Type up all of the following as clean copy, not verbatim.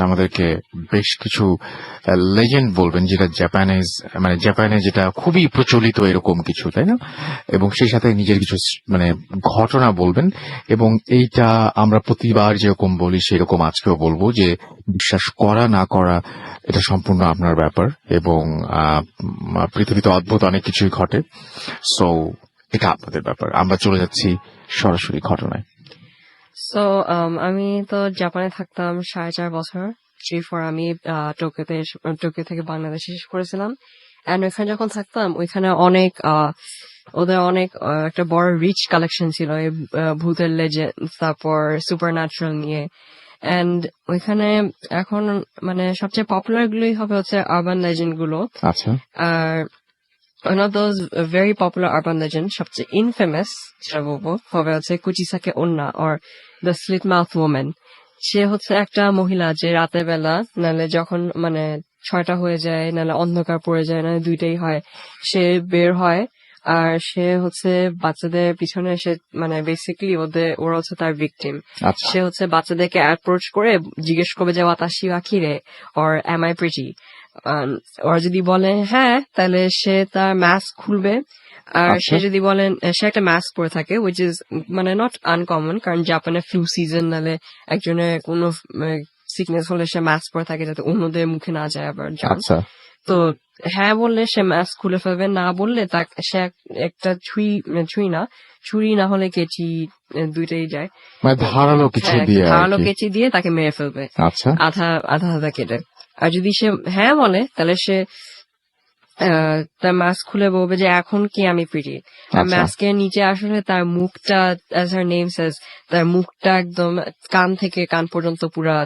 আমাদেরকে বেশ কিছু লেজেন্ড বলবেন, যেটা জাপানে যেটা খুবই প্রচলিত এরকম কিছু, তাই না? এবং সেই সাথে নিজের কিছু মানে ঘটনা বলবেন। এবং এইটা আমরা প্রতিবার যেরকম বলি সেরকম আজকেও বলবো যে বিশ্বাস করা না করা এটা সম্পূর্ণ আপনার ব্যাপার। এবং পৃথিবীতে অদ্ভুত অনেক কিছুই ঘটে, সো এটা আপনাদের ব্যাপার। আমরা চলে যাচ্ছি সরাসরি ঘটনায়। সো আমি তো জাপানে থাকতাম 4.5 বছর। এরপর আমি টোকিও থেকে বাংলাদেশে শেষ করেছিলাম। এন্ড ওইখানে যখন থাকতাম ওইখানে অনেক ওদের অনেক একটা বড় রিচ কালেকশন ছিল এই ভূতের লেজেন্ড, তারপর সুপার ন্যাচারাল নিয়ে। এন্ড ওইখানে এখন মানে সবচেয়ে পপুলার গুলোই হবে হচ্ছে আরবান লেজেন্ড গুলো। আচ্ছা, আর one of those very popular urban legends, সবচেয়ে ইনফেমাস যেটা বলবো হবে হচ্ছে কুচিসাকে ওন্না or the slit mouth woman। সে হচ্ছে একটা মহিলা যে রাতের বেলা নাহলে যখন মানে 6টা হয়ে যায়, নাহলে অন্ধকার পড়ে যায়, নাহলে দুইটাই হয়, সে বের হয়। আর সে হচ্ছে বাচ্চাদের পিছনে এসে মানে বেসিক্যালি ওরা হচ্ছে তার ভিকটিম। আচ্ছা, সে হচ্ছে বাচ্চাদেরকে অ্যাপ্রোচ করে জিজ্ঞেস করবে যে ওয়াতাশি ওয়া কিরে or am I pretty। ওরা যদি বলে হ্যাঁ, তাহলে সে তার মাস্ক খুলবে। আর আচ্ছা। সে যদি বলেন সে একটা মাস্ক পরে থাকে, উইচ ইজ মানে নট আনকমন, কারণ জাপানে ফ্লু সিজন নালে একজনের কোনো সিকনেস হলে সে মাস্ক পরে থাকে যাতে অন্যদের মুখে না যায় আবার জার্ম। আচ্ছা, তো হ্যাঁ বললে সে মাস্ক খুলে ফেলবে, না বললে তাকে সে একটা ছুরি না হলে কেচি, দুইটাই যায়, মানে ধারালো কিছু হ্যাঁ দিয়ে আর ধারালো কি। কেচি দিয়ে তাকে মেরে ফেলবে আচ্ছা, আধা আধা কেটে। আর যদি সে হ্যাঁ বলে তাহলে সে তার মাস্ক খুলে বলবে যে এখন কি আমি প্রিটি। আর আচ্ছা। মাস্কের নিচে আসলে তার মুখটা, as her name says, তার মুখটা একদম কান থেকে কান পর্যন্ত পুরা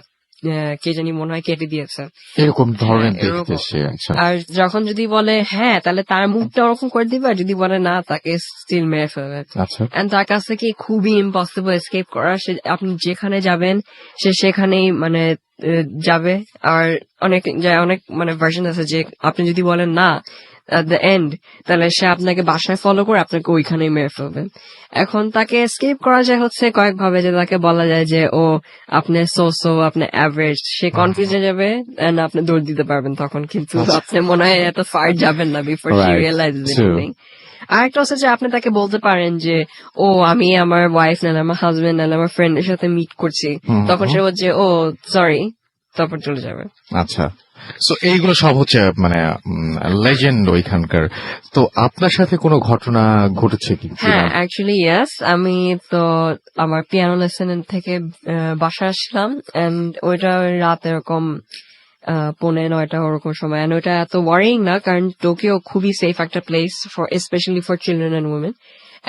কে জানি মনে হয় কেটে দিয়েছে এরকম ধরনের হ্যাঁ, দেখতে এরকম। সে। আচ্ছা, আর যখন যদি বলে হ্যাঁ তাহলে তার মুখটা ওরকম করে দিবে, আর যদি বলে না তাকে স্টিল মেরে ফেলবে। আচ্ছা, এন্ড তার কাছ থেকে খুবই ইম্পসিবল এসকেপ করা। সে আপনি যেখানে যাবেন সে সেখানেই মানে যাবে। আর অনেক মানে ভার্সন আছে যে আপনি যদি বলেন না at the end, তাহলে সে আপনাকে বাসায় ফলো করে আপনাকে ওইখানেই মেরে ফেলবে। এখন তাকে এসকেপ করা যায় হচ্ছে কয়েক ভাবে, যে তাকে বলা যায় যে ও আপনি আপনি অ্যাভারেজ, সে কনফিউজ হয়ে যাবে এন্ড আপনি দৌড় দিতে পারবেন তখন, কিন্তু আপনি মনে হয় এত ফার যাবেন না before she Right. Realises True. Anything. আরেকটা হচ্ছে যে আপনি তাকে বলতে পারেন যে ও আমি আমার ওয়াইফ নাহলে আমার হাজবেন্ড নাহলে আমার ফ্রেন্ডের সাথে মিট করছি, তখন সে বলছে ও সরি, তারপর চলে যাবে। আচ্ছা। সো এইগুলো সব হচ্ছে মানে লেজেন্ড ওইখানকার। তো আপনার সাথে কোনো ঘটনা ঘটেছে কি? হ্যাঁ অ্যাকচুয়ালি ইয়েস, আমি তো আমার পিয়ানো লেসন থেকে বাসায় আসলাম এন্ড ওইটা রাত এরকম 8:30 ওরকম সময়। এন্ড ওইটা এত ওয়ারিং না, কারণ টোকিও খুবই সেফ একটা place for specially for children and women.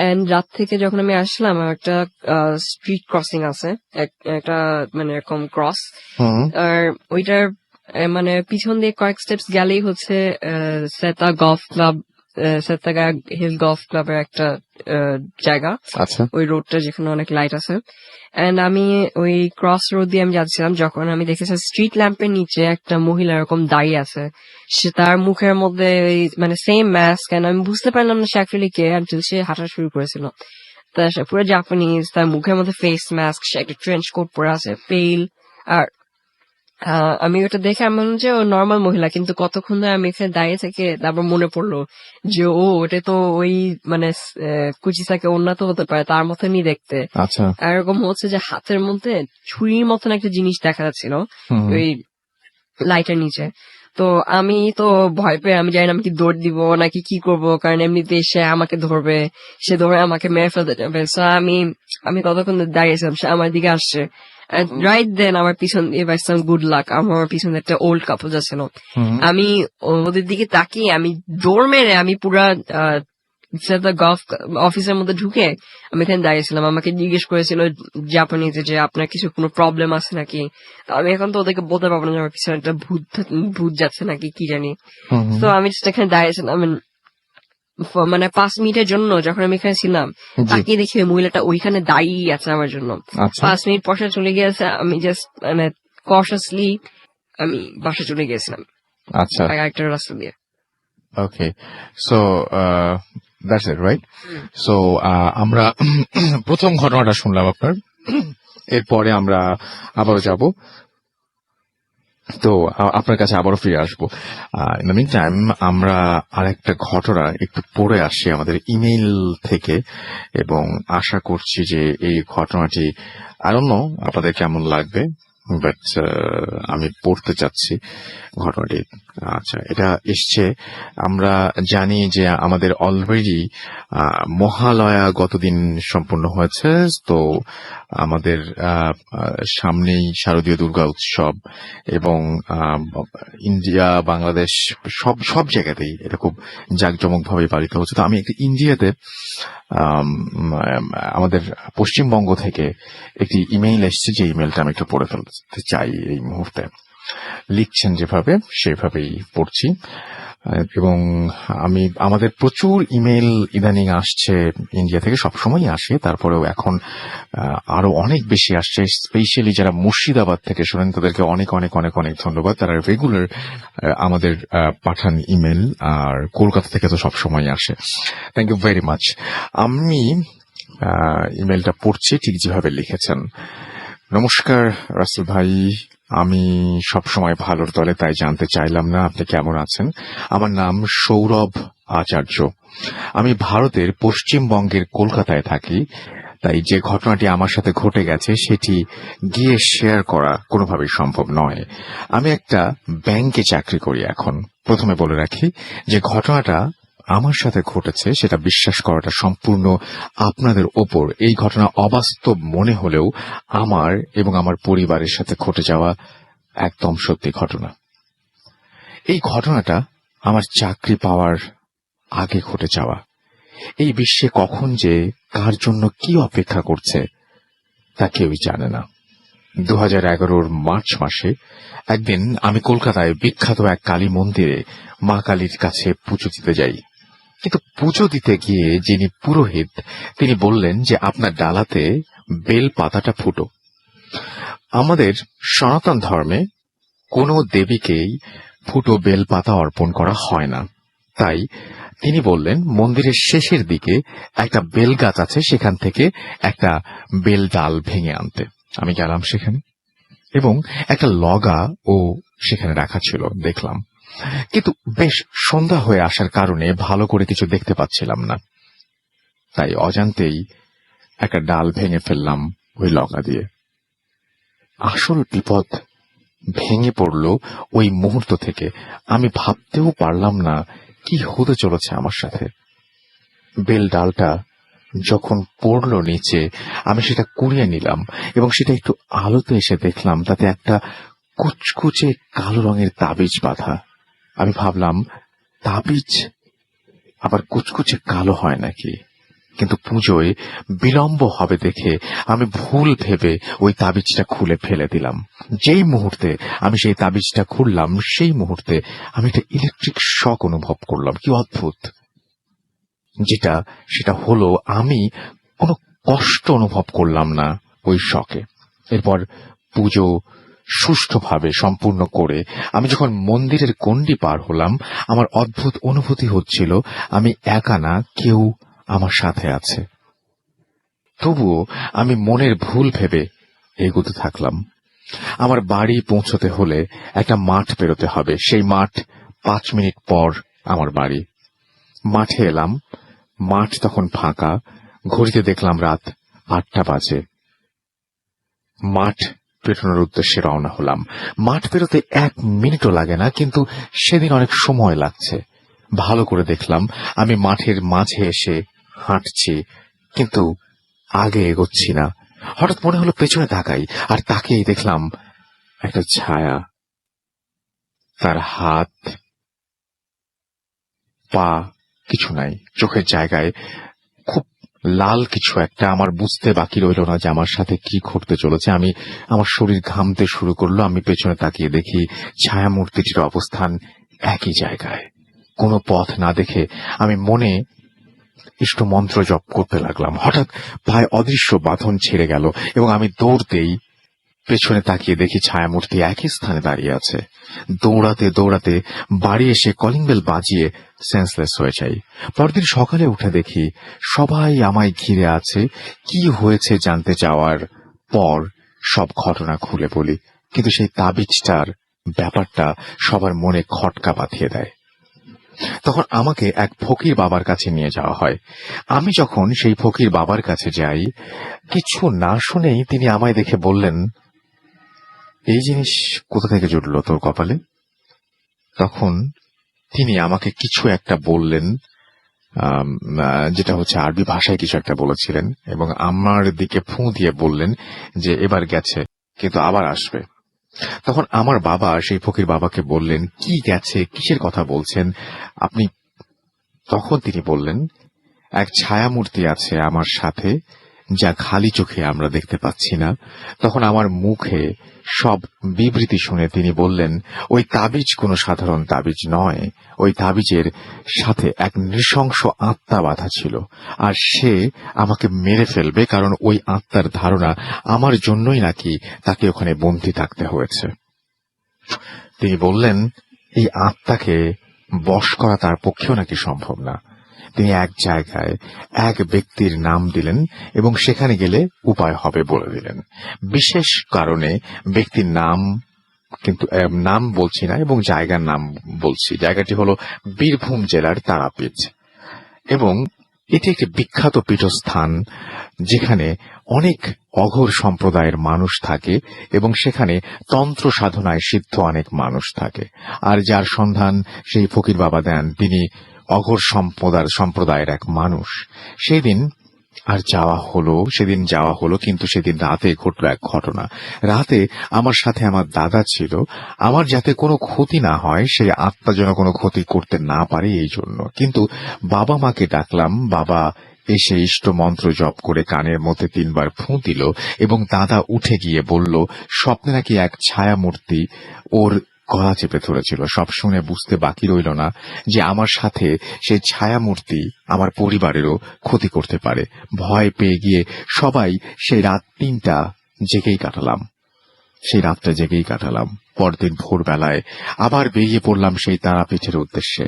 And রাত থেকে যখন আমি আসলাম একটা স্ট্রিট ক্রসিং আছে, একটা মানে এরকম ক্রস। আর ওইটার মানে পিছন দিয়ে কয়েক স্টেপস গেলেই হচ্ছে সেতা গলফ ক্লাব, সেতাগা হিল গলফ ক্লাবের একটা জায়গা। আচ্ছা, ওই রোডটা যেখানে অনেক লাইট আছে। এন্ড আমি ওই ক্রস রোড দিয়ে আমি যাচ্ছিলাম, যখন আমি দেখেছি স্ট্রিট ল্যাম্পের নিচে একটা মহিলা এরকম দাঁড়িয়ে আছে। সে তার মুখের মধ্যে ওই মানে সেম মাস্ক, এন্ড আমি বুঝতে পারলাম না সে অ্যাকচুয়ালি কে আনটিল সে হাঁটা শুরু করেছিল। তা সে পুরো জাপানিজ, তার মুখের মধ্যে ফেস মাস্ক, সে একটা ট্রেঞ্চ কোট পরে আছে, পেল। আর আমি ওটা দেখে আমি বললাম যে ও নর্মাল মহিলা, কিন্তু কতক্ষণ ধরে আমি এখানে দাঁড়িয়ে থেকে তারপর মনে পড়লো যে ওটা তো ওই মানে কুচিসাকে উন্নত হতে পারে, তার মতনই দেখতে। আচ্ছা, আর এরকম হচ্ছে যে হাতের মধ্যে ছুরির মতন একটা জিনিস দেখা যাচ্ছিল ওই লাইটের নিচে। তো আমি তো ভয় পেয়ে আমি জানি না আমি কি দৌড় দিব নাকি কি করব, কারণ এমনিতে সে আমাকে ধরবে, সে ধরে আমাকে মেরে ফেলতে যাবে। সো আমি ততক্ষণ দাঁড়িয়েছিলাম, সে আমার দিকে আসছে। রাইট দেন আমার পিছন দিয়ে পাইছিলাম গুড লাক, আমার পিছনে একটা ওল্ড কাপল যাচ্ছিল। আমি ওদের দিকে তাকিয়ে আমি দৌড় মেরে আমি পুরা গলফ অফিসের মধ্যে ঢুকে আমি এখানে দাঁড়িয়েছিলাম। আমাকে জিজ্ঞেস করেছিল জাপানিজে যে আপনার কিছু কোনো প্রবলেম আছে নাকি। আমি এখন তো ওদেরকে বলতে পারবো না যে আমার পিছনে একটা ভূত যাচ্ছে নাকি কি জানি। তো আমি just এখানে দাঁড়িয়েছিলাম মানে 5 মিনিটের জন্য। যখন আমি এখানে ছিলাম তাকিয়ে দেখি ওই মহিলাটা ওইখানে দাঁড়িয়ে আছে আমার জন্য। 5 মিনিট পর সে চলে গিয়েছে, আমি জাস্ট মানে কশাসলি আমি বাসা চলে গিয়েছিলাম। আচ্ছা, আরেকটা রাস্তা দিয়ে। Okay. So that's it, right? So আমরা প্রথম ঘটনাটা শুনলাম আপনার, এরপরে আমরা আবারও যাব তো আপনার কাছে আবারও ফিরে আসবো। ইন দ্য মিন টাইম আমরা আরেকটা ঘটনা একটু পড়ে আসি আমাদের ইমেইল থেকে, এবং আশা করছি যে এই ঘটনাটি আই ডোন্ট নো আপনাদের কেমন লাগবে, বাট আমি পড়তে চাচ্ছি ঘটনাটি। আচ্ছা, এটা এসছে, আমরা জানি যে আমাদের অলরেডি মহালয়া গতদিন সম্পূর্ণ হয়েছে। তো আমাদের সামনেই শারদীয় দুর্গা উৎসব, এবং ইন্ডিয়া বাংলাদেশ সব সব জায়গাতেই এটা খুব জাঁকজমক ভাবে পালিত হচ্ছে। তো আমি একটি ইন্ডিয়াতে আমাদের পশ্চিমবঙ্গ থেকে একটি ইমেইল এসেছে, যে ইমেলটা আমি একটু পড়ে ফেলতে চাই এই মুহূর্তে। লিখছেন যেভাবে সেভাবেই পড়ছি। এবং আমাদের প্রচুর ইমেল ইদানিং আসছে ইন্ডিয়া থেকে, সবসময় আসে, তারপরেও এখন আরো অনেক বেশি আসছে। স্পেশালি যারা মুর্শিদাবাদ থেকে শোনেন তাদেরকে অনেক অনেক অনেক অনেক ধন্যবাদ। তারা রেগুলার আমাদের পাঠান ইমেল, আর কলকাতা থেকে তো সবসময় আসে। Thank you very much. আমি ইমেলটা পড়ছি ঠিক যেভাবে লিখেছেন। নমস্কার রাসেল ভাই, আমি সবসময় ভালোর দলে, তাই জানতে চাইলাম না আপনি কেমন আছেন। আমার নাম সৌরভ আচার্য, আমি ভারতের পশ্চিমবঙ্গের কলকাতায় থাকি। তাই যে ঘটনাটি আমার সাথে ঘটে গেছে সেটি গিয়ে শেয়ার করা কোনোভাবেই সম্ভব নয়। আমি একটা ব্যাংকে চাকরি করি এখন। প্রথমে বলে রাখি যে ঘটনাটা আমার সাথে ঘটেছে সেটা বিশ্বাস করাটা সম্পূর্ণ আপনাদের ওপর। এই ঘটনা অবাস্তব মনে হলেও আমার এবং আমার পরিবারের সাথে ঘটে যাওয়া একদম সত্যি ঘটনা। এই ঘটনাটা আমার চাকরি পাওয়ার আগে ঘটে যাওয়া। এই বিশ্বে কখন যে কার জন্য কি অপেক্ষা করছে তা কেউই জানে না। 2011 মার্চ মাসে একদিন আমি কলকাতায় বিখ্যাত এক কালী মন্দিরে মা কালীর কাছে পুজো দিতে যাই। কিন্তু পুজো দিতে গিয়ে যিনি পুরোহিত তিনি বললেন যে আপনার ডালাতে বেল পাতাটা ফুটো। আমাদের সনাতন ধর্মে কোনো দেবীকেই ফুটো বেল পাতা অর্পণ করা হয় না। তাই তিনি বললেন মন্দিরের শেষের দিকে একটা বেল গাছ আছে, সেখান থেকে একটা বেল ডাল ভেঙে আনতে। আমি গেলাম সেখানে, এবং একটা লগা ও সেখানে রাখা ছিল দেখলাম। কিন্তু বেশ সন্ধ্যা হয়ে আসার কারণে ভালো করে কিছু দেখতে পাচ্ছিলাম না, তাই অজান্তেই একটা ডাল ভেঙে ফেললাম ওই লগা দিয়ে। আসল বিপদ ভেঙে পড়ল ওই মুহূর্ত থেকে। আমি ভাবতেও পারলাম না কি হতে চলেছে আমার সাথে। বেল ডালটা যখন পড়ল নিচে, আমি সেটা কুড়িয়ে নিলাম এবং সেটা একটু আলোতে এসে দেখলাম তাতে একটা কুচকুচে কালো রঙের তাবিজ বাঁধা। আমি ভাবলাম তাবিজ আবার কুচকুচে কালো হয় নাকি, কিন্তু পুজোয় বিলম্ব হবে দেখে আমি ভুল ভেবে ওই তাবিজটা খুলে ফেলে দিলাম। যেই মুহূর্তে আমি সেই তাবিজটা খুললাম সেই মুহূর্তে আমি একটা ইলেকট্রিক শক অনুভব করলাম। কি অদ্ভুত! সেটা হলো আমি কোনো কষ্ট অনুভব করলাম না ওই শকে। এরপর পুজো সুষ্ঠুভাবে সম্পূর্ণ করে আমি যখন মন্দিরের গণ্ডি পার হলাম, আমার অদ্ভুত অনুভূতি হচ্ছিল আমি একা না, কেউ আমার সাথে আছে। তবুও আমি মনের ভুল ভেবে এগোতে থাকলাম। আমার বাড়ি পৌঁছতে হলে একটা মাঠ পেরোতে হবে। সেই মাঠ 5 মিনিট পর আমার বাড়ি। মাঠে এলাম, মাঠ তখন ফাঁকা। ঘড়িতে দেখলাম রাত 8টা বাজে। মাঠ পেরোনোর উদ্দেশ্যে রওনা হলাম। মাঠ পেরোতে 1 মিনিটও লাগে না, কিন্তু সেদিন অনেক সময় লাগছে। ভালো করে দেখলাম আমি মাঠের মাঝে এসে হাঁটছি, কিন্তু আগে এগোচ্ছি না। হঠাৎ মনে হলো পেছনে তাকাই, আর তাকিয়েই দেখলাম একটা ছায়া। তার হাত পা কিছু নাই, চোখের জায়গায় খুব লাল কিছু একটা। আমার বুঝতে বাকি রইল না যে আমার সাথে কি ঘটতে চলেছে। আমার শরীর ঘামতে শুরু করলো। আমি পেছনে তাকিয়ে দেখি ছায়া মূর্তিটির অবস্থান একই জায়গায়। কোনো পথ না দেখে আমি মনে ইষ্ট মন্ত্র জপ করতে লাগলাম। হঠাৎ পায়ে অদৃশ্য বাঁধন ছেড়ে গেল এবং আমি দৌড়তেই পেছনে তাকিয়ে দেখি ছায়ামূর্তি একই স্থানে দাঁড়িয়ে আছে। দৌড়াতে দৌড়াতে বাড়ি এসে কলিং বেল বাজিয়ে সেন্সলেস হয়ে যাই। পরদিন সকালে উঠে দেখি সবাই আমায় ঘিরে আছে। কি হয়েছে জানতে চাওয়ার পর সব ঘটনা খুলে বলি, কিন্তু সেই তাবিজটার ব্যাপারটা সবার মনে খটকা বাঁধিয়ে দেয়। তখন আমাকে এক ফকির বাবার কাছে নিয়ে যাওয়া হয়। আমি যখন সেই ফকির বাবার কাছে যাই, কিছু না শুনেই তিনি আমায় দেখে বললেন, এই জিনিস কোথা থেকে জুটলো তোর কপালে? তখন তিনি আমাকে কিছু একটা বললেন, যেটা হচ্ছে আরবি ভাষায় কিছু একটা বলেছিলেন, এবং আমার দিকে ফুঁ দিয়ে বললেন যে এবার গেছে, কিন্তু আবার আসবে। তখন আমার বাবা সেই ফকির বাবাকে বললেন, কি গেছে, কিসের কথা বলছেন আপনি? তখন তিনি বললেন, এক ছায়ামূর্তি আছে আমার সাথে, যা খালি চোখে আমরা দেখতে পাচ্ছি না। তখন আমার মুখে সব বিবৃতি শুনে তিনি বললেন, ওই তাবিজ কোনো সাধারণ তাবিজ নয়, ওই তাবিজের সাথে এক নৃশংস আত্মা বাঁধা ছিল, আর সে আমাকে মেরে ফেলবে, কারণ ওই আত্মার ধারণা আমার জন্যই নাকি তাকে ওখানে বন্দী থাকতে হয়েছে। তিনি বললেন, এই আত্মাকে বশ করা তার পক্ষেও নাকি সম্ভব না। তিনি এক জায়গায় এক ব্যক্তির নাম দিলেন এবং সেখানে গেলে উপায় হবে বলে দিলেন। বিশেষ কারণে ব্যক্তির নাম, কিন্তু নাম বলছি না, এবং জায়গার নাম বলছি। জায়গাটি হলো বীরভূম জেলার তারাপীঠ, এবং এটি একটি বিখ্যাত পীঠস্থান যেখানে অনেক অঘোর সম্প্রদায়ের মানুষ থাকে, এবং সেখানে তন্ত্র সাধনায় সিদ্ধ অনেক মানুষ থাকে। আর যার সন্ধান সেই ফকির বাবা দেন, তিনি অঘোর সম্প্রদায়ের এক মানুষ। সেদিন যাওয়া হলো, কিন্তু সেদিন রাতে ঘটল এক ঘটনা। রাতে আমার সাথে আমার দাদা ছিল। আমার যাতে কোনো ক্ষতি না হয়, সেই আত্মা যেন কোনো ক্ষতি করতে না পারে এই জন্য। কিন্তু বাবা মাকে ডাকলাম। বাবা এসে ইষ্ট মন্ত্র জপ করে কানের মধ্যে 3 বার ফুঁ দিল, এবং দাদা উঠে গিয়ে বলল, স্বপ্নে নাকি এক ছায়ামূর্তি ওর গলা চেপে ধরেছিল। সব শুনে বুঝতে বাকি রইল না যে আমার সাথে সেই ছায়ামূর্তি আমার পরিবারেরও ক্ষতি করতে পারে। ভয় পেয়ে গিয়ে সবাই সেই রাত 3টা জেগেই কাটালাম। পরদিন ভোরবেলায় আবার বেরিয়ে পড়লাম সেই তারাপীঠের উদ্দেশ্যে।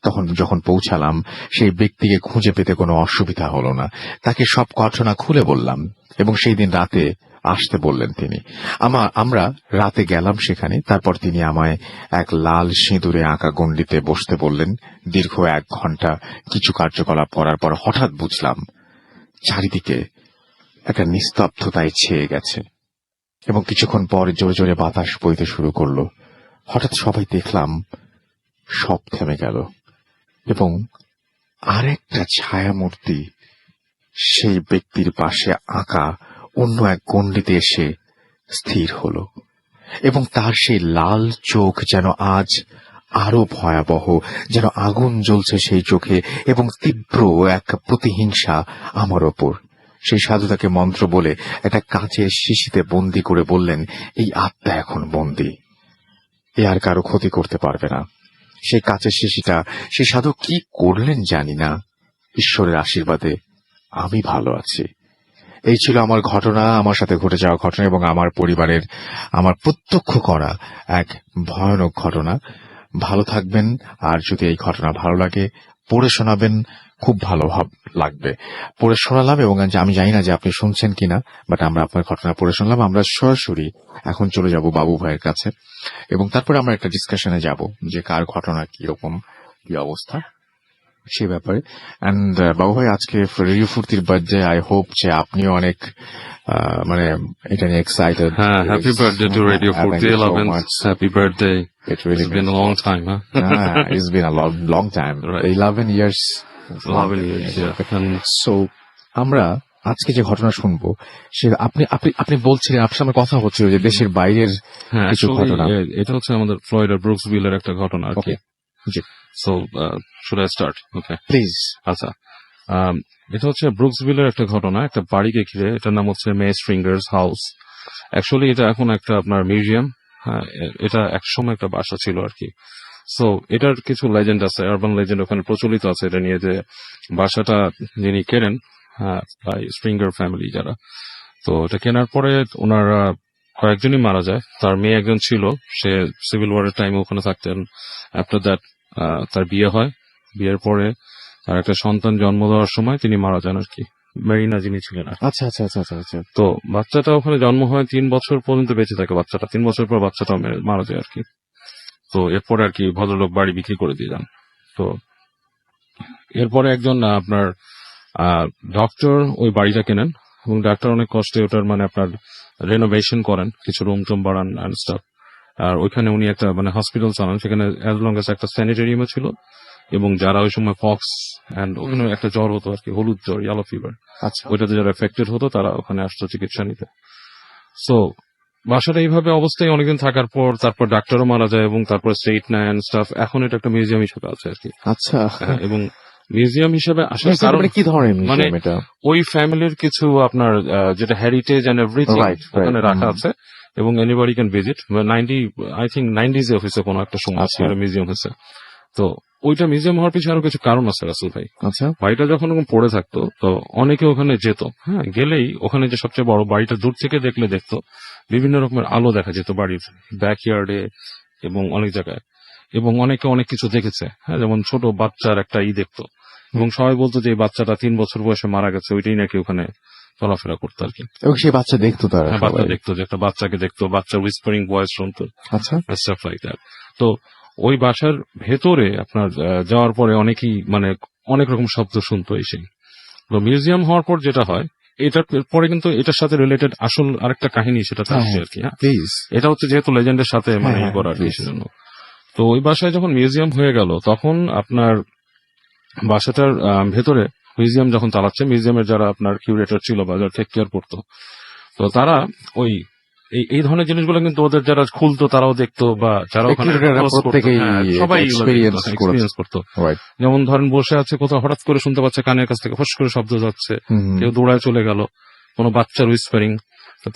তখন যখন পৌঁছালাম, সেই ব্যক্তিকে খুঁজে পেতে কোনো অসুবিধা হলো না। তাকে সব ঘটনা খুলে বললাম, এবং সেই দিন রাতে আসতে বললেন তিনি। আমরা রাতে গেলাম সেখানে। তারপর তিনি আমায় এক লাল সিঁদুরে আঁকা গণ্ডিতে বসতে বললেন। দীর্ঘ 1 ঘন্টা কিছু কার্যকলাপ করার পর হঠাৎ বুঝলাম চারিদিকে একটা নিস্তব্ধতায় ছেয়ে গেছে, এবং কিছুক্ষণ পর জোরে জোরে বাতাস বইতে শুরু করলো। হঠাৎ সবাই দেখলাম সব থেমে গেল, এবং আরেকটা ছায়ামূর্তি সেই ব্যক্তির পাশে আঁকা অন্য এক গণ্ডিতে এসে স্থির হলো, এবং তার সেই লাল চোখ যেন আজ আরো ভয়াবহ, যেন আগুন জ্বলছে সেই চোখে, এবং তীব্র এক প্রতিহিংসা আমার ওপর। সেই সাধু তাকে মন্ত্র বলে একটা কাঁচের শিশিতে বন্দি করে বললেন, এই আত্মা এখন বন্দি, এ আর কারো ক্ষতি করতে পারবে না। সেই কাঁচের শিশিটা সেই সাধু কি করলেন জানি না। ঈশ্বরের আশীর্বাদে আমি ভালো আছি। এই ছিল আমার ঘটনা, আমার সাথে ঘটে যাওয়া ঘটনা, এবং আমার পরিবারের আমার প্রত্যক্ষ করা এক ভয়ানক ঘটনা। ভালো থাকবেন, আর যদি এই ঘটনা ভালো লাগে পড়ে শোনাবেন, খুব ভালো লাগবে। পড়ে শোনালাম, এবং আমি জানি না যে আপনি শুনছেন কিনা, বাট আমরা আপনার ঘটনা পড়ে শুনলাম। আমরা সরাসরি এখন চলে যাব বাবু ভাইয়ের কাছে, এবং তারপরে আমরা একটা ডিসকাশনে যাব যে কার ঘটনা কিরকম, কি অবস্থা সে ব্যাপারে। এন্ড বাবু ভাই, আজকে রেডিও ফুর্তির বার্থডে, আই হোপ যে আপনিও অনেক মানে এটা নিয়ে এক্সাইটেড। হ্যাঁ, হ্যাপি বার্থডে টু রেডিও ফুর্তি 11th, happy birthday. It really It's been a long time, huh? It's been a long time. Right. 11 years. 11 years, yeah. And So, আমরা আজকে যে ঘটনা শুনবো, সে আপনি বলছিলেন, আপনার সাথে কথা হচ্ছিল যে দেশের বাইরের হ্যাঁ, কিছু ঘটনা। এটা হচ্ছে আমাদের ফ্লোরিডার ব্রুকসভিলের একটা ঘটনা আর কি। Okay. G, So, should I start? Okay. Please. আচ্ছা, এটা হচ্ছে ব্রুকসভিলের একটা ঘটনা, একটা বাড়িকে ঘিরে। এটার নাম হচ্ছে মে স্ট্রিঙ্গার্স হাউস। অ্যাকচুয়ালি এটা এখন একটা আপনার মিউজিয়াম। হ্যাঁ, এটা একসময় একটা বাসা ছিল আর কি। সো এটার কিছু লেজেন্ড আছে, আরবান লেজেন্ড ওখানে প্রচলিত আছে এটা নিয়ে, যে বাসাটা যিনি কেনেন, হ্যাঁ, বাই স্প্রিঙ্গার ফ্যামিলি যারা, তো এটা কেনার পরে ওনারা কয়েকজনই মারা যায়। তার মেয়ে একজন ছিল, সে সিভিল ওয়ারের টাইমে ওখানে থাকতেন। আফটার দ্যাট তার বিয়ে হয়। বিয়ের পরে তার একটা সন্তান জন্ম দেওয়ার সময় তিনি মারা যান আর কি। মেরিনা যিনি ছিলেন আর কি। আচ্ছা আচ্ছা আচ্ছা আচ্ছা আচ্ছা তো বাচ্চাটা ওখানে জন্ম হয় 3 বছর পর্যন্ত বেঁচে থাকে বাচ্চাটা, 3 বছর পর বাচ্চাটা মারা যায় আর কি। তো এরপরে আর কি ভদ্রলোক বাড়ি বিক্রি করে দিয়ে যান। তো এরপরে একজন আপনার ডক্টর ওই বাড়িটা কেনেন এবং ডাক্তার অনেক কষ্টে ওটার মানে আপনার রেনোভেশন করেন, কিছু রুম টুম বাড়ান অ্যান্ড স্টাফ। আর ওইখানে উনি একটা মানে হসপিটাল চালান, সেখানে অ্যাজ লং এস একটা স্যানিটেরিয়ামও ছিল এবং যারা ওই সময় পক্স অ্যান্ড ওখানে একটা জ্বর হতো আর কি, হলুদ জ্বর, ইয়েলো ফিভার, আচ্ছা ওইটাতে যারা এফেক্টেড হতো তারা ওখানে আসতো চিকিৎসা নিতে। সো বাসাটা এইভাবে অবস্থায় অনেকদিন থাকার পর তারপর ডাক্তারও মারা যায় এবং তারপর স্টেট নেয় অ্যান্ড স্টাফ। এখন এটা একটা মিউজিয়াম হিসেবে আছে আর কি। আচ্ছা হ্যাঁ, এবং মিউজিয়াম হিসেবে আসার কারণ মানে কি ধরনের মানে মিউজিয়াম এটা? ওই ফ্যামিলির কিছু আপনার যেটা heritage and everything Right, right. ওখানে রাখা আছে এবং এনিবডি ক্যান ভিজিট। 90s এ অফিসে কোনো একটা সময় আচ্ছা। ছিল মিউজিয়াম হয়েছে। তো ওইটা মিউজিয়াম হওয়ার পিছনে আরো কিছু কারণ আছে রাসেল ভাই। আচ্ছা বাড়িটা যখন ওরকম পড়ে থাকতো তো অনেকে ওখানে যেত, হ্যাঁ, গেলেই ওখানে যে সবচেয়ে বড় বাড়িটা দূর থেকে দেখলে দেখতো বিভিন্ন রকমের আলো দেখা যেত বাড়ির ব্যাকইয়ার্ডে এবং অনেক জায়গায়, এবং অনেকে অনেক কিছু দেখেছে, হ্যাঁ, যেমন ছোট বাচ্চার একটা দেখতো এবং সবাই বলতো যে এই বাচ্চাটা 3 বছর বয়সে মারা গেছে, ওইটাই নাকি ওখানে চলাফেরা করতো আর কি। এবং সেই বাচ্চা দেখতো তারা হ্যাঁ, বাচ্চা সবাই? দেখতো, যে একটা বাচ্চাকে দেখতো, বাচ্চা উইসপারিং ভয়েস শুনতো, আচ্ছা স্টাফ লাইক দ্যাট। তো ওই বাসার ভেতরে আপনার যাওয়ার পরে অনেকেই মানে অনেক রকম শব্দ শুনতো এসে। তো মিউজিয়াম হওয়ার পর যেটা হয়, এটার পরে কিন্তু এটার সাথে রিলেটেড আসল আরেকটা কাহিনী সেটা থাকছে আর কি। হ্যাঁ, প্লিজ এটা হচ্ছে যেহেতু লেজেন্ডের সাথে মানে হ্যাঁ, করার please. সেজন্য। তো ওই বাসায় যখন মিউজিয়াম হয়ে গেল তখন আপনার বাসাটার ভেতরে মিউজিয়াম যখন চালাচ্ছে, মিউজিয়ামের যারা আপনার কিউরেটর ছিল বা যারা টেক কেয়ার করতো, তো তারা ওই এই ধরনের জিনিসগুলো কিন্তু ওদের যারা খুলতো তারাও দেখতো, বা যারা ওখানে Executive-রা host করতো, প্রত্যেকেই হ্যাঁ, সবাই experience করেছে। এক্সপিরিয়েন্স করতো। রাইট যেমন ধরেন বসে আছে কোথাও, হঠাৎ করে শুনতে পাচ্ছে কানের কাছ থেকে ফস করে শব্দ যাচ্ছে, কেউ দৌড়ায় চলে গেল, কোনো বাচ্চার উইসপারিং।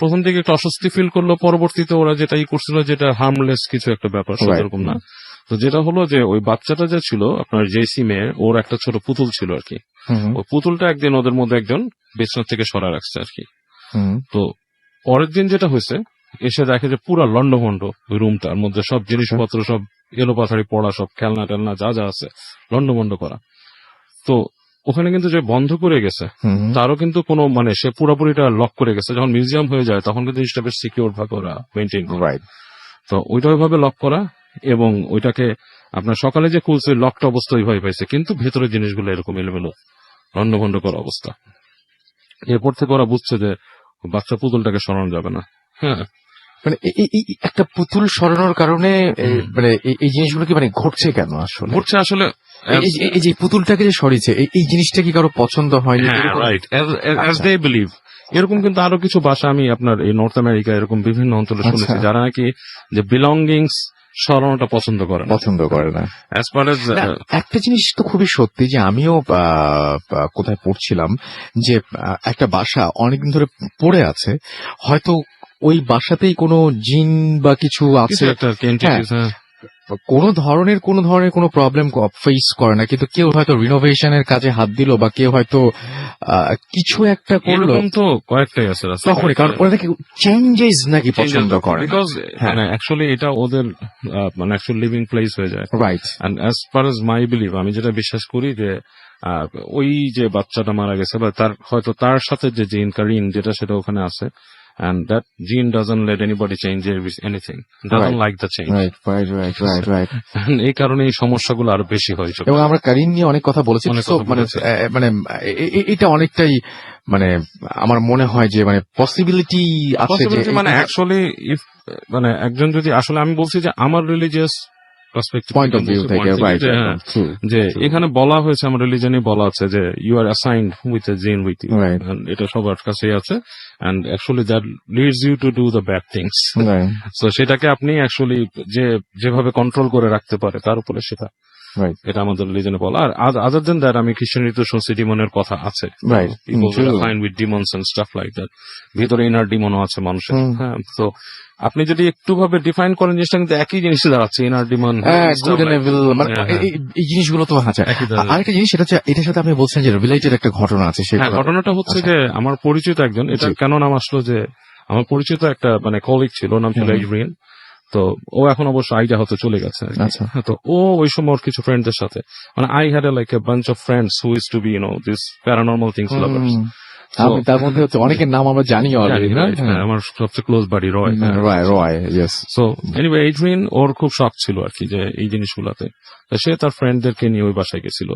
প্রথম দিকে একটু অস্বস্তি ফিল করলো, পরবর্তীতে ওরা যেটাই করছিল যেটা হার্মলেস কিছু একটা ব্যাপার, Right. সেরকম না। তো যেটা হলো যে ওই বাচ্চাটা যে ছিল আপনার জেসি মেয়ে, ওর একটা ছোট পুতুল ছিল আর কি। ওই পুতুলটা একদিন ওদের মধ্যে একজন বিছানা থেকে সরা রাখছে আর কি। তো পরের দিন যেটা হয়েছে, এসে দেখে যে পুরা লন্ডভন্ড ওই রুমটার মধ্যে, সব জিনিসপত্র সব এলোপাথারি পড়া, সব খেলনা টেলনা যা যা আছে লন্ডভন্ড করা। তো ওখানে কিন্তু যে বন্ধ করে গেছে তারও কিন্তু কোনো মানে সে পুরোপুরিটা লক করে গেছে। যখন মিউজিয়াম হয়ে যায় তখন কিন্তু জিনিসটা বেশ সিকিউর ভাবে ওরা মেনটেন করে। রাইট তো ওইটা ওইভাবে লক করা, এবং ওইটাকে আপনার সকালে যে খুলছে লকটা অবস্থা ওইভাবে পাইছে, কিন্তু ভেতরের জিনিসগুলো এরকম এলোমেলো লন্ডভন্ড করা অবস্থা। এরপর থেকে ওরা বুঝছে যে বাচ্চা পুতুলটাকে সরানো যাবে না। হ্যাঁ, মানে এই একটা পুতুল সরানোর কারণে মানে এই জিনিসগুলো কি মানে ঘটছে কেন আসলে? ঘটছে আসলে এই যে পুতুলটাকে যে সরিয়েছে এই জিনিসটা কি কারো পছন্দ হয়নি? হ্যাঁ, এরকম? Right, as they believe. এরকম কিন্তু আরো কিছু ভাষা আমি আপনার এই নর্থ আমেরিকা এরকম বিভিন্ন অঞ্চলে শুনেছি, আচ্ছা। যারা নাকি যে বিলঙ্গিংস সরানোটা পছন্দ করে না। পছন্দ করে না। অ্যাজ ফার এজ না, একটা জিনিস তো খুবই সত্যি যে আমিও কোথায় পড়ছিলাম যে একটা বাসা অনেকদিন ধরে পড়ে আছে, হয়তো ওই বাসাতেই কোনো জিন বা কিছু আছে, একটা entities, হ্যাঁ। কোনো ধরনের কোনো প্রবলেম ফেস করে না, কিন্তু কেউ হয়তো রিনোভেশনের কাজে হাত দিল বা কেউ হয়তো কিছু একটা করলো, এরকম তো কয়েকটাই আছে রাস্তায়। তখনই কারণ ওরা নাকি চেঞ্জেস নাকি পছন্দ করে না। বিকজ হ্যাঁ। মানে অ্যাকচুয়ালি এটা ওদের মানে অ্যাকচুয়ালি লিভিং প্লেস হয়ে যায়। Right and as far as my believe, আমি যেটা বিশ্বাস করি যে ওই যে বাচ্চাটা মারা গেছে বা তার হয়তো তার সাথে যে জিন কারিন যেটা সেটা ওখানে আছে, and that gene doesn't let anybody change anything, doesn't Right. like the change. Right And এই কারণে এই সমস্যাগুলো আরো বেশি হয়। এবং আমরা কারিন নিয়ে অনেক কথা বলেছি, অনেক তো কথা মানে বলেছি। মানে এটা অনেকটাই মানে আমার মনে হয় যে মানে পসিবিলিটি আছে যে Possibility মানে অ্যাকচুয়ালি ইফ মানে একজন যদি আসলে, আমি বলছি যে আমার religious perspective point of view থেকে রাইট যে এখানে বলা হয়েছে, আমার রিলিজনে বলা আছে যে you are assigned with a jinn with you, Right. এটা সবার কাছেই আছে, and actually that leads you to do the bad things. তো সেটাকে আপনি অ্যাকচুয়ালি যেভাবে কন্ট্রোল করে রাখতে পারে তার উপরে সেটা, রাইট এটা আমাদের রিলিজনে বলা। আর আদার দেন দ্যাট আমি খ্রিস্টানিতে শুনছি ডিমনের কথা আছে, Right. Fine with demons and stuff like that, ভিতরে ইনার ডিমনও আছে মানুষের। হ্যাঁ, তো আপনি যদি একটু ভাবে ডিফাইন করেন জিনিসটা কিন্তু একই জিনিস দাঁড়াচ্ছে, inner demon, good and evil, মানে এই জিনিসগুলো তো আছে। একই দাঁড়ায়। আরেকটা জিনিস সেটা হচ্ছে, এটার সাথে আপনি বলছেন যে রিলেটেড একটা ঘটনা আছে, হ্যাঁ, ঘটনাটা হচ্ছে যে আমার পরিচিত একজন, এটা কেন নাম আসলো যে আমার পরিচিত একটা মানে কলিগ ছিল, নাম ছিল এড্রিয়ান। তো ও এখন অবশ্য আইডিয়া হতে চলে গেছে আর কি। আচ্ছা। তো ও ওই সময় ওর কিছু ফ্রেন্ডদের সাথে, মানে I had like a bunch of friends who is to be this paranormal things lovers. আমি তার মধ্যে হচ্ছে অনেকের নাম আমরা জানি অলরেডি, না? আমার সবচেয়ে ক্লোজ বাড়ি রয়। রয়, ইয়েস। সো এনিওয়ে এডরিন ওর খুব শখ ছিল আর কি যে এই জিনিসগুলাতে। তো সে তার ফ্রেন্ডদেরকে নিয়ে ওই বাসায় গেছিল।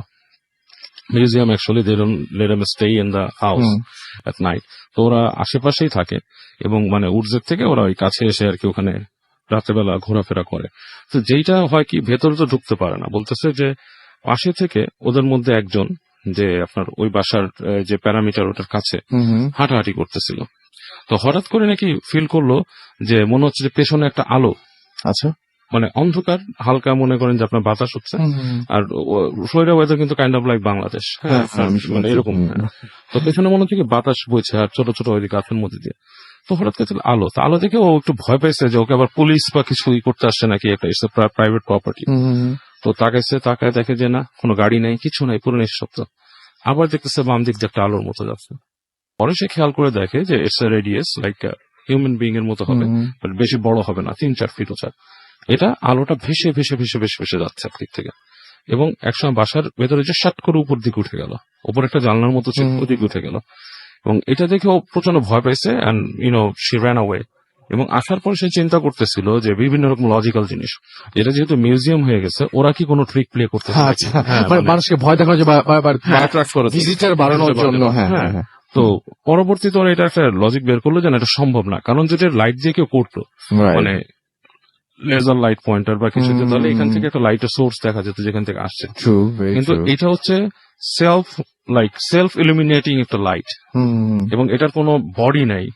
Museum actually they don't let them stay in the house at night. তো ওরা আশেপাশেই থাকে এবং মানে উর্জের থেকে ওরা ওই কাছে এসে আর কি ওখানে রাত্রেবেলা ঘোরাফেরা করে। তো যেইটা হয় কি ভেতরে তো ঢুকতে পারে না, বলতেছে যে পাশে থেকে ওদের মধ্যে একজন যে আপনার ওই বাসার যে প্যারামিটার ওটার কাছে হাঁটাহাঁটি করতেছিল। তো হঠাৎ করে নাকি ফিল করলো যে মনে হচ্ছে যে পেছনে একটা আলো, আচ্ছা। মানে অন্ধকার হালকা, মনে করেন যে আপনার বাতাস হচ্ছে। আর ফ্লোরিডা ওয়েদার কিন্তু কাইন্ড অফ লাইক বাংলাদেশ, হ্যাঁ মানে এরকম। তো পেছনে মনে হচ্ছে কি বাতাস বইছে আর ছোট ছোট ওই গাছের মধ্যে দিয়ে। তো হঠাৎ করে আলো, তো আলো দেখে ও একটু ভয় পাইছে যে ওকে আবার পুলিশ বা কিছু করতে আসছে নাকি, একটা ইটস প্রাইভেট প্রপার্টি। তো তাকায় দেখে যে না, কোনো গাড়ি নেই, কিছু নাই, পুরো নিঃশব্দ। আবার দেখতেছে বাম দিক দিয়ে একটা আলোর মতো যাচ্ছে। পরে সে খেয়াল করে দেখে যে it's a radius like human being এর মতো হবে, বাট বেশি বড় হবে না, 3-4 ফিট উঁচা। এটা আলোটা ভেসে ভেসে ভেসে ভেসে ভেসে যাচ্ছে একদিক থেকে, এবং একসময় বাসার ভেতরে যে শাট করে উপর দিকে উঠে গেল, উপর একটা জানলার মতো ছিল, ওদিকে উঠে গেল। এবং এটা দেখে ও প্রচন্ড ভয় পাইছে এন্ড শি ran away। এবং আসার পর সে চিন্তা করতেছিল যে বিভিন্ন রকম লজিক্যাল জিনিস, এটা যেহেতু মিউজিয়াম হয়ে গেছে, ওরা কি কোনো ট্রিক প্লে করতে পারে? আচ্ছা, মানে মানুষকে ভয় দেখানো, যে অ্যাট্রাক্ট করে ভিজিটার বাড়ানোর জন্য। হ্যাঁ। তো পরবর্তীতে ওরা এটা একটা লজিক বের করলো যে না, এটা সম্ভব না, কারণ যদি লাইট দিয়ে কেউ করতো, মানে লেজার লাইট পয়েন্টার বা কিছু, তাহলে এখান থেকে একটা লাইটের সোর্স দেখা যেত যেখান থেকে আসছে। কিন্তু এটা হচ্ছে সেলফ ইলুমিনেটিং একটা লাইট, এবং এটার কোনো বডি নাই।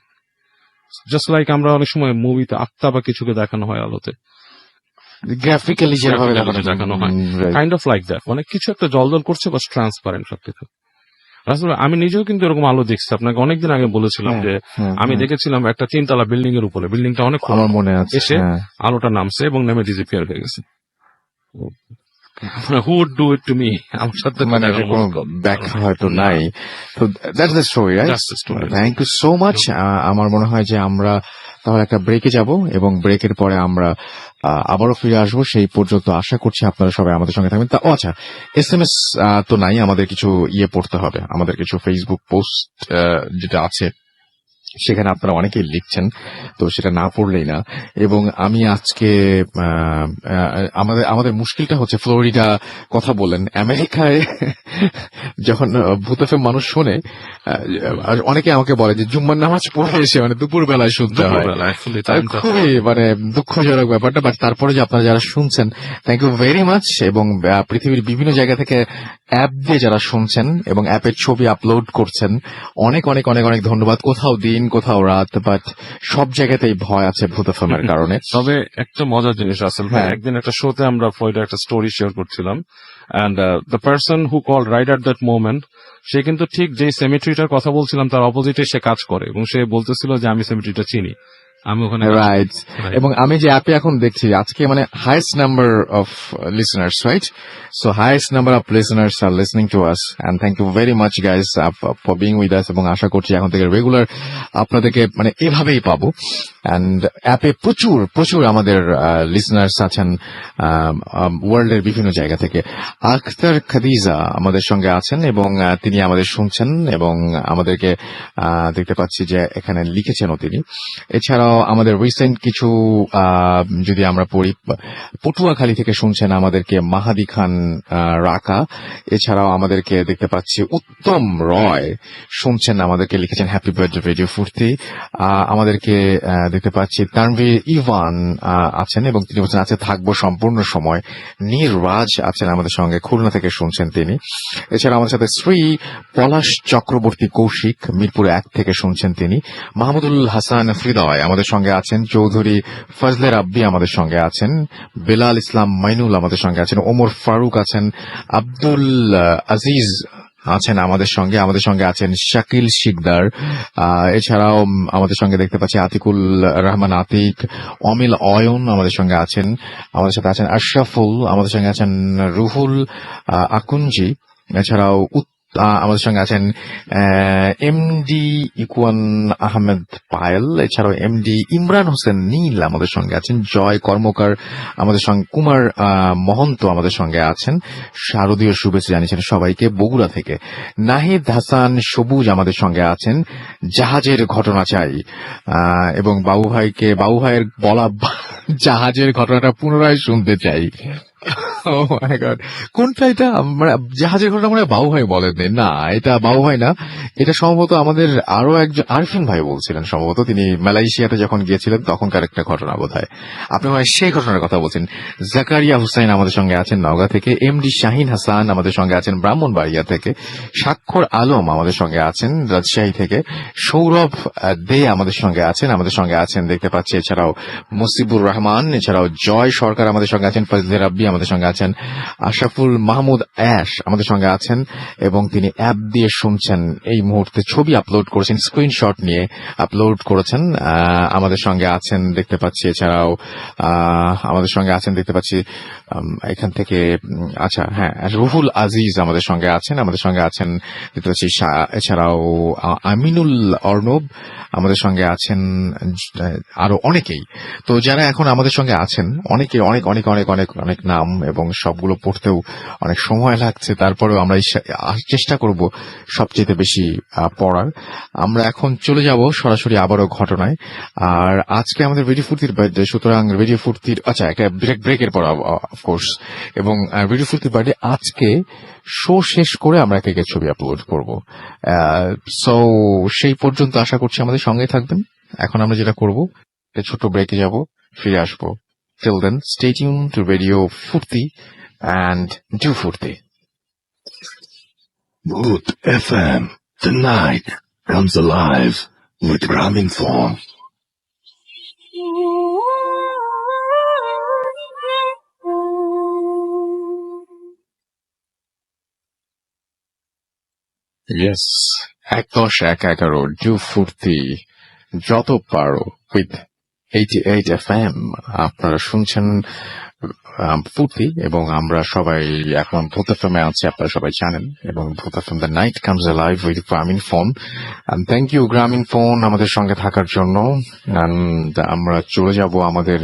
জাস্ট লাইক আমরা অনেক সময় মুভিতে আত্মা বা কিছুকে দেখানো হয় আলোতে, গ্রাফিক্যালি যেভাবে দেখানো হয়, কাইন্ড অফ লাইক দ্যাট, মানে কিছু একটা জলজল করছে বা ট্রান্সপারেন্ট সবকিছু। আসলে আমি নিজেও কিন্তু এরকম আলো দেখছি, আপনাকে অনেকদিন আগে বলেছিলাম যে আমি দেখেছিলাম একটা 3 তলা বিল্ডিং এর উপরে, বিল্ডিংটা অনেক আমার মনে আছে, এসে আলোটা নামছে এবং নেমে ডিসঅ্যাপিয়ার হয়ে গেছে। Who would do it to me? আমার সাথে মানে কোনো ব্যাখ্যা হয়তো নাই। তো that's the story, right? Thank you so much. আমার মনে হয় যে আমরা তাহলে একটা ব্রেকে যাব, এবং ব্রেকের পরে আমরা আবারও ফিরে আসবো। সেই পর্যন্ত আশা করছি আপনারা সবাই আমাদের সঙ্গে থাকবেন। আচ্ছা, SMS তো নাই, আমাদের কিছু পড়তে হবে, আমাদের কিছু ফেসবুক পোস্ট যেটা আছে সেখানে আপনারা অনেকেই লিখছেন, তো সেটা না পড়লেই না। এবং আমি আজকে আমাদের মুশকিলটা হচ্ছে, ফ্লোরিডা কথা বললেন, আমেরিকায় যখন ভূত এফএম মানুষ শোনে, অনেকে আমাকে বলে যে জুম্মার নামাজ পড়ে এসে মানে দুপুর বেলায় শুনতে হয়, খুবই মানে দুঃখজনক ব্যাপারটা। বাট তারপরে যে আপনারা যারা শুনছেন, থ্যাংক ইউ ভেরি মাচ। এবং পৃথিবীর বিভিন্ন জায়গা থেকে অ্যাপ দিয়ে যারা শুনছেন এবং অ্যাপের ছবি আপলোড করছেন, অনেক অনেক অনেক অনেক ধন্যবাদ। কোথাও দিন, কোথাও রাত, বাট সব জায়গাতেই ভয় আছে ভূত এফএমের কারণে। তবে একটা মজার জিনিস আসলে, একদিন একটা শোতে আমরা ফ্লোরিডার একটা স্টোরি শেয়ার করছিলাম, and the person who call right at that moment, সে কিন্তু ঠিক যে সেমিট্রিটার কথা বলছিলাম তার অপোজিটে সে কাজ করে, এবং সে বলতেছিল যে আমি সেমিট্রিটা চিনি, আমি ওখানে। রাইট। এবং আমি যে অ্যাপে এখন দেখছি আজকে, মানে highest number of listeners, right? So highest number of listeners are listening to us, and thank you very much guys for being with us. এবং আশা করছি এখন থেকে রেগুলার আপনাদেরকে মানে এভাবেই পাবো। এন্ড অ্যাপে প্রচুর প্রচুর আমাদের লিসনার্স আছেন ওয়ার্ল্ডের বিভিন্ন জায়গা থেকে। আখতার খাদিজা আমাদের সঙ্গে আছেন, এবং তিনি আমাদের শুনছেন, এবং আমাদেরকে দেখতে পাচ্ছি যে এখানে লিখেছেনও তিনি। এছাড়াও আমাদের রিসেন্ট কিছু যদি আমরা পড়ি, পটুয়াখালী থেকে শুনছেন আমাদেরকে মাহাদি খান রাকা। এছাড়াও আমাদেরকে দেখতে পাচ্ছি উত্তম রয় শুনছেন, আমাদেরকে লিখেছেন হ্যাপি বার্থডে রেডিও ফুর্তি। আমাদেরকে দেখতে পাচ্ছি তানভীর ইভান আছেন, এবং তিনি বলছেন আছে থাকবো সম্পূর্ণ সময়। নীর রাজ আছেন আমাদের সঙ্গে, খুলনা থেকে শুনছেন তিনি। এছাড়া আমাদের সাথে শ্রী পলাশ চক্রবর্তী কৌশিক মিরপুর 1 থেকে শুনছেন তিনি। মাহমুদুল হাসান হৃদয় আমাদের সঙ্গে আছেন। চৌধুরী ফজলে রাব্বি আমাদের সঙ্গে আছেন। বেলাল ইসলাম মাইনুল আমাদের সঙ্গে আছেন। ওমর ফারুক আছেন। আব্দুল আজিজ আছেন আমাদের সঙ্গে আছেন শাকিল শিকদার। এছাড়াও আমাদের সঙ্গে দেখতে পাচ্ছি আতিকুল রহমান আতিক, অমিল অয়ন আমাদের সঙ্গে আছেন। আমাদের সাথে আছেন আশরাফুল, আমাদের সঙ্গে আছেন রুহুল আকুঞ্জি। এছাড়াও আমাদের সঙ্গে আছেন এমডি ইকুয়ান আহমেদ পায়েল, এছাড়াও এমডি ইমরান হোসেন নীল আমাদের সঙ্গে আছেন, জয় কর্মকার আমাদের সঙ্গে, কুমার মহন্ত আমাদের সঙ্গে আছেন, শারদীয় শুভেচ্ছা জানিয়েছেন সবাইকে বগুড়া থেকে। নাহিদ হাসান সবুজ আমাদের সঙ্গে আছেন, জাহাজের ঘটনা চাই, এবং বাবু ভাইয়ের বলা জাহাজের ঘটনাটা পুনরায় শুনতে চাই। Oh my God! কোনটা এটা? মানে জাহাজের ঘটনা মানে বাবু ভাই বলেননি, না এটা বাবু ভাই না, এটা সম্ভবত আমাদের আরো একজন আরফিন ভাই বলছিলেন সম্ভবত, তিনি মালয়েশিয়াতে যখন গিয়েছিলেন তখনকার একটা ঘটনা বোধহয়, আপনি হয় সেই ঘটনার কথা বলছেন। জাকারিয়া হুসাইন আমাদের সঙ্গে আছেন নওগাঁ থেকে, এমডি শাহিন হাসান আমাদের সঙ্গে আছেন ব্রাহ্মণবাড়িয়া থেকে, স্বাক্ষর আলম আমাদের সঙ্গে আছেন রাজশাহী থেকে, সৌরভ দে আমাদের সঙ্গে আছেন দেখতে পাচ্ছি, এছাড়াও মুসিবুর রহমান, এছাড়াও জয় সরকার আমাদের সঙ্গে আছেন, ফজলে রাব্বি আমাদের সঙ্গে আছেন, আশরাফুল মাহমুদ অ্যাশ আমাদের সঙ্গে আছেন, এবং তিনি অ্যাপ দিয়ে শুনছেন এই মুহূর্তে, ছবি আপলোড করেছেন, স্ক্রিনশট নিয়ে আপলোড করেছেন, আমাদের সঙ্গে আছেন দেখতে পাচ্ছি। এছাড়াও আমাদের সঙ্গে আছেন দেখতে পাচ্ছি এখান থেকে, আচ্ছা হ্যাঁ, রুহুল আজিজ আমাদের সঙ্গে আছেন দেখতে পাচ্ছি, এছাড়াও আমিনুল অর্ণব আমাদের সঙ্গে আছেন, আরো অনেকেই। তো যারা এখন আমাদের সঙ্গে আছেন অনেকে, অনেক অনেক অনেক অনেক অনেক নাম, এবং সবগুলো পড়তেও অনেক সময় লাগছে, তারপরেও আমরা চেষ্টা করব সবচেয়ে বেশি পড়ার। আমরা এখন চলে যাব সরাসরি আবারও ঘটনায়। আর আজকে আমাদের রেডিও ফুর্তির বার্থডে, সুতরাং রেডিও ফুর্তির, আচ্ছা একটা ব্রেকের পর অফকোর্স, এবং রেডিও ফুর্তির বার্থডে আজকে শো শেষ করে আমরা একে ছবি আপলোড করব। সো সেই পর্যন্ত আশা করছি আমাদের সঙ্গে থাকবেন। এখন আমরা যেটা করব, ছোট ব্রেকে যাব, ফিরে আসবো। Till then, stay tuned to Radio Furti and do Furti. Mood FM. The night comes alive with Graminphone. Yes, 11-11 do Furti যত পারো with 88 FM। আপনারা শুনছেন ফুর্তি, এবং আমরা সবাই এখন ভূত এফএমে আছি, আপনারা সবাই জানেন, এবং ভূত FM the night comes alive with গ্রামীণ ফোন। থ্যাংক ইউ গ্রামীণ ফোন আমাদের সঙ্গে থাকার জন্য। আমরা চলে যাব আমাদের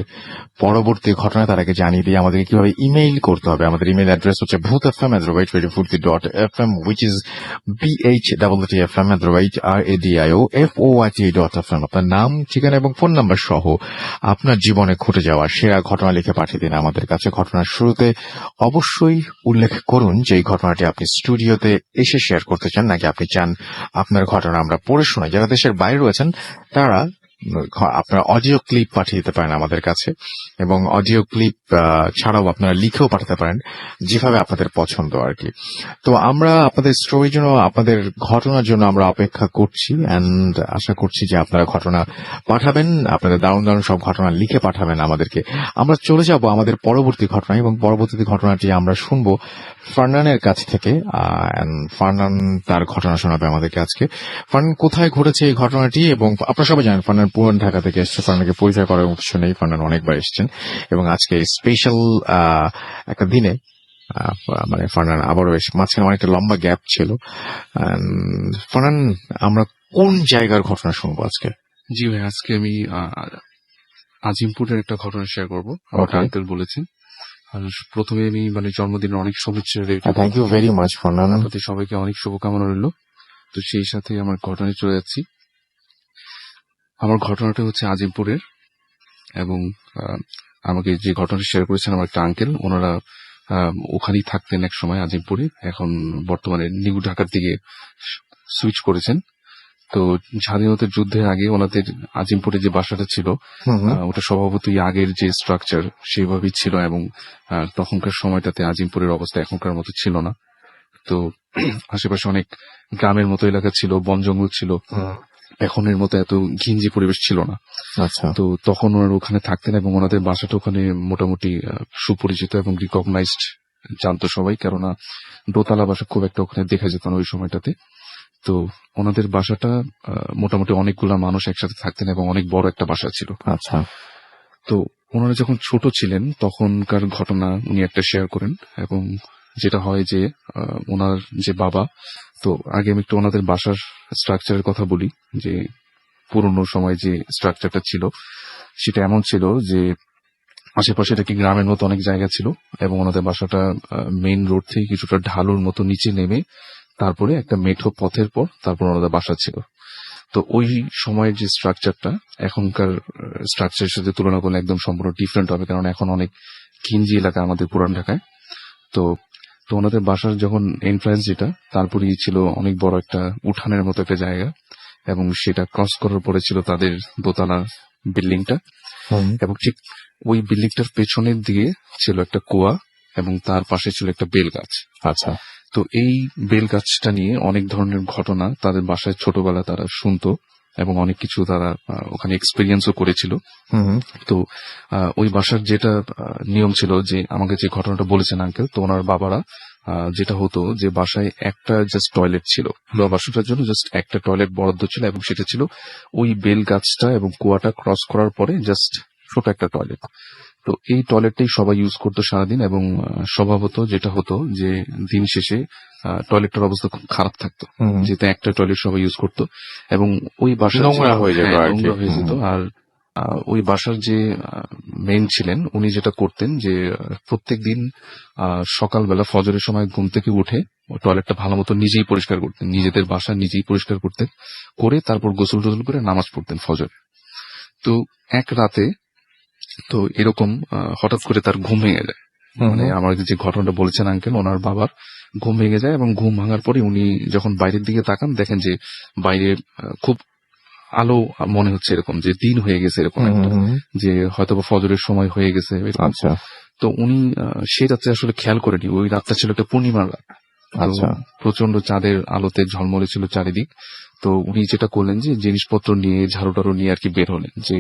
পরবর্তী ঘটনা, তার আগে জানিয়ে দিই আমাদেরকে কিভাবে ইমেইল করতে হবে। আমাদের ইমেইল অ্যাড্রেস হচ্ছে bhutfm@radiofurti.fm, which is bhutfm@radiofurti.fm। আপনার নাম, ঠিকানা এবং ফোন নাম্বার সহ আপনার জীবনে ঘটে যাওয়া সেরা ঘটনা লিখে পাঠিয়ে দিন আমাদের কাছে। ঘটনার শুরুতে অবশ্যই উল্লেখ করুন যে এই ঘটনাটি আপনি স্টুডিওতে এসে শেয়ার করতে চান, নাকি আপনি চান আপনার ঘটনা আমরা পড়ে শোনাই। যারা দেশের বাইরে রয়েছেন তারা আপনারা অডিও ক্লিপ পাঠিয়ে দিতে পারেন আমাদের কাছে, এবং অডিও ক্লিপ ছাড়াও আপনারা লিখেও পাঠাতে পারেন, যেভাবে আপনাদের পছন্দ আর কি। তো আমরা আপনাদের স্টোরির জন্য, আপনাদের ঘটনার জন্য আমরা অপেক্ষা করছি, এন্ড আশা করছি যে আপনারা ঘটনা পাঠাবেন, আপনাদের দারুণ দারুণ সব ঘটনা লিখে পাঠাবেন আমাদেরকে। আমরা চলে যাব আমাদের পরবর্তী ঘটনায়, এবং পরবর্তী ঘটনাটি আমরা শুনবো ফারনানের কাছ থেকে। ফারনান তার ঘটনা শোনাবে আমাদেরকে আজকে। ফারনান, কোথায় ঘটেছে এই ঘটনাটি? এবং আপনারা সবাই জানেন ফারনান পুরান ঢাকা থেকে এসছে, ফারনানকে পরিচয় করার উৎস নেই, ফারনান অনেকবার এসছেন, এবং আজকে স্পেশাল একটা দিনে মানে ফারনান আবারও এসে, মাঝখানে অনেকটা লম্বা গ্যাপ ছিল। ফারনান, আমরা কোন জায়গার ঘটনা শুনবো আজকে? জি ভাই, আজকে আমি আজিমপুরের একটা ঘটনা শেয়ার করবো। আমার আঙ্কেল বলেছেন। আর প্রথমে আমি জন্মদিনের অনেক শুভেচ্ছা, থ্যাংক ইউ ভেরি মাচ ফারনান, আপনাদের সবাইকে অনেক শুভকামনা রইল। তো সেই সাথে আমার ঘটনায় চলে যাচ্ছি। আমার ঘটনাটা হচ্ছে আজিমপুরের, এবং আমাকে যে ঘটনাটা শেয়ার করেছেন আমার একটা আঙ্কেল, ওনারা ওখানেই থাকতেন এক সময় আজিমপুরে, এখন বর্তমানে নিউ ঢাকার দিকে সুইচ করেছেন। তো স্বাধীনতার যুদ্ধের আগে ওনাদের আজিমপুরে যে বাসাটা ছিল, ওটা স্বভাবতই আগের যে স্ট্রাকচার সেইভাবেই ছিল, এবং তখনকার সময়টাতে আজিমপুরের অবস্থা এখনকার মতো ছিল না। তো আশেপাশে অনেক গ্রামের মতো এলাকা ছিল, বন জঙ্গল ছিল, এখনের মতো এত ঘিঞ্জি পরিবেশ ছিল না। আচ্ছা। তো তখন ওনারা ওখানে থাকতেন, এবং ওনাদের বাসাটা ওখানে মোটামুটি সুপরিচিত এবং রিকগনাইজড, জানতো সবাই, কেননা দোতলা বাসা খুব একটা ওখানে দেখা যেত না ওই সময়টাতে। তো ওনাদের বাসাটা মোটামুটি অনেকগুলা মানুষ একসাথে থাকতেন, এবং অনেক বড় একটা বাসা ছিল। আচ্ছা। তো ওনারা যখন ছোট ছিলেন তখনকার ঘটনা উনি একটা শেয়ার করেন, এবং যেটা হয় যে ওনার যে বাবা, তো আগে আমি একটু ওনাদের বাসার স্ট্রাকচারের কথা বলি, যে পুরনো সময় যে স্ট্রাকচারটা ছিল সেটা এমন ছিল যে আশেপাশে এটা কি গ্রামের মতো অনেক জায়গা ছিল, এবং ওনাদের বাসাটা মেইন রোড থেকে কিছুটা ঢালুর মতো নিচে নেমে তারপরে একটা মেঠো পথের পর তারপর ওনাদের বাসা ছিল। তো ওই সময়ের যে স্ট্রাকচারটা এখনকার স্ট্রাকচারের সাথে তুলনা করলে একদম সম্পূর্ণ ডিফারেন্ট হবে, কারণ এখন অনেক ঘিঞ্জি এলাকা আমাদের পুরান ঢাকায়। তো তো ওনাদের বাসার যখন এন্ট্রান্স যেটা, তারপরেই ছিল অনেক বড় একটা উঠানের মতো একটা জায়গা, এবং সেটা ক্রস করার পরে ছিল তাদের দোতলা বিল্ডিংটা, এবং ঠিক ওই বিল্ডিংটার পেছনের দিকে ছিল একটা কুয়া, এবং তার পাশে ছিল একটা বেল গাছ। আচ্ছা। তো এই বেল গাছটা নিয়ে অনেক ধরনের ঘটনা তাদের বাসায় ছোটবেলা তারা শুনতো, এবং অনেক কিছু তারা ওখানে এক্সপিরিয়েন্সও করেছিল। তো ওই বাসার যেটা নিয়ম ছিল, যে আমাকে যে ঘটনাটা বলেছেন আঙ্কেল, তো ওনার বাবারা যেটা হতো যে বাসায় একটা জাস্ট টয়লেট ছিল, পুরো বাসাটার জন্য জাস্ট একটা টয়লেট বরাদ্দ ছিল, এবং সেটা ছিল ওই বেল গাছটা এবং কুয়াটা ক্রস করার পরে জাস্ট ছোট একটা টয়লেট। তো এই টয়লেটটাই সবাই ইউজ করতো সারাদিন, এবং স্বভাবত যেটা হতো যে দিন শেষে টয়লেটটার অবস্থা খুব খারাপ থাকতো, যেহেতু একটা টয়লেট সবাই ইউজ করতো, এবং ওই বাসা নোংরা হয়ে যেত আর কি। নোংরা হয়ে যেত। আর ওই বাসার যে মেইন ছিলেন উনি যেটা করতেন যে প্রত্যেক দিন সকালবেলা ফজরের সময় ঘুম থেকে উঠে টয়লেটটা ভালো মতো নিজেই পরিষ্কার করতেন, নিজেদের বাসা নিজেই পরিষ্কার করতেন, করে তারপর গোসল টোসল করে নামাজ পড়তেন ফজরে। তো এক রাতে তো এরকম হঠাৎ করে তার ঘুম ভেঙে যায়, মানে আমার যে ঘটনাটা বলেছেন আঙ্কেল, ওনার বাবার ঘুম ভেঙে যায়, এবং ঘুম ভাঙার পরে উনি যখন বাইরের দিকে তাকান দেখেন যে বাইরে খুব আলো মনে হচ্ছে, এরকম যে দিন হয়ে গেছে, এরকম একটা যে হয়তো ফজরের সময় হয়ে গেছে। আচ্ছা। তো উনি সেই রাত্রে আসলে খেয়াল করেনি, ওই রাতটা ছিল একটা পূর্ণিমার রাত। আচ্ছা। প্রচন্ড চাঁদের আলোতে ঝলমলে ছিল চারিদিক। তো উনি যেটা করলেন যে জিনিসপত্র নিয়ে ঝাড়ু টাড়ু নিয়ে আর কি বের হলেন, যে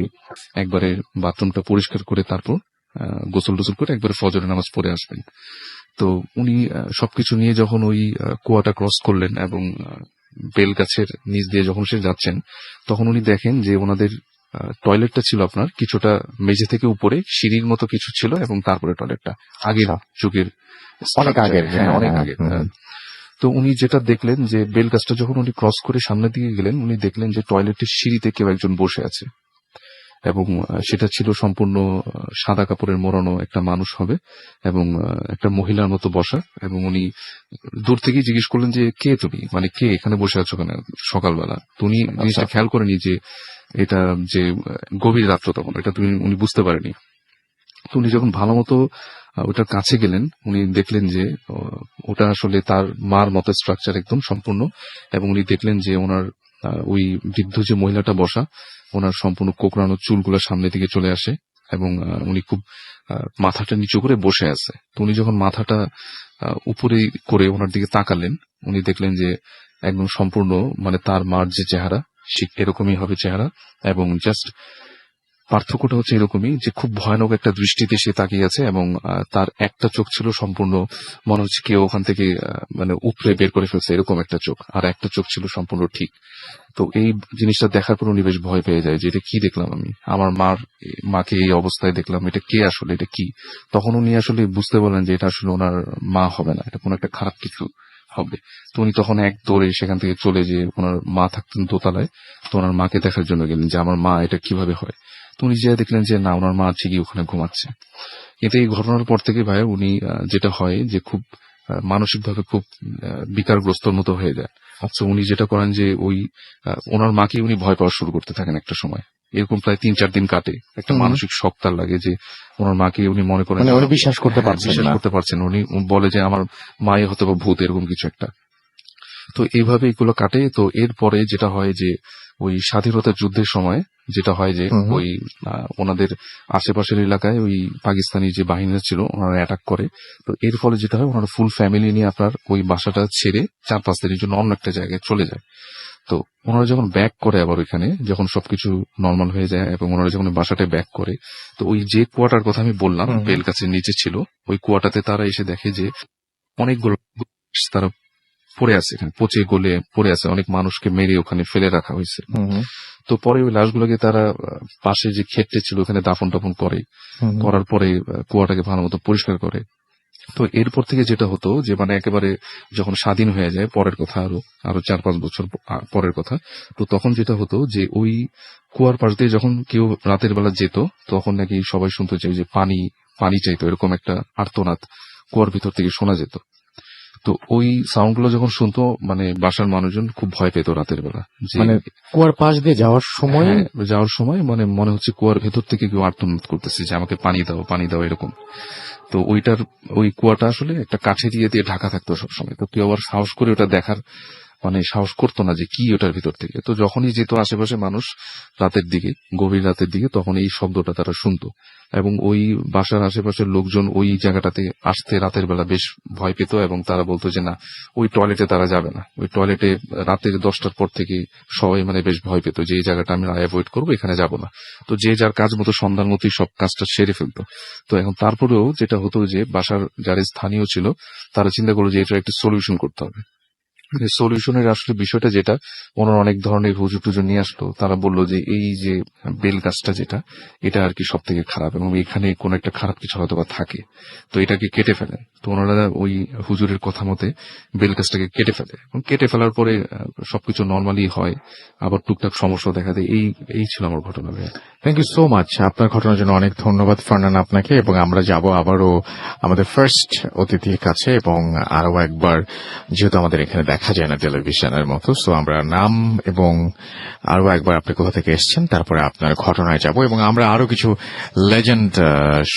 একবারে বাথরুমটা পরিষ্কার করে তারপর গোসল টোসল করে একবারে ফজরের নামাজ পড়ে আসবেন। তো উনি সবকিছু নিয়ে যখন ওই কুয়াটা ক্রস করলেন এবং বেল গাছের নিচ দিয়ে যখন সে যাচ্ছেন, তখন উনি দেখেন যে ওনাদের টয়লেটটা ছিল আপনার কিছুটা মেঝে থেকে উপরে সিঁড়ির মতো কিছু ছিল, এবং তারপরে টয়লেটটা আগের যুগের, অনেক আগের, হ্যাঁ অনেক আগে। তো উনি যেটা দেখলেন যে বেল গাছটা যখন উনি ক্রস করে সামনের দিকে গেলেন, উনি দেখলেন যে টয়লেটের সিঁড়িতে কেউ একজন বসে আছে, এবং সেটা ছিল সম্পূর্ণ সাদা কাপড়ের মোড়ানো একটা মানুষ হবে, এবং একটা মহিলার মতো বসা। এবং উনি দূর থেকেই জিজ্ঞেস করলেন যে কে তুমি, মানে কে এখানে বসে আছো কেন সকালবেলা। তো উনি জিনিসটা খেয়াল করেনি যে এটা যে গভীর রাত্র, তখন এটা উনি বুঝতে পারেনি। তো উনি যখন ভালো মতো ওটার কাছে গেলেন, উনি দেখলেন যে ওটা আসলে তার মার মতো স্ট্রাকচার একদম সম্পূর্ণ, এবং উনি দেখলেন যে ওনার ওই বৃদ্ধ যে মহিলাটা বসা, ওনার সম্পূর্ণ কোকড়ানো চুলগুলো সামনের দিকে চলে আসে, এবং উনি খুব মাথাটা নিচু করে বসে আছে। তো উনি যখন মাথাটা উপরে করে ওনার দিকে তাকালেন, উনি দেখলেন যে একদম সম্পূর্ণ মানে তার মার যে চেহারা ঠিক এরকমই হবে চেহারা, এবং জাস্ট পার্থক্যটা হচ্ছে এরকমই যে খুব ভয়ানক একটা দৃষ্টিতে সে তাকিয়ে আছে, এবং তার একটা চোখ ছিল সম্পূর্ণ মনে হচ্ছে কেউ ওখান থেকে মানে উপরে বের করে ফেলছে, এরকম একটা চোখ, আর একটা চোখ ছিল সম্পূর্ণ ঠিক। তো এই জিনিসটা দেখার পর উনি বেশ ভয় পেয়ে যায় যে এটা কি দেখলাম আমি, আমার মাকে এই অবস্থায় দেখলাম, এটা কে আসলে, এটা কি। তখন উনি আসলে বুঝতে বলেন যে এটা আসলে ওনার মা হবে না, এটা কোনো একটা খারাপ কিছু হবে। তো উনি তখন এক দৌড়ে সেখান থেকে চলে, যে ওনার মা থাকতেন দোতলায়, তো ওনার মাকে দেখার জন্য গেলেন যে আমার মা এটা কিভাবে হয়। তো উনি যে দেখলেন যে না, ওনার মা ঠিকই ওখানে ঘুমাচ্ছে। কিন্তু এই ঘটনার পর থেকে ভাই উনি যেটা হয় যে খুব মানসিকভাবে খুব বিকারগ্রস্তর মতো হয়ে যায়। আচ্ছা, উনি যেটা করেন যে ওই ওনার মাকে উনি ভয় পাওয়া শুরু করতে থাকেন একটা সময়, এরকম প্রায় 3-4 দিন কাটে। একটা মানসিক শক তার লাগে যে ওনার মাকে উনি মনে করেন, মানে উনি বিশ্বাস করতে পারছেন উনি বলে যে আমার মাই হয়তো বা ভূত, এরকম কিছু একটা। তো এইভাবে এগুলো কাটে। তো এরপরে যেটা হয় যে ওই স্বাধীনতা যুদ্ধের সময় যেটা হয় যে ওই ওনাদের আশেপাশের এলাকায় ওই পাকিস্তানি যে বাহিনীরা ছিল ওনারা অ্যাটাক করে। তো এর ফলে যেটা হয়, ওনারা ফুল ফ্যামিলি নিয়ে আপনার ওই বাসাটা ছেড়ে 4-5 দিনের জন্য অন্য একটা জায়গায় চলে যায়। তো ওনারা যখন ব্যাক করে আবার ওইখানে যখন সবকিছু নর্মাল হয়ে যায়, এবং ওনারা যখন বাসাটায় ব্যাক করে, তো ওই যে কুয়াটার কথা আমি বললাম বেল গাছের নিচে ছিল, ওই কুয়াটাতে তারা এসে দেখে যে অনেকগুলো তারা পড়ে আছে, এখানে পচে গলে পড়ে আছে, অনেক মানুষকে মেরে ওখানে ফেলে রাখা হয়েছে। তো পরে ওই লাশগুলোকে তারা পাশে যে ক্ষেত্রে ছিল ওখানে দাফন টাফন করে, করার পরে কুয়াটাকে ভালো মতো পরিষ্কার করে, তো এরপর থেকে যেটা হতো যে মানে একেবারে যখন স্বাধীন হয়ে যায় পরের কথা, আরো 4-5 বছর পরের কথা, তো তখন যেটা হতো যে ওই কুয়ার পাশ দিয়ে যখন কেউ রাতের বেলা যেত তখন নাকি সবাই শুনতো যে পানি পানি চাইতো, এরকম একটা আর্তনাদ কুয়ার ভিতর থেকে শোনা যেত। তো ওই সাউন্ড গুলো যখন শুনতো মানে বাসার মানুষজন খুব ভয় পেত রাতের বেলা, যে মানে কুয়ার পাশ দিয়ে যাওয়ার সময় হ্যাঁ, যাওয়ার সময় মানে মনে হচ্ছে কুয়ার ভেতর থেকে কেউ আর্তনাদ করতেছে যে আমাকে পানি দাও পানি দাও এরকম। তো ওই কুয়াটা আসলে একটা কাঠে দিয়ে দিয়ে ঢাকা থাকতো সবসময়। তো কেউ আবার সাহস করে ওটা দেখার মানে সাহস করতো না যে কি ওটার ভিতর থেকে। তো যখনই যেত আশেপাশে মানুষ রাতের দিকে, গভীর রাতের দিকে, তখন এই শব্দটা তারা শুনতো। এবং ওই বাসার আশেপাশের লোকজন ওই জায়গাটাতে আসতে রাতের বেলা বেশ ভয় পেত, এবং তারা বলতো যে না, ওই টয়লেটে তারা যাবে না। ওই টয়লেটে রাতের 10টার পর থেকে সবাই মানে বেশ ভয় পেত যে এই জায়গাটা আমি অ্যাভয়েড করবো, এখানে যাব না। তো যে যার কাজ মতো সন্ধ্যার মতোই সব কাজটা সেরে ফেলতো। তো এখন তারপরেও যেটা হতো যে বাসার যারা স্থানীয় ছিল তারা চিন্তা করলো যে এটা একটা সলিউশন করতে হবে। সলিউশনের আসলে বিষয়টা যেটা, ওনারা অনেক ধরনের হুজুর টুজুর নিয়ে আসলো। তারা বললো যে এই যে বেল গাছটা যেটা, এটা আর কি সব থেকে খারাপ, এবং এখানে কোন একটা খারাপ কিছু হয়তো বা থাকে, তো এটাকে কেটে ফেলেন। তো ওনারা ওই হুজুরের কথা মতে বেল গাছটাকে কেটে ফেলে, এবং কেটে ফেলার পরে সবকিছু নর্মালি হয়, আবার টুকটাক সমস্যা দেখা দেয়। এই ছিল আমার ঘটনা ভাইয়া। থ্যাংক ইউ সো মাচ আপনার ঘটনার জন্য। অনেক ধন্যবাদ ফারনান আপনাকে। এবং আমরা যাব আবারও আমাদের ফার্স্ট অতিথির কাছে, এবং আরো একবার, যেহেতু আমাদের এখানে দেখা যায় না টেলিভিশনের মতো, সো আমরা নাম এবং আরো একবার আপনি কোথা থেকে এসেছেন, তারপরে আপনার ঘটনায় যাব, এবং আমরা আরো কিছু লেজেন্ড